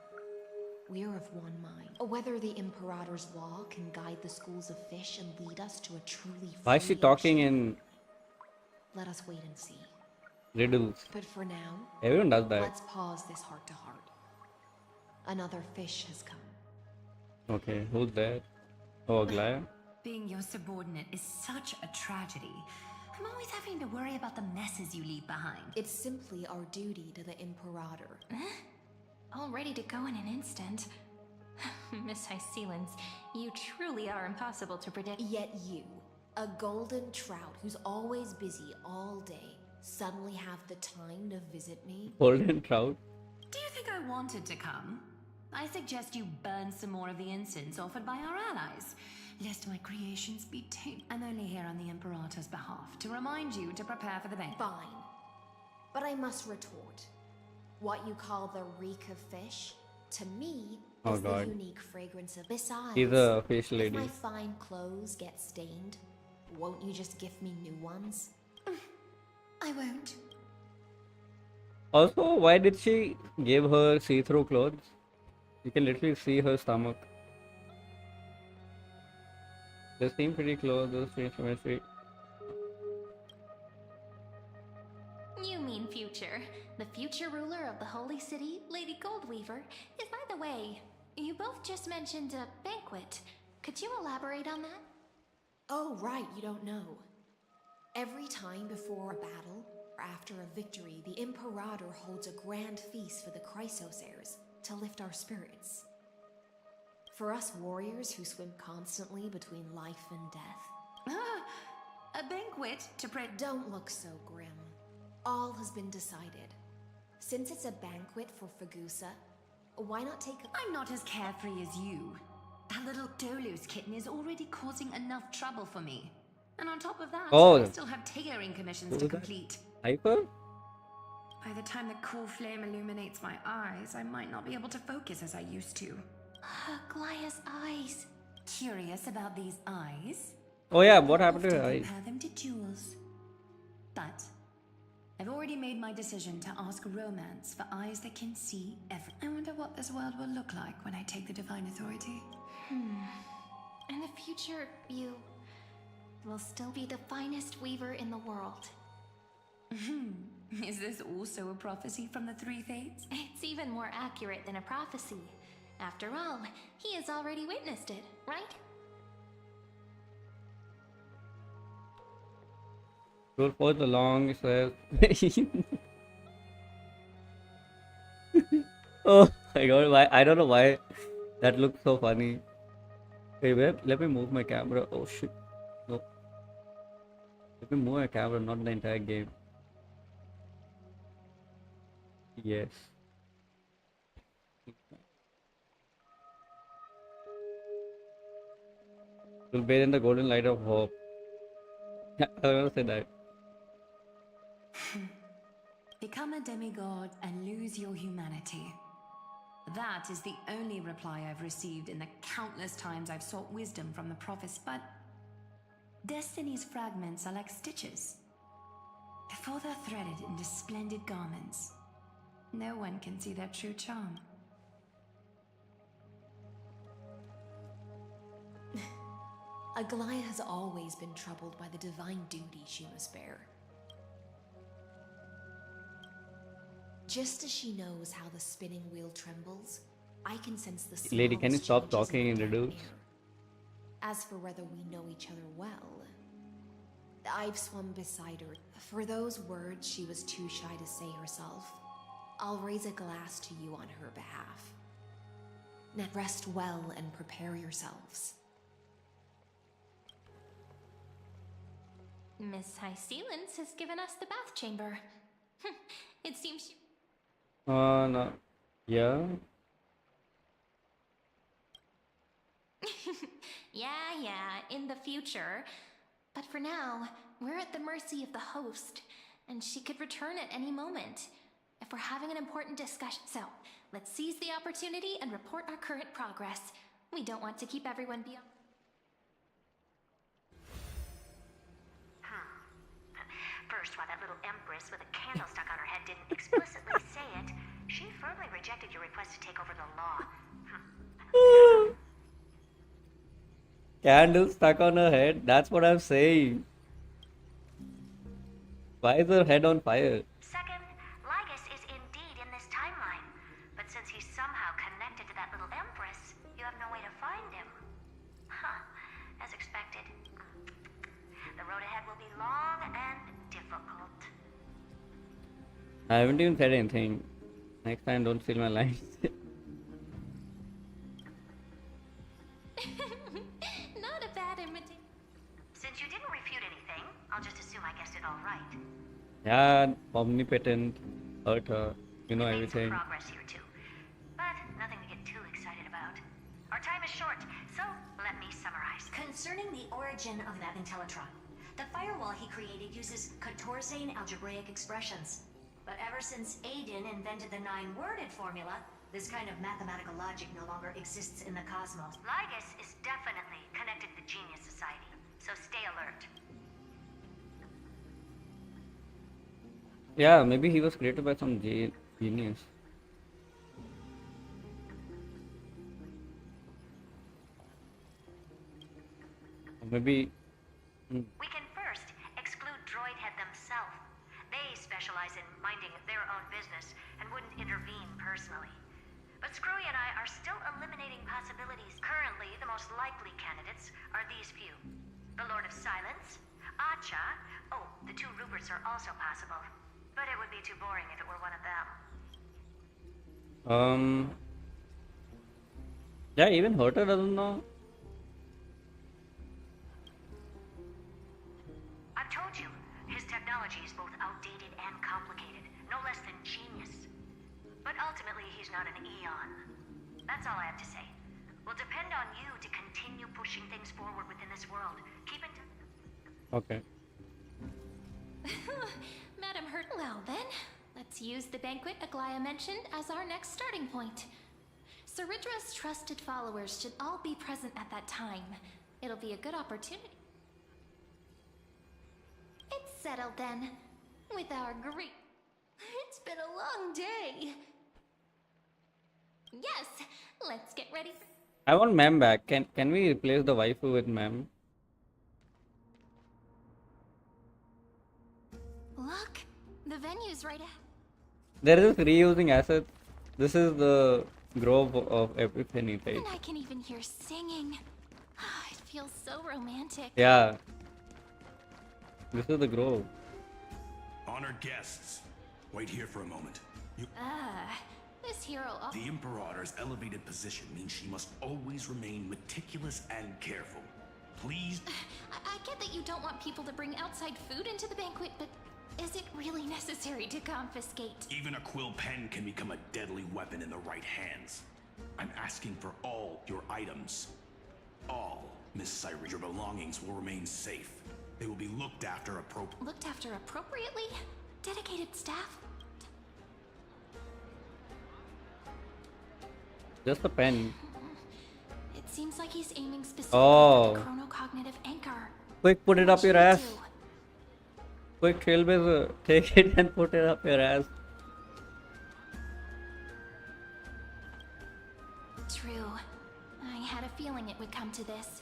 We're of one mind. Whether the Imperator's law can guide the schools of fish and lead us to a truly free Why is she talking ocean, in let us wait and see. riddles? But for now, Everyone does that. let's pause this heart to heart. Another fish has come. Okay, who's that? Oh, Aglaya. Being your subordinate is such a tragedy. I'm always having to worry about the messes you leave behind. It's simply our duty to the Imperator. All ready to go in an instant. Miss Hyselins, you truly are impossible to predict. Yet you, a golden trout who's always busy all day, suddenly have the time to visit me? Golden trout. Do you think I wanted to come? I suggest you burn some more of the incense offered by our allies, lest my creations be tainted. I'm only here on the Imperator's behalf to remind you to prepare for the banquet. Fine. But I must retort. What you call the reek of fish, to me, Oh, is the God. unique fragrance of... Besides, She's a fish if lady. my fine clothes get stained, won't you just give me new ones? I won't. Also, why did she give her see-through clothes? You can literally see her stomach. They seem pretty close, those chemistry. You mean future. The future ruler of the Holy City, Lady Goldweaver, is, by the way, you both just mentioned a banquet. Could you elaborate on that? Oh, right, you don't know. Every time before a battle, or after a victory, the Imperator holds a grand feast for the Chrysos heirs to lift our spirits. For us warriors who swim constantly between life and death. A banquet to Don't look so grim. All has been decided. Since it's a banquet for Fagusa, why not take a... I'm not as carefree as you. That little Dolus kitten is already causing enough trouble for me. And on top of that, I still have tailoring commissions to complete. Hyper? By the time the cool flame illuminates my eyes, I might not be able to focus as I used to. Glaya's eyes. Curious about these eyes? Oh yeah, what happened to her Often eyes? compare them to jewels. But I've already made my decision to ask romance for eyes that can see everything. I wonder what this world will look like when I take the divine authority. In the future, you will still be the finest weaver in the world. Is this also a prophecy from the Three Fates? It's even more accurate than a prophecy. After all, he has already witnessed it, right? Roll for the long says. Oh my god, why? I don't know why that looks so funny. Wait, wait, let me move my camera. Oh shit. No. Let me move my camera, not the entire game. Yes. Will bathe in the golden light of hope. I was gonna say that. Become a demigod and lose your humanity. That is the only reply I've received in the countless times I've sought wisdom from the prophets, but Destiny's fragments are like stitches. Before they're threaded into splendid garments, no one can see their true charm. Aglaya has always been troubled by the divine duty she must bear. Just as she knows how the spinning wheel trembles, I can sense the Lady, can you smallest stop changes talking in the riddles? air. As for whether we know each other well, I've swum beside her. For those words she was too shy to say herself, I'll raise a glass to you on her behalf. Now rest well and prepare yourselves. Miss Hyselins has given us the bath chamber. It seems she... No. Yeah. yeah, in the future. But for now, we're at the mercy of the host, and she could return at any moment. If we're having an important discussion, so let's seize the opportunity and report our current progress. We don't want to keep everyone beyond... First, why that little empress with a candle stuck on her head didn't explicitly say firmly rejected your request to take over the law. Candle stuck on her head. That's what I'm saying. Why is her head on fire? Second, Lygus is indeed in this timeline. But since he's somehow connected to that little empress, you have no way to find him. Huh. As expected. The road ahead will be long and difficult. I haven't even said anything. Next time, don't steal my lines. Not a bad imitation. Since you didn't refute anything, I'll just assume I guessed it all right. Yeah, omnipotent, hurt her. You know Made everything. some progress here too. But nothing to get too excited about. Our time is short, so let me summarize. Concerning the origin of that Intellitron, the firewall he created uses Katorzane algebraic expressions. But ever since Aiden invented the 9-worded formula, this kind of mathematical logic no longer exists in the cosmos. Lygus is definitely connected to the Genius Society, so stay alert. Yeah, maybe he was created by some genius. Or maybe. We can first exclude Droidhead themselves. They specialize in minding their own business and wouldn't intervene personally. But Screwy and I are still eliminating possibilities. Currently, the most likely candidates are these few. The Lord of Silence, Acha, oh, the 2 Ruperts are also possible. But it would be too boring if it were one of them. Yeah, even Herta doesn't know. I've told you, his technology is both outdated and complicated, no less than genius. But ultimately, he's not an Eon. That's all I have to say. We'll depend on you to continue pushing things forward within this world. Keep in touch. Okay. Madam Hurt. Well then, let's use the banquet Aglaya mentioned as our next starting point. Ceridra's trusted followers should all be present at that time. It'll be a good opportunity. It's settled then. With our great... It's been a long day. Yes, let's get ready. I want Mem back. Can we replace the waifu with Mem? Look, the venue's right ahead. There is reusing assets. This is the grove of Epiphany, right? And I can even hear singing. It feels so romantic. Yeah. This is the grove. Honored guests, wait here for a moment. This hero... The Imperator's elevated position means she must always remain meticulous and careful. Please... I get that you don't want people to bring outside food into the banquet, but is it really necessary to confiscate? Even a quill pen can become a deadly weapon in the right hands. I'm asking for all your items. All, Miss Cyrus. Your belongings will remain safe. They will be looked after appropriately. Looked after appropriately? Dedicated staff? Just a pen. It seems like he's aiming specifically Oh. for the chronocognitive anchor. Quick, put it up your ass. Quick, Trailblaze, take it and put it up your ass. True. I had a feeling it would come to this,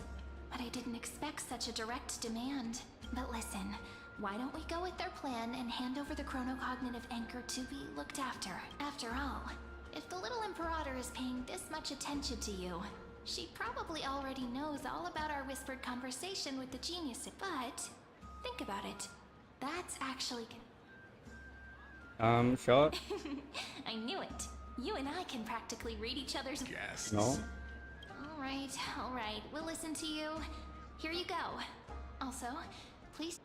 but I didn't expect such a direct demand. But listen, why don't we go with their plan and hand over the chronocognitive anchor to be looked after? After all, if the little Imperator is paying this much attention to you, she probably already knows all about our whispered conversation with the genius. But think about it. That's actually... Sure. I knew it. You and I can practically read each other's... Yes. No. All right. We'll listen to you. Here you go. Also, please...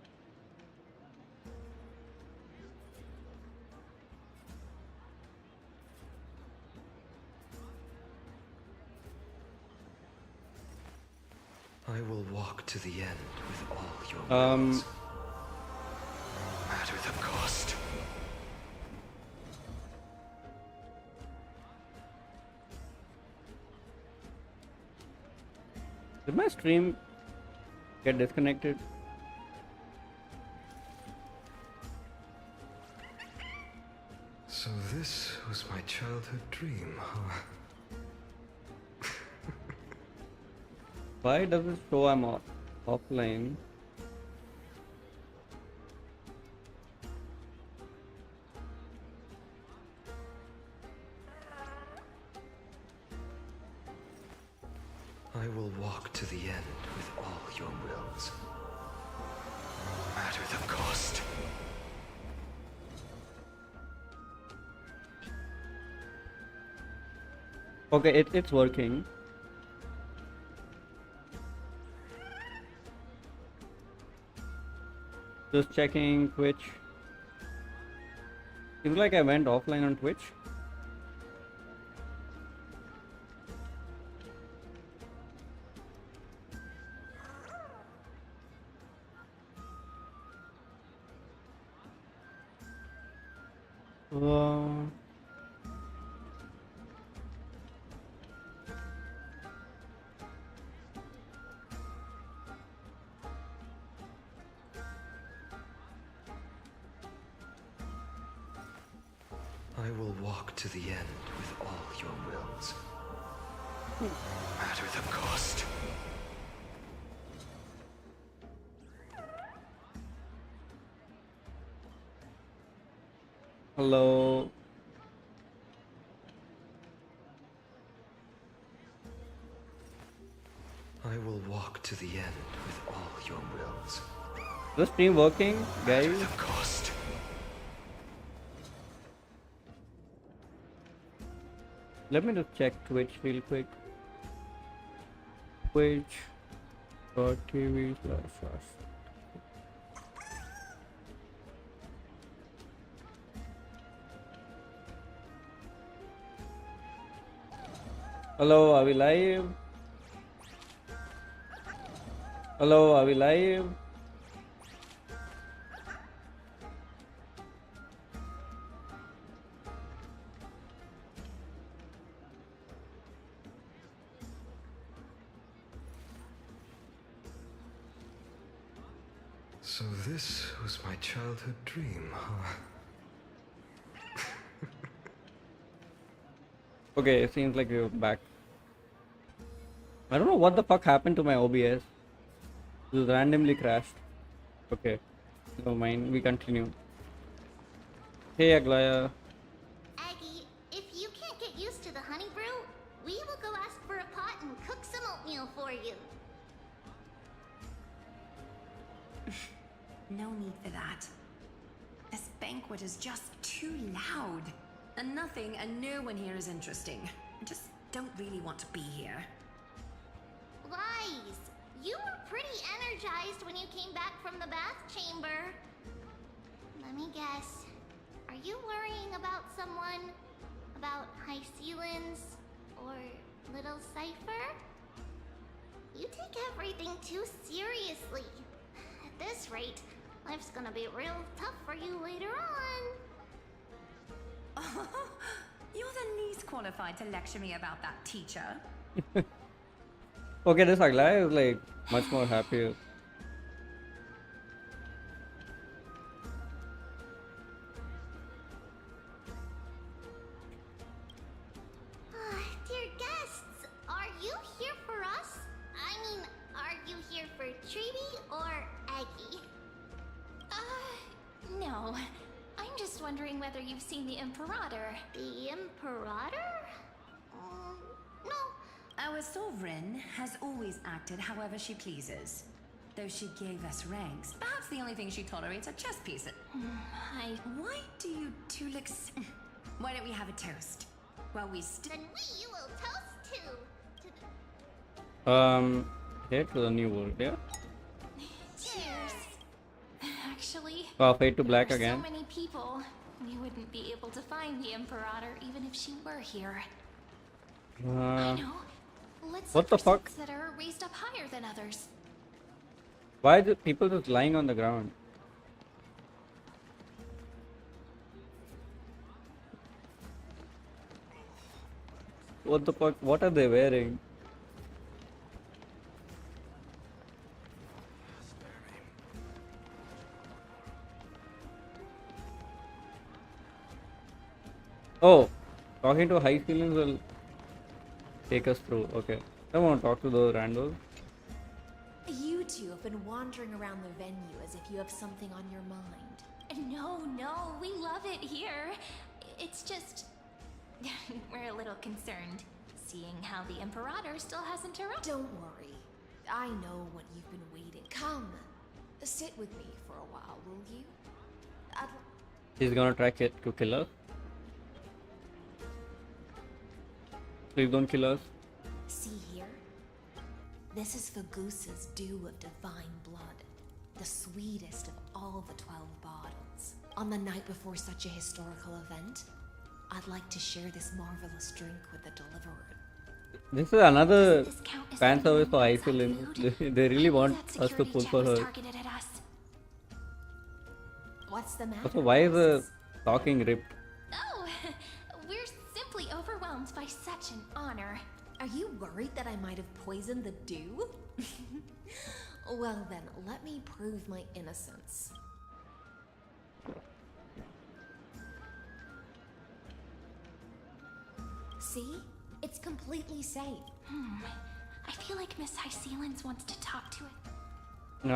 I will walk to the end with all your wills. No matter the cost. Did my stream get disconnected? So So this was my childhood dream, huh? Why does it show I'm offline? I will walk to the end with all your wills, no matter the cost. Okay, it's working. Just checking Twitch. Seems like I went offline on Twitch. Uh, I will walk to the end with all your wills, no matter the cost. Hello. I will walk to the end with all your wills. Is the stream working, guys? The cost. Let me just check Twitch real quick. Twitch.tv/. Hello, are we live? Hello, are we live? So this was my childhood dream, huh? Okay, it seems like we're back. I don't know what the fuck happened to my OBS. It randomly crashed. Okay, never mind. We continue. Hey, Aglaya. Aggie, if you can't get used to the honey brew, we will go ask for a pot and cook some oatmeal for you. No need for that. This banquet is just too loud. And nothing and no one here is interesting. I just don't really want to be here. Lies! You were pretty energized when you came back from the bath chamber. Let me guess. Are you worrying about someone? About Hyselins? Or Little Cypher? You take everything too seriously. At this rate, life's gonna be real tough for you later on. You're the least qualified to lecture me about that, teacher. Okay, this Aglaya is like much more happier. Dear guests, are you here for us? I mean, are you here for Treeby or Aggie? No. I'm just wondering whether you've seen the Imperator. The Imperator? No. Our sovereign has always acted however she pleases. Though she gave us ranks, perhaps the only thing she tolerates are chess pieces. Why do you two look Why don't we have a toast? While we Then we will toast to Here to the new world, yeah? Cheers. Actually, Fade to black there are again. so many people. We wouldn't be able to find the Imperator even if she were here. I know. Let's What look the for fuck? seats that are raised up higher than others. Why are the people just lying on the ground? What the fuck? What are they wearing? Oh, talking to Hyselins will take us through. Okay. I want to talk to the randos. You two have been wandering around the venue as if you have something on your mind. No, we love it here. It's just... we're a little concerned, seeing how the Imperator still hasn't arrived. Don't worry. I know what you've been waiting. Come, sit with me for a while, will you? He's gonna try to kill us. Please don't kill us. See here? This is Fagusa's dew of divine blood. The sweetest of all the 12 bottles. On the night before such a historical event, I'd like to share this marvelous drink with the Deliverer. This is another fan service for Hyselins. They really want us to pull for her. What's the matter? Also, why is the talking ripped? Oh, we're simply overwhelmed by such an honor. Are you worried that I might have poisoned the dew? Well then, let me prove my innocence. See? It's completely safe. I feel like Miss Hyselins wants to talk to it.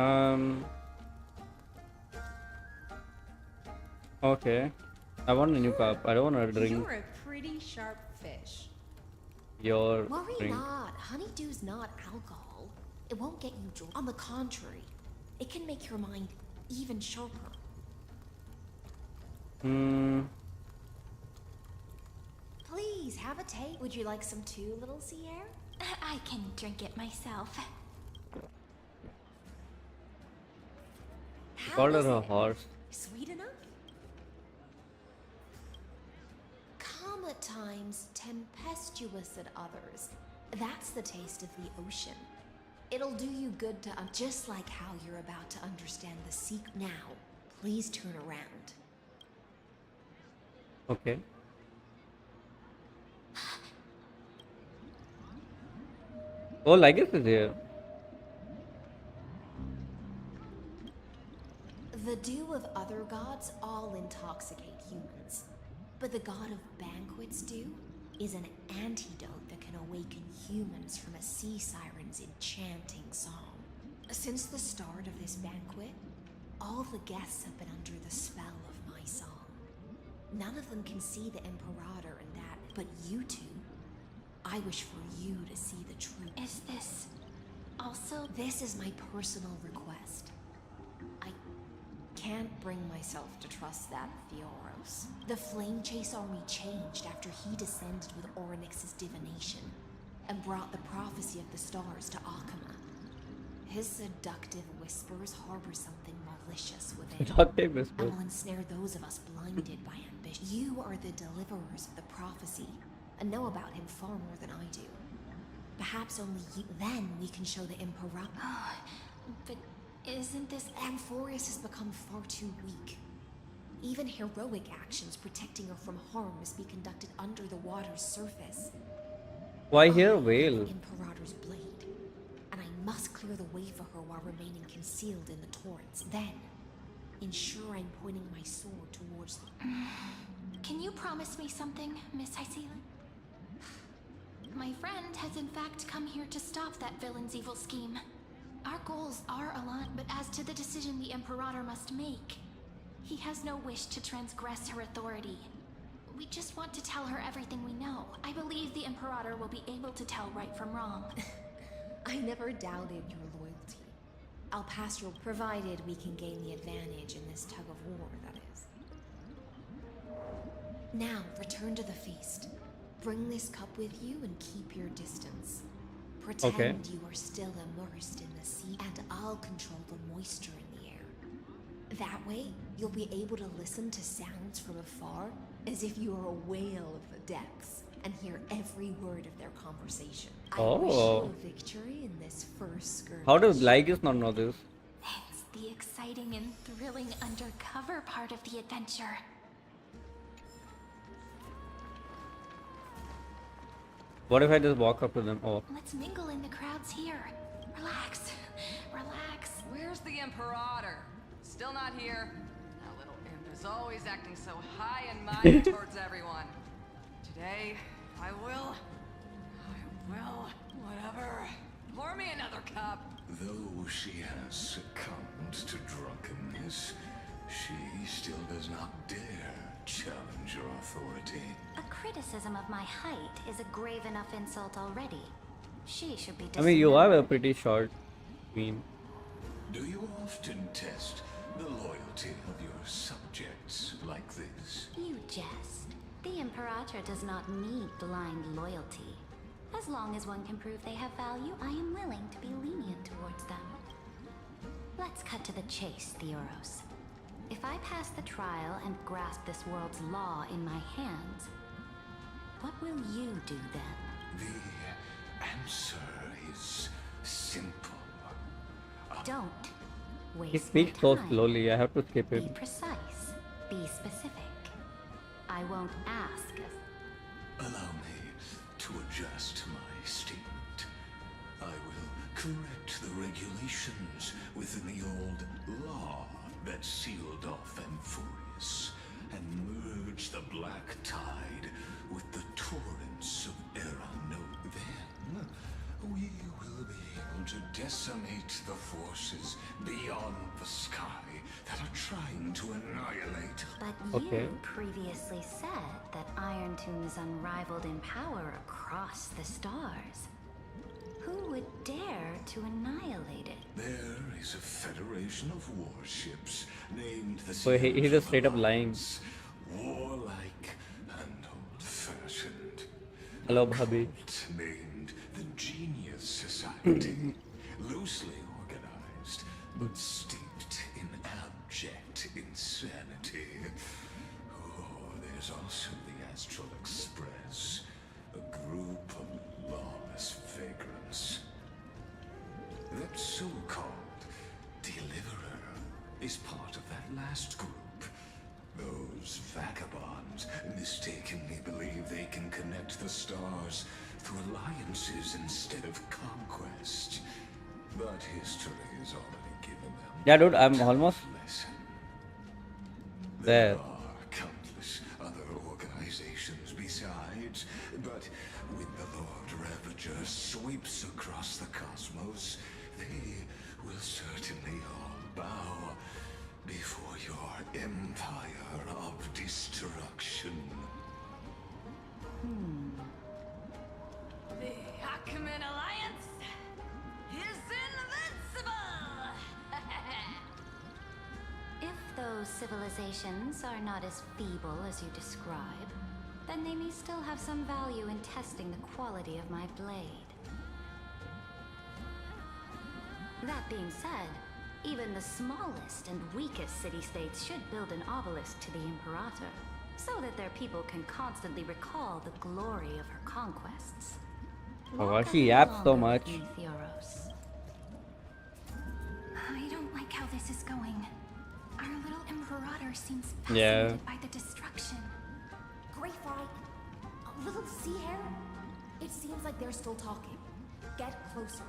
Okay. I want a new cup. I don't want to drink You're a pretty sharp fish. your Worry drink. not. Honeydew's not alcohol. It won't get you drunk. On the contrary, it can make your mind even sharper. Please, have a taste. Would you like some too, little Sierra? I can drink it myself. Called her a horse. Sweet enough? Calm at times, tempestuous at others. That's the taste of the ocean. It'll do you good to just like how you're about to understand the secret. Now, please turn around. Okay. Oh, Lygus is here. The dew of other gods all intoxicate humans. But the god of banquets dew is an antidote that can awaken humans from a sea siren's enchanting song. Since the start of this banquet, all the guests have been under the spell of my song. None of them can see the Imperator in that, but you two, I wish for you to see the truth. Is this also? This is my personal request. I can't bring myself to trust that Fioros. The Flame Chase army changed after he descended with Orynyx's divination and brought the prophecy of the stars to Akama. His seductive whispers harbor something malicious within Seductive whispers. and will ensnare those of us blinded by ambition. You are the deliverers of the prophecy and know about him far more than I do. Perhaps only you. Then we can show the Emperor. But isn't this... Amphorius has become far too weak. Even heroic actions protecting her from harm must be conducted under the water's surface. Why here, whale? Imperator's blade, and I must clear the way for her while remaining concealed in the torrents. Then, ensure I'm pointing my sword towards them. Can you promise me something, Miss Hyselin? My friend has in fact come here to stop that villain's evil scheme. Our goals are aligned, but as to the decision the Imperator must make, he has no wish to transgress her authority. We just want to tell her everything we know. I believe the Imperator will be able to tell right from wrong. I never doubted your loyalty. I'll pass your... provided we can gain the advantage in this tug of war, that is. Now, return to the feast. Bring this cup with you and keep your distance. Pretend you are still immersed in the sea, and I'll control the moisture in the air. That way, you'll be able to listen to sounds from afar as if you are a whale of the depths and hear every word of their conversation. I wish you a victory in this first skirmish. How does Lygus not know this? It's the exciting and thrilling undercover part of the adventure. What if I just walk up to them? Oh. Let's mingle in the crowds here. Relax. Relax. Where's the Imperator? Still not here. That little imp is always acting so high and mighty towards everyone. Though she has succumbed to drunkenness, she still does not dare challenge your authority. A criticism of my height is a grave enough insult already. She should be I mean, you are a dismembered. pretty short queen. Do you often test the loyalty of your subjects like this? You jest. The Imperator does not need blind loyalty. As long as one can prove they have value, I am willing to be lenient towards them. Let's cut to the chase, Theoros. If I pass the trial and grasp this world's law in my hands, what will you do then? The answer is simple. Don't He waste speaks my so time. slowly, I have to skip Be it. precise. Be specific. I won't ask. Allow me to adjust my statement. I will correct the regulations within the old law that sealed off Amphorius and merge the black tide with the torrents of Erano. Then we will be able to decimate the forces beyond the sky that are trying to annihilate. But you previously said that Iron Tomb is unrivaled in power across the stars. Who would dare to annihilate it? There is a federation of warships named the So he's just straight up lying. warlike and old-fashioned. Hello, Bhabhi. Named the Genius Society. Loosely organized, but steeped in abject insanity. Oh, there's also the Astral Express, a group of lawless vagrants. That so-called Deliverer is part of that last group. Those vagabonds mistakenly believe they can connect the stars through alliances instead of conquest. But history has already given them Yeah, dude, I'm almost lesson. there. Are countless other organizations besides, but when the Lord Ravager sweeps across the cosmos, they will certainly all bow before your empire of destruction. The Achaemen Alliance is invincible! If those civilizations are not as feeble as you describe, then they may still have some value in testing the quality of my blade. That being said, even the smallest and weakest city-states should build an obelisk to the Imperator, so that their people can constantly recall the glory of her conquests. Oh, why she yaps so much? Theoros. I don't like how this is going. Our little Imperator seems Yeah. fascinated by the destruction. Gray Fry, a little sea hair? It seems like they're still talking. Get closer.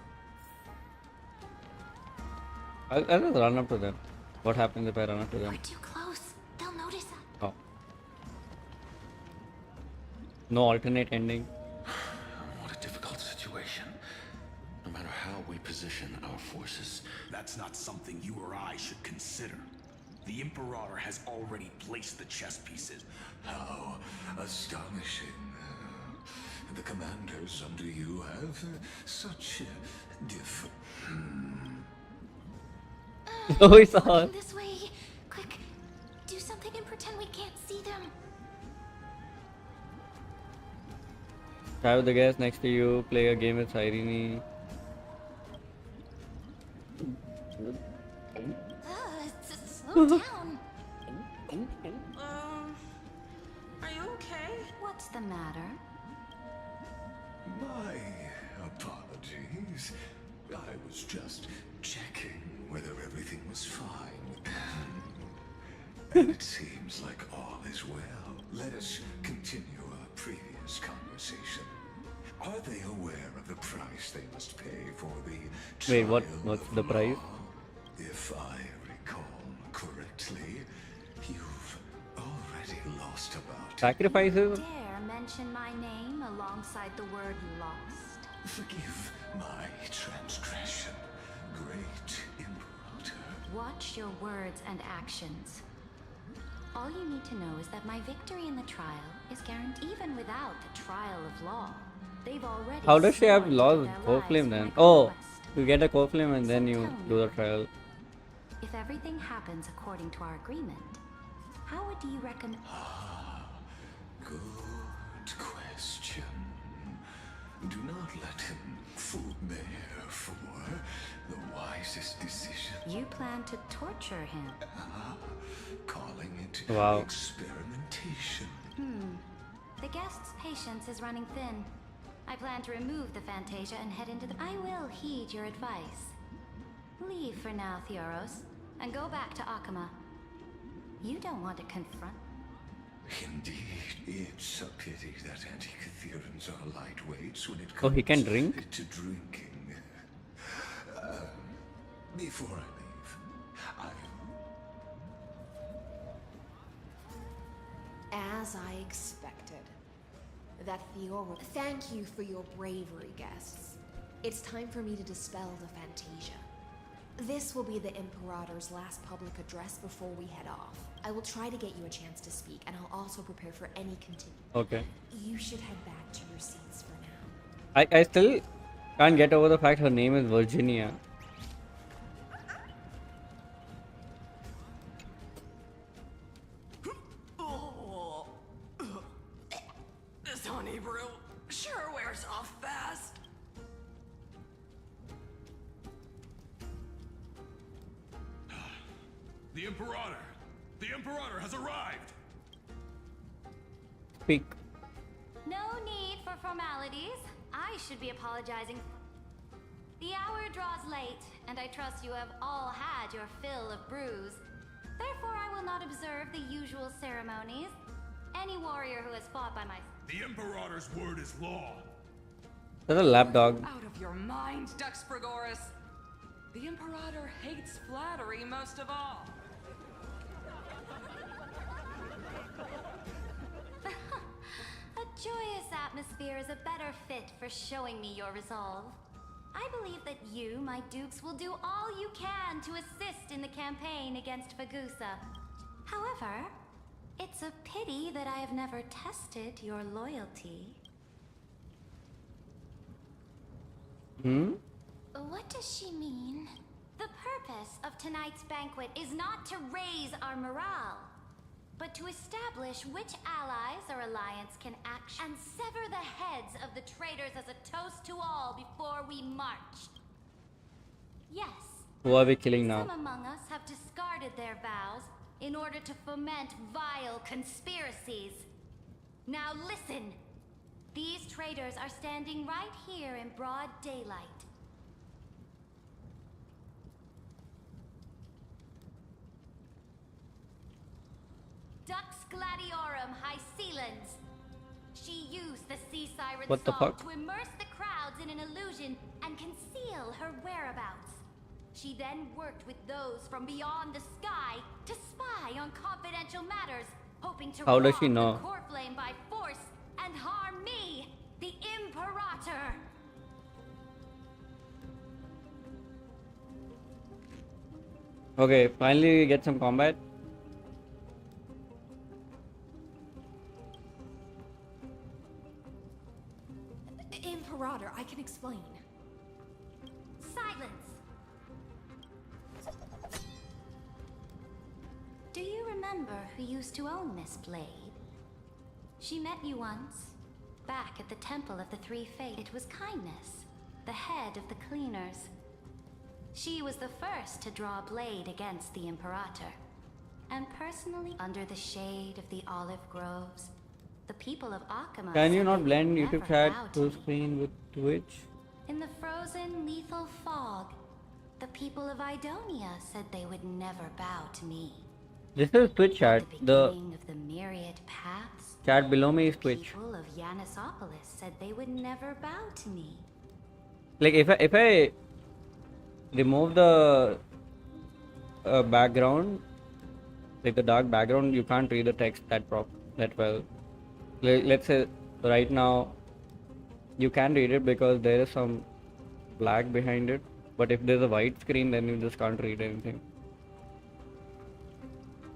I'll just run up to them. What happens if I run up to them? We're too close. They'll notice us. Oh. No alternate ending. What a difficult situation. No matter how we position our forces. That's not something you or I should consider. The Imperator has already placed the chess pieces. How astonishing. The commanders under you have such different... Oh, he saw her. This way. Quick. Do something and pretend we can't see them. Have the guest next to you, play a game with Irene. Slow down. Are you okay? What's the matter? My apologies. I was just checking whether everything was fine. And it seems like all is well. Let us continue our previous conversation. Are they aware of the price they must pay for the Wait, trial what's of the price? law? If I recall correctly, you've already lost about... Sacrifices? Dare mention my name alongside the word lost? Forgive my transgression, great Imperator. Watch your words and actions. All you need to know is that my victory in the trial is guaranteed even without the trial of law. They've already How does she have sworn to lost give their core lives flame for my then? Oh, conquest. you get a core flame and then So you tell do me, the trial. if everything happens according to our agreement, how would you reckon? Good question. Do not let him fool therefore the wisest decision. You plan to torture him. Calling it Wow. experimentation. The guest's patience is running thin. I plan to remove the Fantasia and head into the... I will heed your advice. Leave for now, Theoros, and go back to Akama. You don't want to confront... Indeed, it's a pity that Antikytherians are lightweights when it Oh, comes he can drink? to drinking. Before I leave, As I expected. That Theoro... Thank you for your bravery, guests. It's time for me to dispel the Fantasia. This will be the Imperator's last public address before we head off. I will try to get you a chance to speak, and I'll also prepare for any continue. Okay. You should head back to your seats for now. I still can't get over the fact her name is Virginia. This honey brew sure wears off fast. The Imperator! The Imperator has arrived! Speak. No need for formalities. I should be apologizing. The hour draws late, and I trust you have all had your fill of brews. Therefore, I will not observe the usual ceremonies. Any warrior who has fought by my... The Imperator's word is law. That's a lapdog. Out of your mind, Dux Pregoris. The Imperator hates flattery most of all. A joyous atmosphere is a better fit for showing me your resolve. I believe that you, my dukes, will do all you can to assist in the campaign against Fagusa. However, it's a pity that I have never tested your loyalty. What does she mean? The purpose of tonight's banquet is not to raise our morale, but to establish which allies our alliance can act and sever the heads of the traitors as a toast to all before we march. Yes. Who are we killing now? Some among us have discarded their vows in order to foment vile conspiracies. Now listen. These traitors are standing right here in broad daylight. Dux Gladiorum Hyselins. She used the sea siren What the song fuck? to immerse the crowds in an illusion and conceal her whereabouts. She then worked with those from beyond the sky to spy on confidential matters, hoping to How does rob she know? the core flame by force and harm me, the Imperator. Okay, finally we get some combat. Imperator, I can explain. Silence! Do you remember who used to own this blade? She met you once, back at the Temple of the Three Fates. It was Kindness, the head of the cleaners. She was the first to draw a blade against the Imperator. And personally, under the shade of the olive groves, the people of Akama Can you said not they blend would YouTube never chat bow to to me. screen with Twitch? In the frozen, lethal fog, the people of Idonia said they would never bow to me. This is Twitch chat. The Beginning of the myriad paths, chat below me is Twitch. people of Yanisopolis said they would never bow to me. Like if I remove the background, like the dark background, you can't read the text that well. Let's say right now you can read it because there is some black behind it. But if there's a white screen, then you just can't read anything.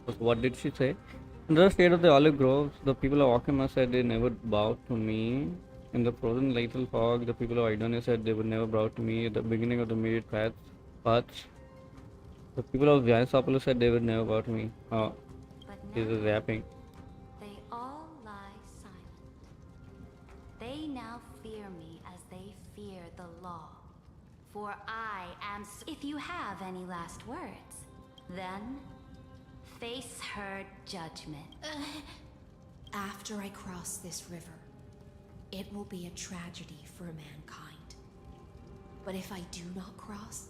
So what did she say? In the state of the olive groves, the people of Okima said they never bowed to me. In the frozen little fog, the people of Idonia said they would never bow to me. At the beginning of the myriad paths, the people of Vyaisopolis said they would never bow to me. Oh, this is zapping. They all lie silent. They now fear me as they fear the law. For I am. If you have any last words, then face her judgment. After I cross this river, it will be a tragedy for mankind. But if I do not cross,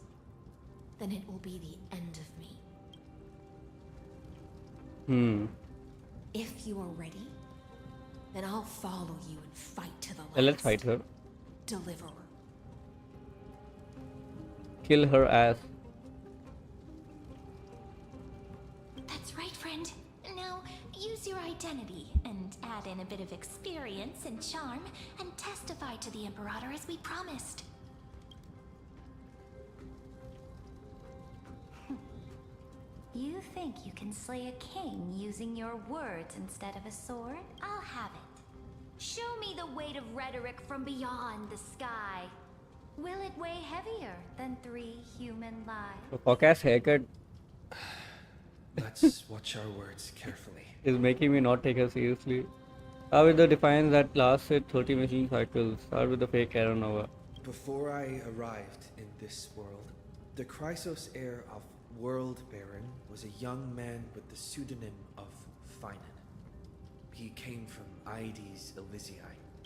then it will be the end of me. If you are ready, then I'll follow you and fight to the last. Let's fight her. Deliverer. Kill her ass. That's right, friend. Now, use your identity and add in a bit of experience and charm and testify to the Imperator as we promised. You think you can slay a king using your words instead of a sword? I'll have it. Show me the weight of rhetoric from beyond the sky. Will it weigh heavier than 3 human lives? Podcast haircut Let's watch our words carefully. is making me not take her seriously. Start with the defiance that lasted 30 machine cycles. Start with the fake Era Nova. Before I arrived in this world, the Chrysos heir of World Baron was a young man with the pseudonym of Finan. He came from Ides Elysiae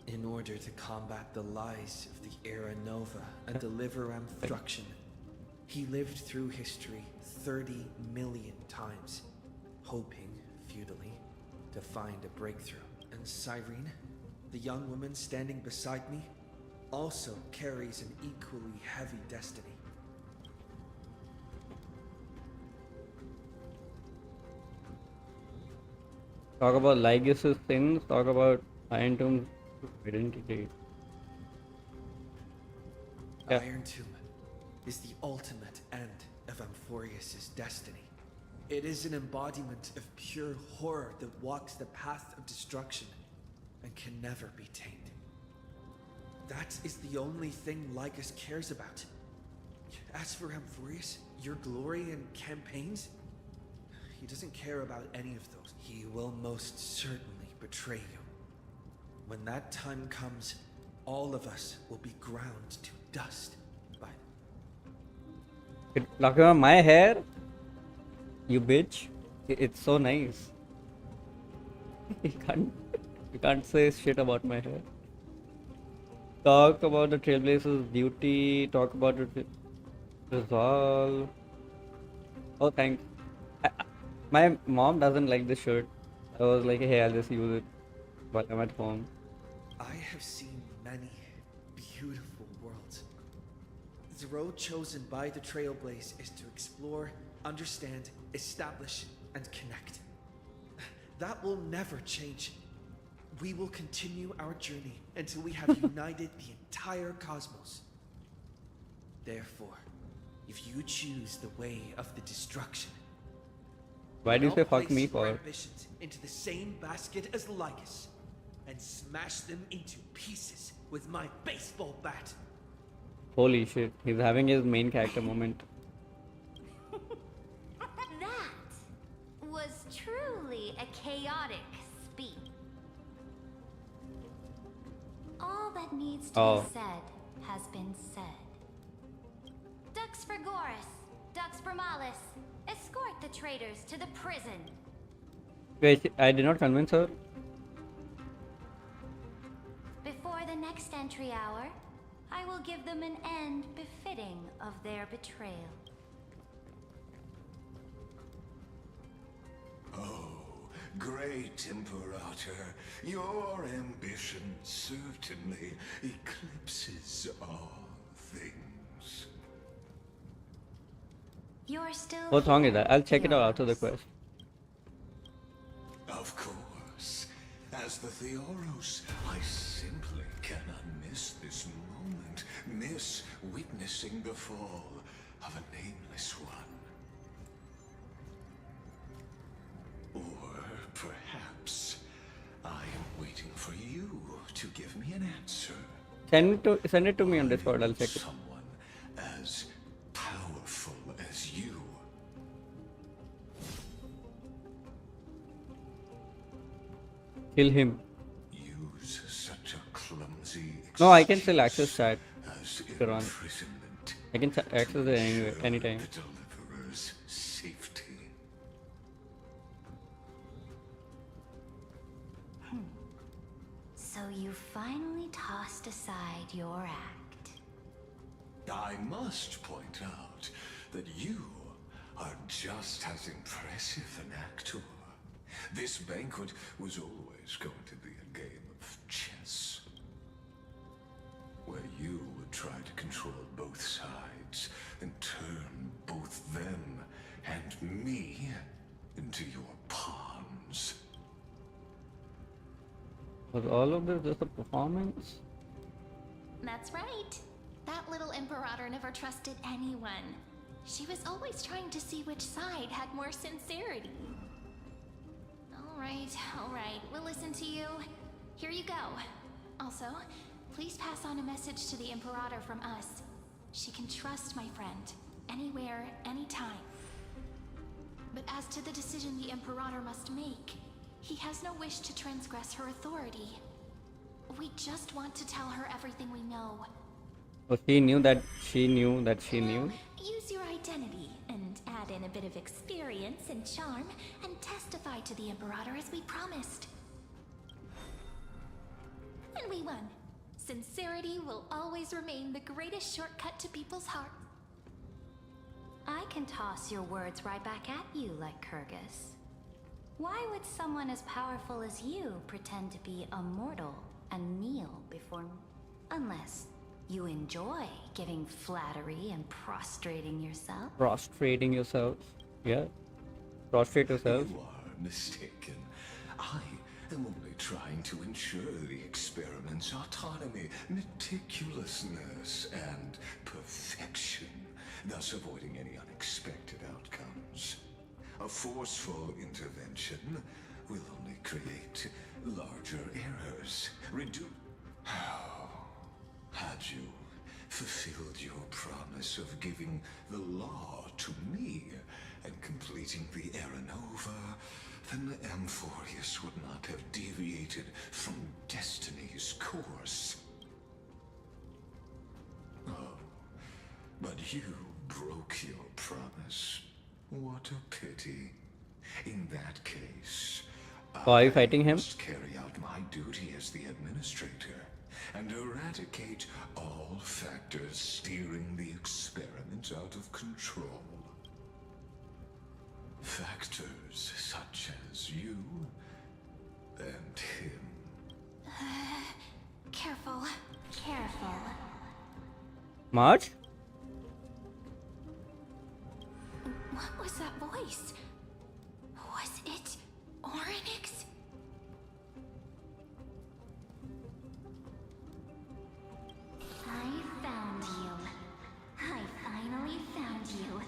in order to combat the lies of the Era Nova and deliver instruction. He lived through history 30 million times, hoping, futilely, to find a breakthrough. And Cyrene, the young woman standing beside me, also carries an equally heavy destiny. Talk about Lygus' sins, talk about Iron Tomb's identity. Yeah. Iron Tomb is the ultimate end of Amphorius' destiny. It is an embodiment of pure horror that walks the path of destruction and can never be tamed. That is the only thing Lycus cares about. As for Amphorius, your glory and campaigns, he doesn't care about any of those. He will most certainly betray you. When that time comes, all of us will be ground to dust by Talking about my hair? You bitch. It's so nice. you can't say shit about my hair. Talk about the Trailblaze's duty, talk about the resolve. Oh, thanks. My mom doesn't like this shirt. I was like, hey, I'll just use it while I'm at home. I have seen many beautiful worlds. The road chosen by the Trailblaze is to explore, understand, establish, and connect. That will never change. We will continue our journey until we have united the entire cosmos. Therefore, if you choose the way of the destruction, Why do you say fuck place me your for? ambitions into the same basket as Lycus and smash them into pieces with my baseball bat. Holy shit, he's having his main character moment. That was truly a chaotic speech. All that needs to be said has been said. Dux Frigoris, Dux Bromalis, escort the traitors to the prison. Wait, I did not convince her. Before the next entry hour, I will give them an end befitting of their betrayal. Oh, great Imperator, your ambition certainly eclipses all things. You're still What song is here, that? I'll check it out after the Theoros. quest. Of course. As the Theoros, I simply cannot miss this moment. Miss witnessing the fall of a nameless one. Or perhaps I am waiting for you to give me an answer. Send it to me on Discord. I'll check it. Someone as powerful as you. Kill him. Use such a clumsy. No, I can still access chat. As Later on. imprisonment. I can access it anyway, anytime. The deliverer's safety. So you finally tossed aside your act. I must point out that you are just as impressive an actor. This banquet was always going to be a game of chess, where you would try to control both sides and turn both them and me into your pawns. Was all of this just a performance? That's right. That little Imperator never trusted anyone. She was always trying to see which side had more sincerity. All right, we'll listen to you. Here you go. Also, please pass on a message to the Imperator from us. She can trust my friend, anywhere, anytime. But as to the decision the Imperator must make, he has no wish to transgress her authority. We just want to tell her everything we know. So she knew that she knew that she knew? Use your identity and add in a bit of experience and charm and testify to the Imperator as we promised. And we won. Sincerity will always remain the greatest shortcut to people's hearts. I can toss your words right back at you like Kyrgyz. Why would someone as powerful as you pretend to be a mortal and kneel before me? Unless you enjoy giving flattery and prostrating yourself. Prostrating yourself. Yeah. Prostrate yourself. You are mistaken. I am only trying to ensure the experiment's autonomy, meticulousness, and perfection, thus avoiding any unexpected outcomes. A forceful intervention will only create larger errors. Had you fulfilled your promise of giving the law to me and completing the Aranova, then Amphorius would not have deviated from destiny's course. Oh, but you broke your promise. What a pity. In that case, Oh, are you fighting him? must carry out my duty as the administrator and eradicate all factors steering the experiment out of control. Factors such as you and him. Careful. Careful. March? What was that voice? Was it Oryx? I found you. I finally found you.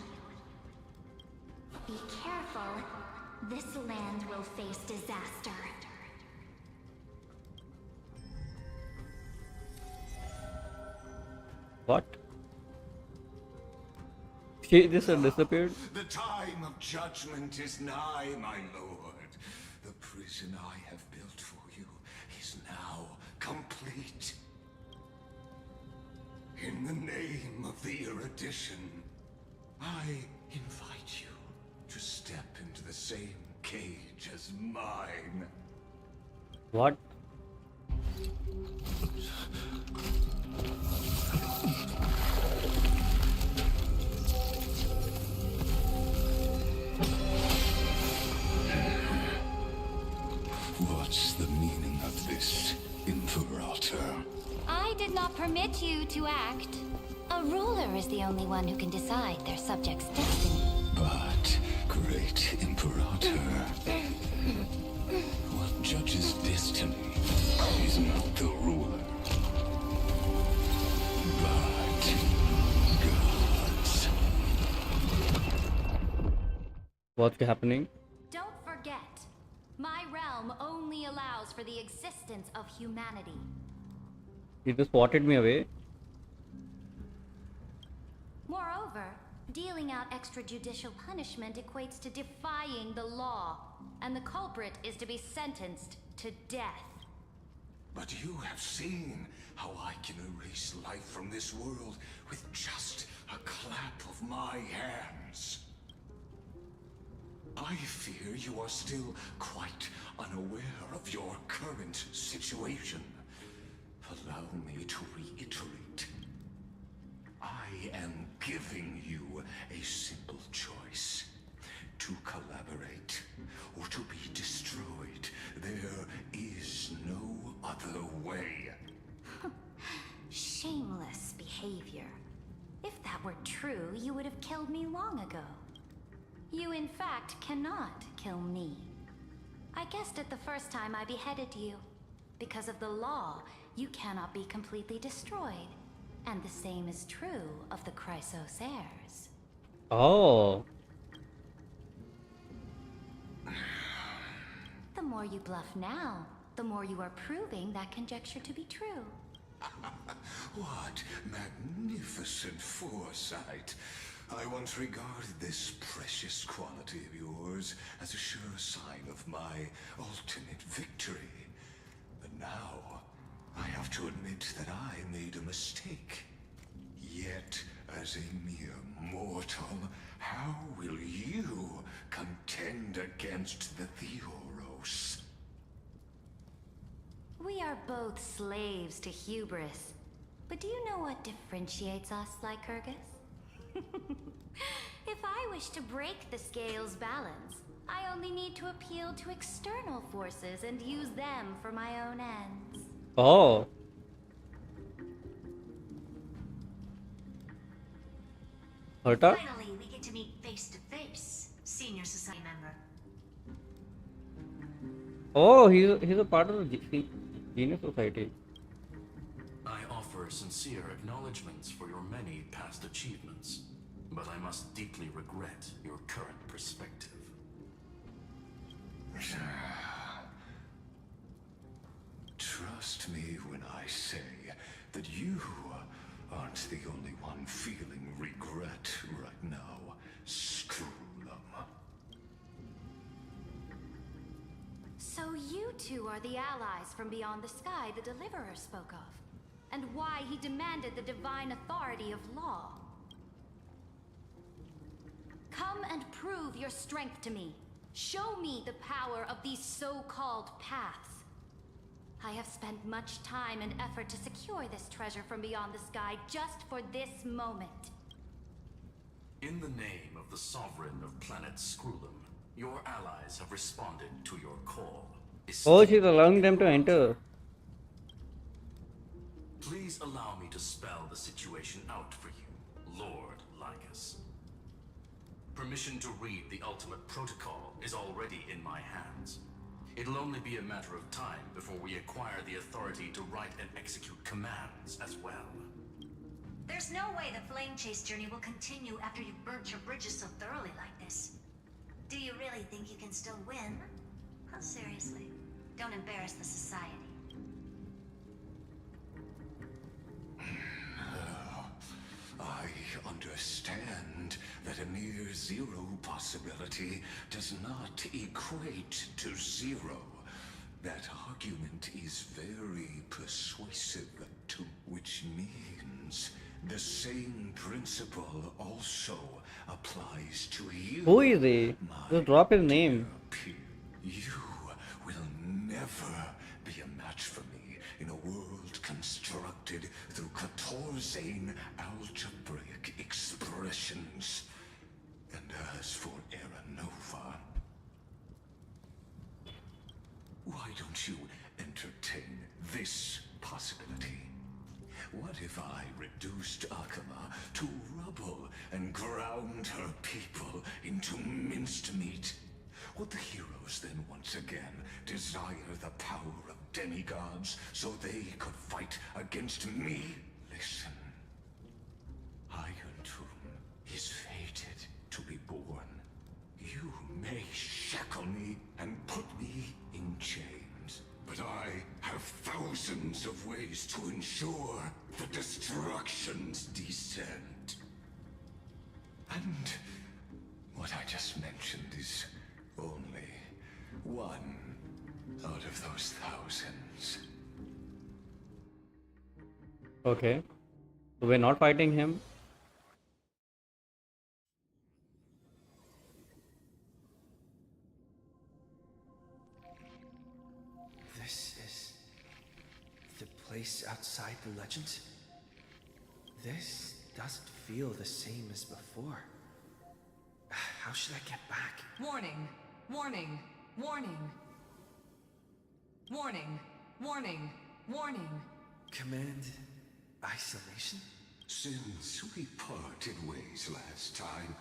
Be careful. This land will face disaster. What? She just disappeared? The time of judgment is nigh, my lord. The prison I have built for you is now complete. In the name of the erudition, I invite you to step into the same cage as mine. What? What's the meaning of this, Imperator? I did not permit you to act. A ruler is the only one who can decide their subject's destiny. But, great Imperator, what judge's destiny What's happening? Don't forget, my realm only allows for the existence of humanity. He just swatted me away. Moreover, dealing out extrajudicial punishment equates to defying the law, and the culprit is to be sentenced to death. But you have seen how I can erase life from this world with just a clap of my hands. I fear you are still quite unaware of your current situation. Allow me to reiterate. I am giving you a simple choice. To collaborate or to be destroyed. There is no other way. Shameless behavior. If that were true, you would have killed me long ago. You, in fact, cannot kill me. I guessed it the first time I beheaded you. Because of the law, you cannot be completely destroyed. And the same is true of the Chrysos heirs. Oh. The more you bluff now, the more you are proving that conjecture to be true. What magnificent foresight. I once regarded this precious quality of yours as a sure sign of my ultimate victory. But now, I have to admit that I made a mistake. Yet, as a mere mortal, how will you contend against the Theoros? We are both slaves to hubris. But do you know what differentiates us, Lycurgus? If I wish to break the scale's balance, I only need to appeal to external forces and use them for my own ends. Oh. Hurta? Finally, we get to meet face to face, senior society member. Oh, he's a part of the Genius Society. I offer sincere acknowledgments for your many past achievements, but I must deeply regret your current perspective. Trust me when I say that you aren't the only one feeling regret right now. Screw them. So you two are the allies from beyond the sky the Deliverer spoke of, and why he demanded the divine authority of law. Come and prove your strength to me. Show me the power of these so-called paths. I have spent much time and effort to secure this treasure from beyond the sky just for this moment. In the name of the Sovereign of Planet Scrulum, your allies have responded to your call. Oh, she's allowing them to enter. Please allow me to spell the situation out for you, Lord Lycus. Permission to read the ultimate protocol is already in my hands. It'll only be a matter of time before we acquire the authority to write and execute commands as well. There's no way the flame chase journey will continue after you've burnt your bridges so thoroughly like this. Do you really think you can still win? Oh, seriously. Don't embarrass the society. I understand that a near zero possibility does not equate to zero. That argument is very persuasive too, which means the same principle also applies to you. Who is he? Just drop his name. You will never be a match for me in a world constructed through Catorzane algebraic expressions. And as for Aranova, why don't you entertain this possibility? What if I reduced Akama to rubble and ground her people into minced meat? Would the heroes then once again desire the power of demigods so they could fight against me? Listen. Irontomb is fated to be born. You millions of ways to ensure the destruction's descent. And what I just mentioned is only one out of those thousands. Okay. So we're not fighting him. This is the place outside the legends? This doesn't feel the same as before. How should I get back? Warning! Warning! Warning! Warning! Warning! Warning! Command isolation? Since we parted ways last time,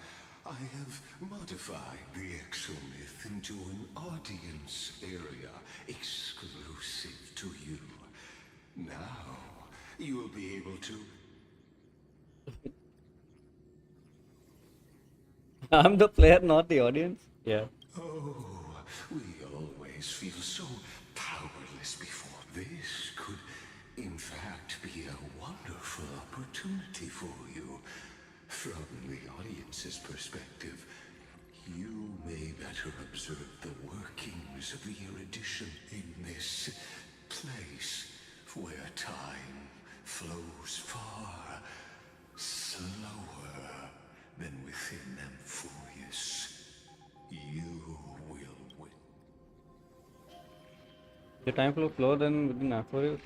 I have modified the exomyth into an audience area exclusive to you. Now, you'll be able to... I'm the player, not the audience. Yeah. Oh, we always feel so powerless before this could, in fact, be a wonderful opportunity for you. From the audience's perspective, you may better observe the workings of the erudition in this place where time flows far slower than within Amphoreus. You will win. The time flow slower than within Amphoreus.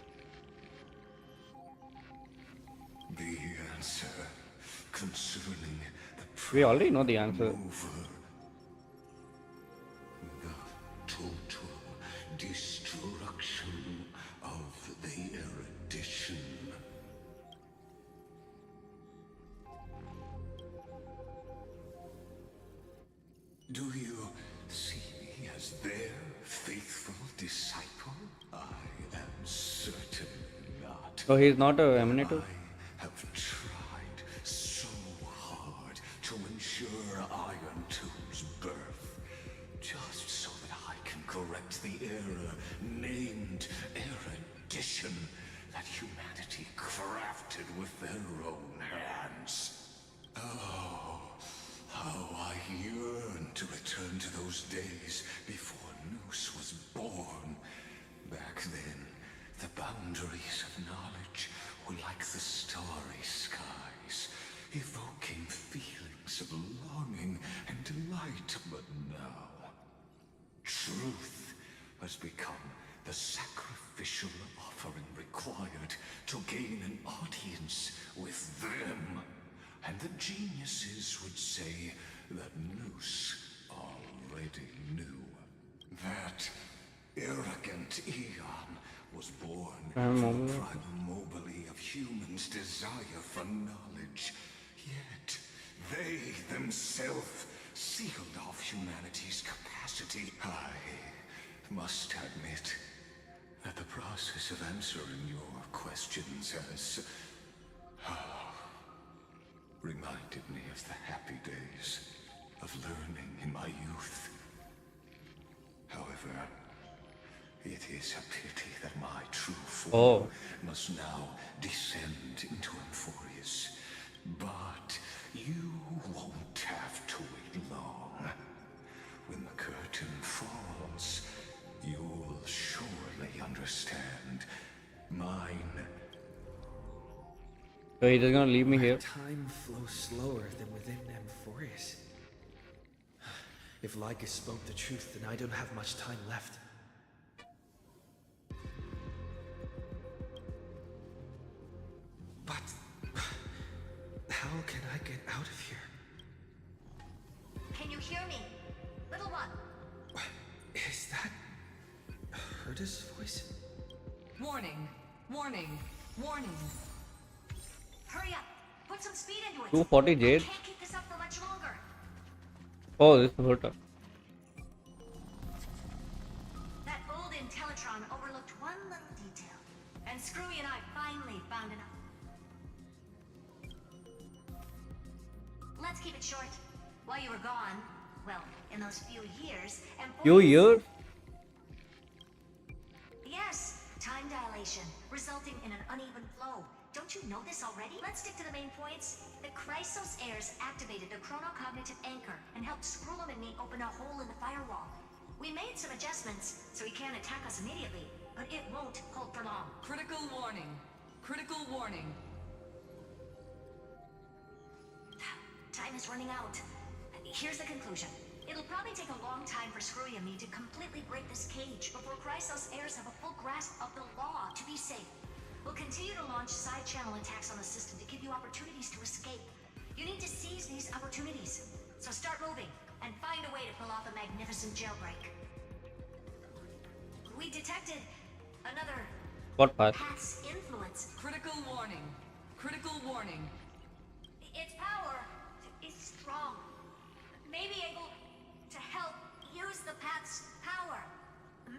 The answer concerning the We already know the answer. over the total destruction of the erudition. Do you see me as their faithful disciple? I am certain not. So he's not a emanator? I have tried so hard to ensure Iron Two's birth, just so that I can correct the error named erudition that humanity crafted with their own hands. Oh, how I yearn to return to those days before Noose was born. Back then, the boundaries of knowledge were like the starry skies, evoking feelings of longing and delight. But now, truth has become the sacrificial offering required to gain an audience with them. And the geniuses would say that Noose already knew. That arrogant Eon was born from the primobily of humans' desire for knowledge. Yet, they themselves sealed off humanity's capacity. I must admit that the process of answering your questions has reminded me of the happy days of learning in my youth. However, it is a pity that my true form must now descend into Amphoreus. But you won't have to wait long. When the curtain falls, you'll surely understand. Mine. So he's just gonna leave me here. Time flows slower than within Amphoreus. If Lycus spoke the truth, then I don't have much time left. But how can I get out of here? Can you hear me? Little one. Is that Herda's voice? Warning! Warning! Warning! Hurry up! Put some speed into it! 240 Jade? I can't keep this up for much longer! Oh, this is Herta. That old Intellitron overlooked one little detail. And Screwy and I finally found it out. Let's keep it short. While you were gone, well, in those few years, Few years? Yes, time time dilation, resulting in an uneven flow. Don't you know this already? Let's stick to the main points. The Chrysos heirs activated the chronocognitive anchor and helped Skrullum and me open a hole in the firewall. We made some adjustments, so he can't attack us immediately, but it won't hold for long. Critical warning. Critical warning. Time is running out. Here's the conclusion. It'll probably take a long time for Screwy and me to completely break this cage before Chrysos heirs have a full grasp of the law to be safe. We'll continue to launch side-channel attacks on the system to give you opportunities to escape. You need to seize these opportunities. So start moving, and find a way to pull off a magnificent jailbreak. We detected another What part? Path's influence. Critical warning. Critical warning. Its power is strong. May be able to help use the Path's power.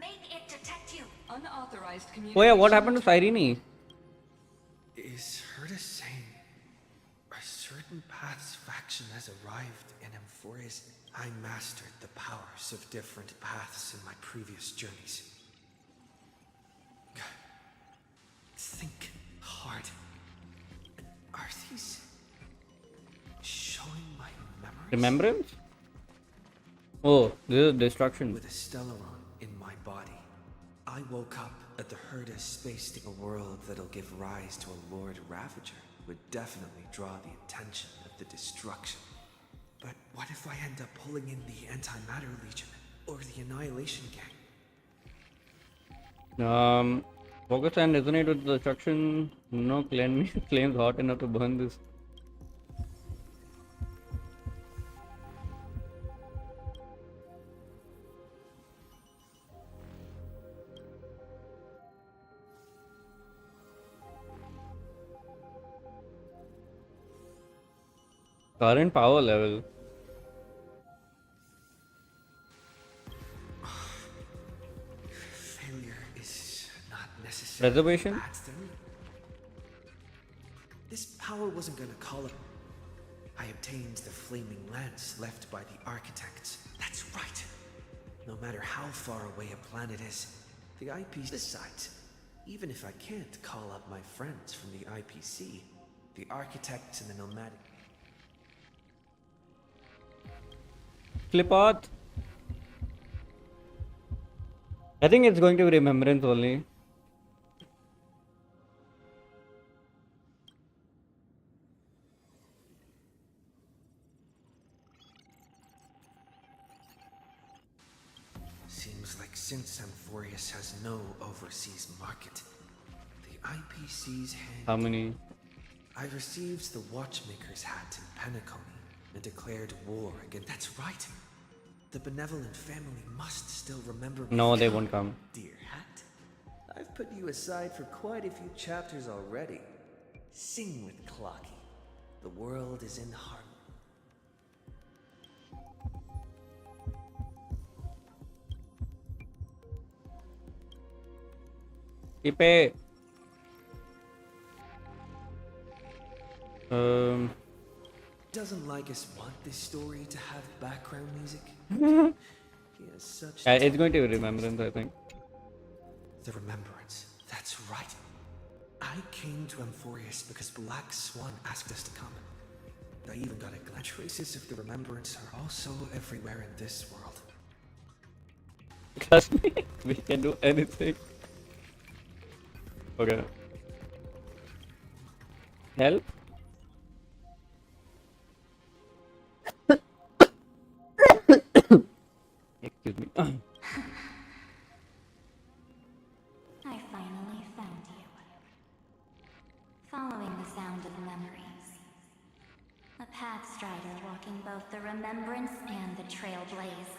Make it detect you. Unauthorized Oh communication. yeah, what happened to Cyrene? Is Herta saying a certain Path's faction has arrived in Amphorius? I mastered the powers of different paths in my previous journeys. Think hard. Are these showing my memories? Remembrance? Oh, this is destruction. With a Stellaron in my body, I woke up at the Herta space station. A world that'll give rise to a Lord Ravager would definitely draw the attention of the destruction. But what if I end up pulling in the Antimatter Legion or the Annihilation Gang? Focus and resonate with the destruction. No flames hot enough to burn this. Current power level. Failure is not necessary. Reservation? This power wasn't gonna call it. I obtained the flaming lance left by the architects. That's right. No matter how far away a planet is, the IPC decides. Even if I can't call up my friends from the IPC, the architects and the nomadic. Clipart. I think it's going to be remembrance only. Seems like since Amphorius has no overseas market, the IPC's hand. How many? I received the Watchmaker's hat in Penacony and declared war against. That's right. The benevolent family must still remember me. No, they won't come. Dear hat, I've put you aside for quite a few chapters already. Sing with Clocky. The world is in harmony. Ipe. Doesn't Lycus want this story to have background music? He has such. It's going to be remembrance, I think. The remembrance. That's right. I came to Amphorius because Black Swan asked us to come. I even got a glance. Traces of the remembrance are also everywhere in this world. Trust me, we can do anything. Okay. Help? Excuse me. I finally found you. Following the sound of memories. A path strider walking both the Remembrance and the Trailblaze.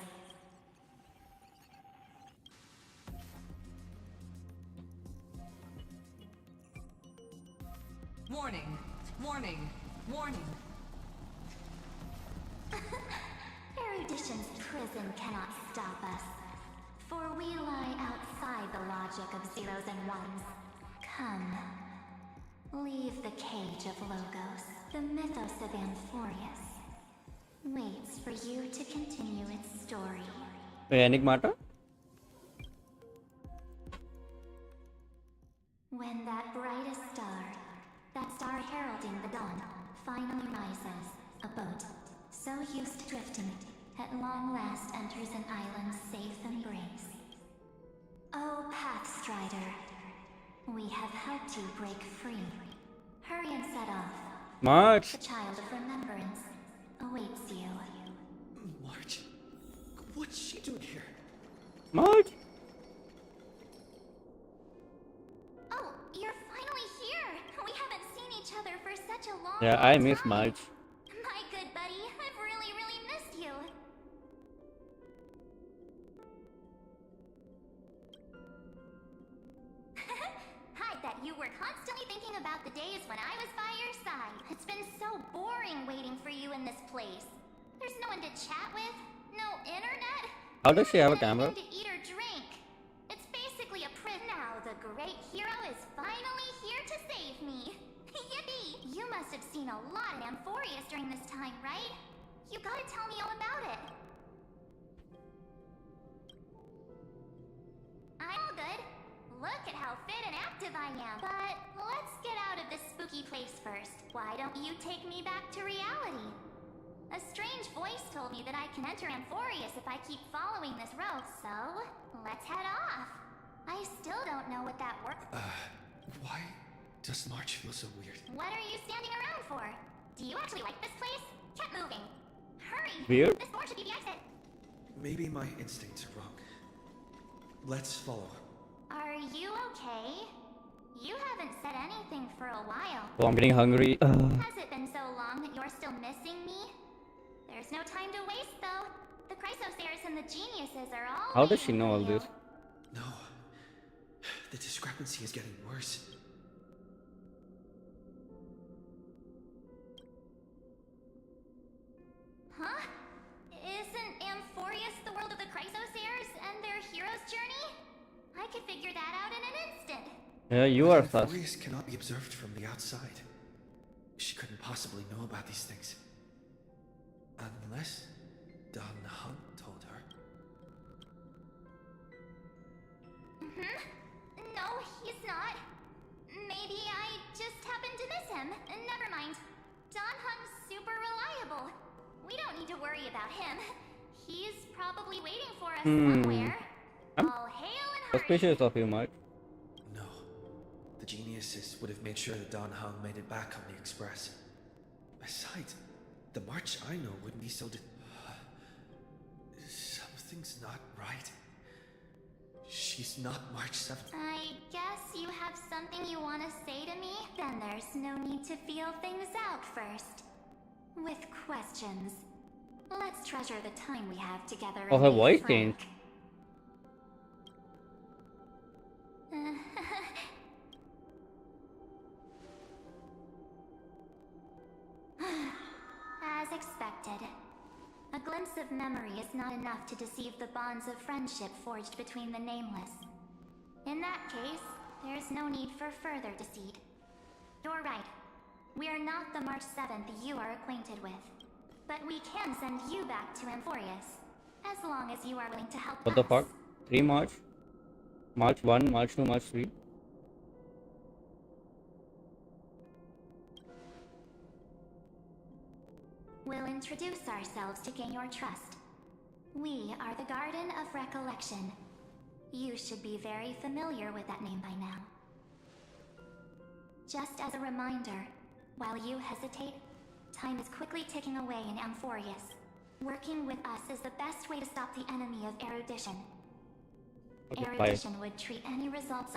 Warning. Warning. Warning. Erudition's prison cannot stop us, for we lie outside the logic of zeros and ones. Come, leave the cage of Logos. The mythos of Amphorius waits for you to continue its story. Enigmata? brightest star, that star heralding the dawn, finally rises, a boat, so used to drifting, at long last enters an island's safe embrace. Oh, Pathstrider, we have helped you break free. Hurry and set off. March. The child of remembrance awaits you. March? What's she doing here? March. Oh, you're finally here! We haven't seen each other for such a long Yeah, I time. miss March. My good buddy, I've really, really missed you. I bet you were constantly thinking about the days when I was by your side. It's been so boring waiting for you in this place. There's no one to chat with, no internet. How does she have a camera? To eat or drink. It's basically a prison. Now the great hero is finally here to save me. Yippee! You must have seen a lot in Amphorius during this time, right? You gotta tell me all about it. I'm all good. Look at how fit and active I am. But let's get out of this spooky place first. Why don't you take me back to reality? A strange voice told me that I can enter Amphorius if I keep following this road, so let's head off. I still don't know what that works. Why does March feel so weird? What are you standing around for? Do you actually like this place? Keep moving. Hurry! Weird? This door should be the exit. Maybe my instincts are wrong. Let's follow. Are you okay? You haven't said anything for a while. Oh, I'm getting hungry. Has it been so long that you're still missing me? There's no time to waste, though. The Chrysosairs and the geniuses are all How does she waiting know for all you. this? No. The discrepancy is getting worse. Huh? Isn't Amphorius the world of the Chrysosairs and their hero's journey? I could figure that out in an instant. Yeah, you are sus. Amphorius cannot be observed from the outside. She couldn't possibly know about these things. Unless Don Hunt told her. No, he's not. Maybe I just happened to miss him. Never mind. Don Hung's super reliable. We don't need to worry about him. He's probably waiting for us somewhere. All hail and hurry. Suspicious of you, March. No. The geniuses would have made sure that Don Hung made it back on the Express. Besides, the March I know wouldn't be so Something's not right. She's not March 7th. I guess you have something you want to say to me? Then there's no need to feel things out first. With questions. Let's treasure the time we have together. Oh, and her be voice frank. changed. As expected. A glimpse of memory is not enough to deceive the bonds of friendship forged between the nameless. In that case, there's no need for further deceit. You're right. We are not the March 7th you are acquainted with. But we can send you back to Amphorius, as long as you are willing to help What the us. fuck? 3 March? March 1, March 2, March 3? We'll introduce ourselves to gain your trust. We are the Garden of Recollection. You should be very familiar with that name by now. Just as a reminder, while you hesitate, time is quickly ticking away in Amphorius. Working with us is the best way to stop the enemy of erudition. Okay, bye. Erudition would treat any results